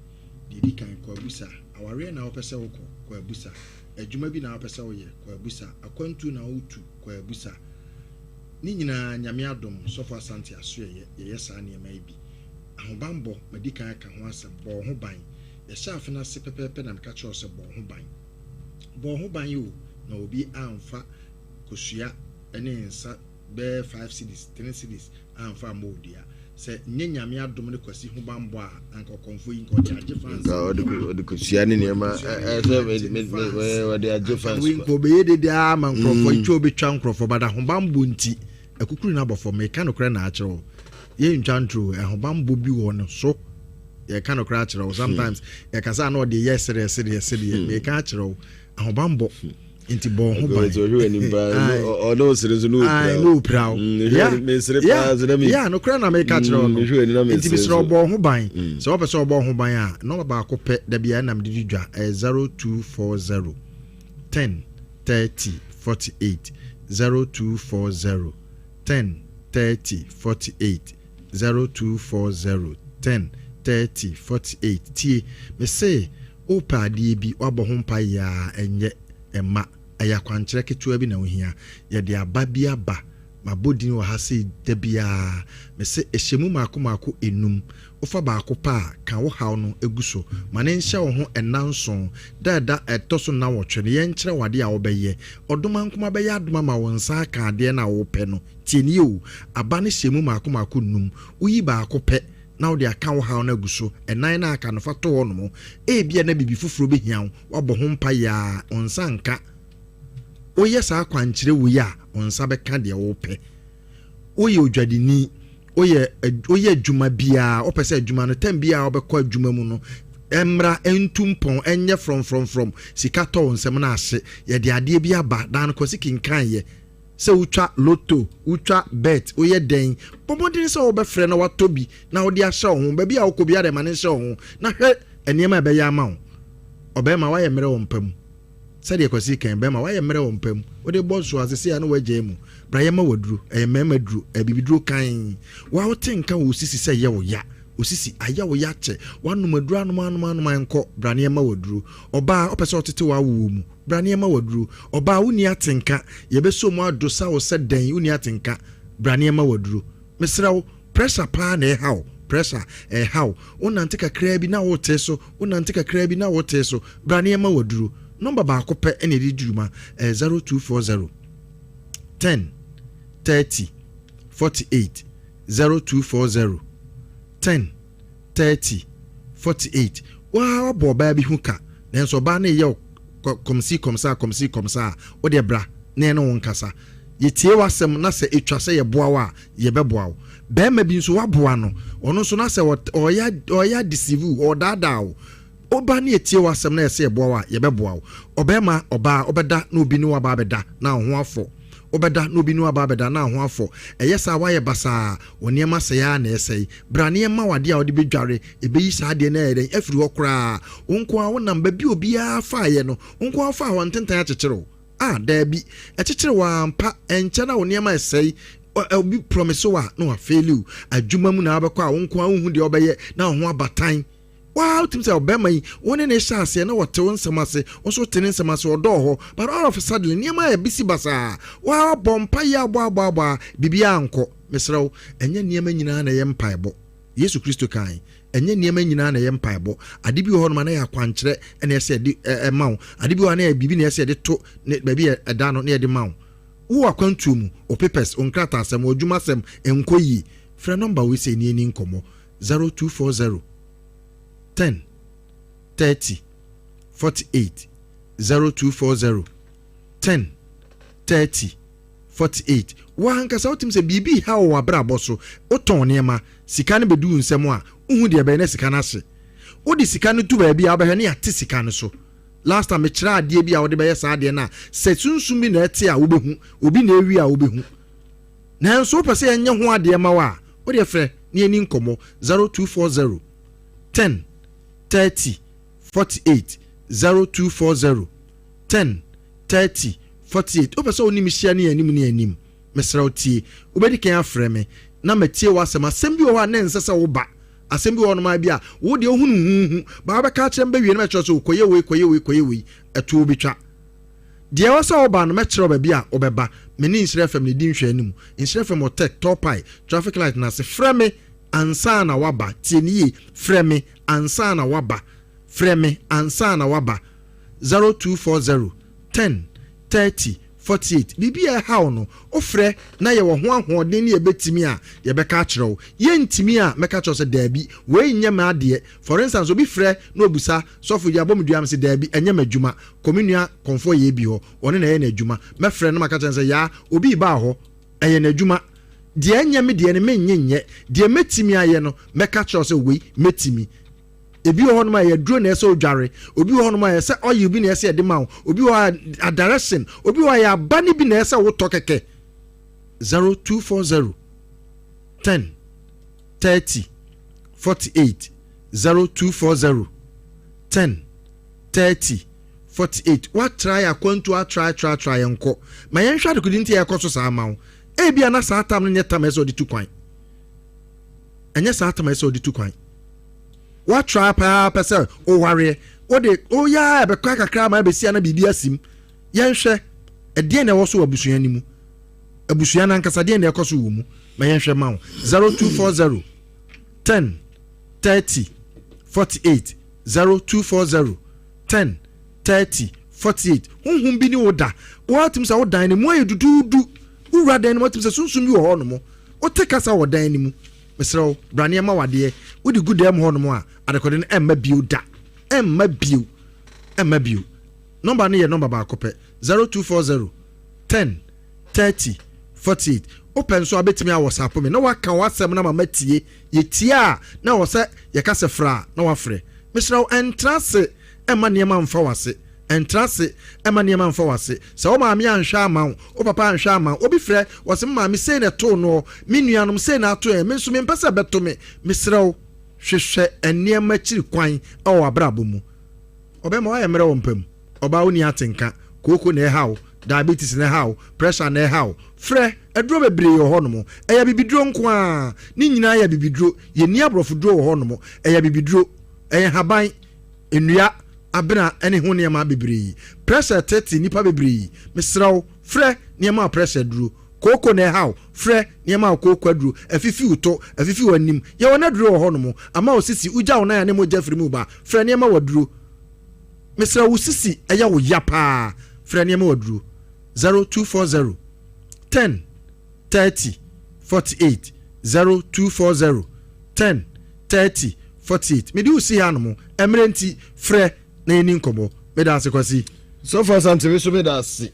de dikan kwa ebusa aware na opese wo kwa ebusa adwuma bi na opese wo ye kwa ebusa akwantu na otu kwa ebusa ni nyina nyame adom Sofo Asante aso ye sa na ema bi ahobambo madika aka ho asem bo ho ban ye sha afena se pepepe na meka cho se bo ho ban yo na obi amfa kosua ene nsa be 5 cities 3 cities amfa modia se nyame adom ne Kwasi ho bambo a anko konfo yi nko charge fans ode kosua ne niema we de charge fans we nko be ye de ama nkrofo icho be twa nkrofo bada ho bambo nti akukuru na bofo me ka nokra na achiro ye ntwantro ehobambo bi wo no so ye ka nokra achiro sometimes ye ka sa na de yes me ka achiro ehobambo inti bo ho ba o no serezo no proud yeah nokra na me ka achiro no inti bi sro bo ho ban so ope so bo ho ban a no ba akopɛ da bia na mde didwa 0240 10 30 48 0240 10 30 48 0240 10 30 48 tie me say opa die bi wabo ho mpa ya enye ema aya kwankyere ketua bi na ohia ye de aba bi aba mabodin wa ha sei da bia me say ehyemu mako enum ofa ba akopa kan wo haw no eguso mane nhye wo ho enanson dada etoso na wo twene ye nkyere wade a wo beye odoma nkoma beye adoma ma wo nsa aka ade na wo pɛ no tieni o aba ne hyemu mako num uyi ba akope na wo de aka wo haw na eguso enan na aka no fato wo no bia na bibi fufuro be hiawo wabo ho mpa ya onsa nka oye sa kwankyere wo ya onsa be ka de wo pɛ oye odwadini oye adwuma bia opese adwuma no tem bia obekọ adwuma mu no emra entumpon enye from sika to nsem na ase ye de ade bia ba dan ko sikinkan ye se utwa lotto utwa bet oye den pomodin se obefre na watobi na odi ahye ho ba bia okobia de mane hye ho na hwe enema be ya ma wo obema wa ye mere wo mpam sɛdeɛ Kwasi kan bɛma wayɛ mmerɛ wɔ mpam wode bɔ so asese a no wagye mu bra yɛ ma waduro ɛyɛ mɛma duro bibiduro kan wa wote nka wo sisi sɛ yɛ wo ya osisi ayɛ wo ya kyɛ wanom aduro anom nkɔ bra ne ma waduro ɔbaa ɔpɛ sɛ ɔtete wa wo mu bra ne ma waduro ɔbaa woni atenka yɛbɛso mu adosa wo sɛ dan woni atenka bra ne ma waduro mesrɛ wo pressure pa na ɛhaw pressure how wonante kakra bi na wote so wonante kakra bi na wote so bra ne ma waduro number ba ko pe ene di duruma 0240 10 30 48 0240 10 30 48 wa bo ba bi huka nenso ba na ye komsa o de bra na ene won kasa yetie wasem na se etwa se ye boa wa ye beboa wo be ma bi nso wa boa no ono so na se oya deceive o dadao oba ne etie wasem na ese eboa wa ye beboa wo obema oba obeda na obi ni wa ba beda na ho afo obeda na obi ni wa ba beda na ho afo eyesa wa ye basa woniema se ya na esei brane ma wade a ode bedware ebeyi sa de na eden afiri ho kra wonko a wonam ba bi obi a fa ye no wonko afa ho ntentan akyekyere da bi akyekyere wa mpa enche na woniema esei obi promise wa no afelu adwuma mu na abekọ a wonko a hu de obeye na ho abatan wow tim say obema yi woni ne chance na wote wonsamase wonso tene nsamase odo ho but all of a sudden niema ya bisi basa wow bompa ya agba bibia anko mesrew enye niema nyina na ye mpaebo Yesu Kristo kan enye niema nyina na ye mpaebo ade bi ho no na ya kwankyere na yese de mawo ade bi ho na ya bibi na yese de to ba bi eda no na ye de mawo wo akwantu mu o papers on krata asem odwuma asem enkoyi fra number we say ni nkomo 0240 10 30 48 0240 10 30 48 wanka sa otim se bibi ha wo abra boso oton niema sika ne bedu nsem a uhu de be na sika na hye odi sika no tu ba bia obehwe ne ate sika no so last time kira ade bia wo de be yesa ade na se sunsun bi na ete a wo behu obi na ewi a wo behu na nso pese enye ho ade ma wa wo de frɛ ne ani nkomo 0240 10 30 48 0240 10 30 48 opesa oni mihia ne anim mesrautie obedi kan afrɛ me na matie wasɛm asɛm bi wo ha na nsɛsɛ wo ba asɛm bi wo no ma bia wo de ohunu ba ba ka kyerɛ mba wie na mekyerɛ so koye we ɛto obetwa de wasa wo ba no mekyerɛ ba bia obɛba me ni nsrɛ fam ne di nhwɛ anim nsrɛ fam o tech topai traffic light na se frɛ me ansa na waba tienie frɛ me ansa na waba frɛ me ansa na waba 0240 10 30 48 bibia how no ofrɛ na ye wo ho ahoɔden ne yebetimi a yebɛka kyerɛw ye ntimi a mɛka kyerɛw sɛ daabi wei nyɛ ade for instance obi frɛ na obusa sɔfo ya bomduam sɛ daabi ɛnyɛ madwuma kominua konfo ye bi hɔ ɔne na ye na adwuma mɛfrɛ na maka kyerɛ sɛ ya obi ba hɔ ɛyɛ na adwuma de anya me de ne menyenye de metimi aye no meka kyerɛ sɛ wei metimi ebi ho no ma ye dro na ɛsɛ odware obi ho no ma ye sɛ oyi bi na ɛsɛ de ma obi ho a direction obi ho ya bani bi na ɛsɛ wo to keke 0240 10 30 48 0240 10 30 48 what try akwantu a try enko ma yen hwa de kudinti ya koso sa amawo ebia na sa atam no nyetam ɛsɛ odi tu kwan enye sa atam ɛsɛ odi tu kwan what try pa pese o ware o de o ya be kwa kakra ma be sia na bibi asim yen hwɛ ɛdeɛ na ɛwɔ so abusua ni mu abusua na nkasa deɛ na ɛkɔ so wo mu ma yen hwɛ ma wo 0240 10 30 48 0240 10 30 48 honhom bi ni woda watim sa wodan ni mu ayi dududu wura dan ni watim sa sunsun bi wo ho no mo o te kasa wodan ni mu mesrew brane ma wade wodi gudam ho no mo a adekode no emma bio number no ye number ba kopɛ 0240 10 30 48 open so abetimi a WhatsApp me na waka WhatsApp na mama tie ye tie a na wo se ye ka se fra na wafrɛ mesrew entrance emma niema mfa wase entrance emma niema mfa wase sɛ wo maame anhwa ama wo papa anhwa ama obi frɛ wase maame sei na to no me nuanom sei na to me nso me mpɛ sɛ beto me mesrew hwehwɛ nneɛma kyiri kwan ɛwɔ abrabɔ mu ɔbɛma wayɛ mmerɛ wɔ mpam ɔbaa woni atenka kooko na ɛhaw diabetes na ɛhaw pressure na ɛhaw frɛ aduro bebree wɔ hɔ nom ɛyɛ bibiduro nko a ne nyinaa yɛ bibiduro yɛni aborɔfo duro wɔ hɔ nom ɛyɛ bibiduro ɛyɛ haban nnua abena ɛne ho nneɛma bebree pressure tete nipa bebree mesrɛw frɛ nneɛma pressure duro kooko na ɛhaw frɛ nneɛma kooko aduro afifi uto afifi wanim yɛwɔ na duro wɔ hɔ nom ama osisi ugya wo na ya ne mo jafri mu ba frɛ nneɛma waduro mesrɛw wo sisi ɛyɛ wo ya paa frɛ nneɛma waduro 0240 10 30 48 0240 10 30 48 medi usi ha no emerenti frɛ na eni nkomo meda ase Kwasi so far something we so meda ase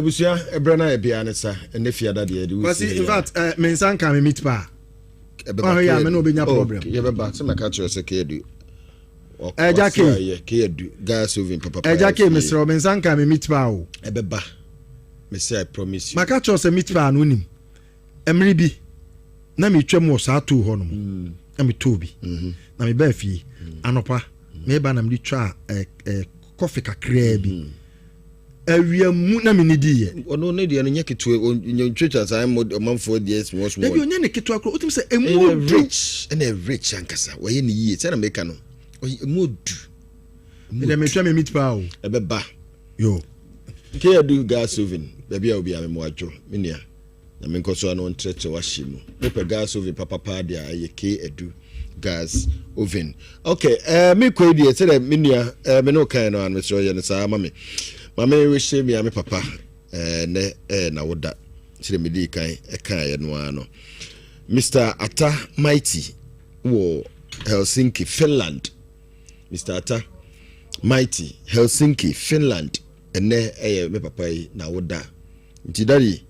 busia ebrana ebia ne sa ene fiada de edi Kwasi in fact mensan kan me meet pa oh ya me no benya problem ye be back so make catch you say ke edu Jackie ke edu gas ovin papa Jackie Mr. mensan kan me meet pa o ebe ba me say I promise you maka cho say meet pa no nim emri bi na me twam wo sa to ho no na me to bi na me ba fie anopa me ba na me twa coffee kakra bi awia mu na me nidi ye ono ne de no nya keto ntwetwa sai manfo de small small na bi onya ne keto akro otim say emu rich ankasa waye ne yie say na meka no emu du me me twa me meet pa o ebe ba yo ke do gas oven baby obi am mo adwo menia na me nkoso no ntreche wahye mu pepe gas oven papa dia ye ke edu gas oven okay me ko die say menia me no kan no an me so ye ne sa mama we she me am papa ne na woda say me di kan kan ye no ano Mr. Ata Mighty wo Helsinki Finland Mr. Ata Mighty Helsinki Finland ene me papa na woda nti daddy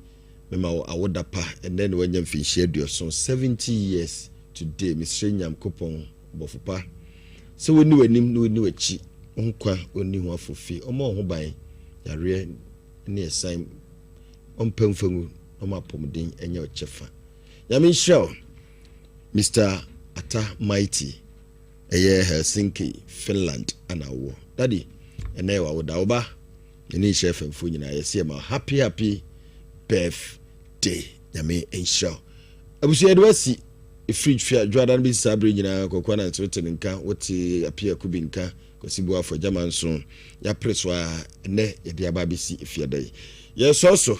me ma awoda pa ene ne wanya mfinhie aduoso 70 years today Mr. Nyam Kopon bofupa so woni wanim no woni wachi onkwa oni ho afofi omo ho ban yare ne esan ompamfamu omo apomden enye ochefa yami show Mr. Ata Mighty Helsinki Finland anawo daddy ene wa woda oba ni chef mfo nyina yesi ma happy birthday yami ensure abusu edwasi fridge fia Jordan bi sabre nyina kokwa na nsote nka wote apia kubinka Kwasi Boafo jamanso ya preswa ne yede aba bisi fia dai yesoso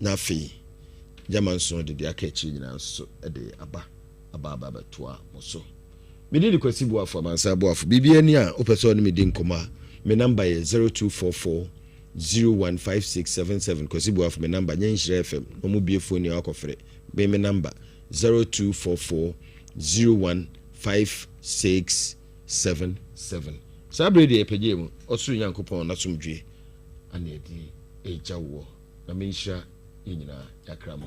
na afi jamanso de aka echi nyina nso de aba toa moso medi Kwasi Boafo mansa Boafo bibia ni a opeso ne medi nkoma me number ye 0244 015677 Kwasi Boafo me number nyenhire FM no mu bie phone ya akofre be me number 0244 015677 sabre de epeje mu osuru Nyankopon na somdwe ana edi ejawo na menhira nyina yakram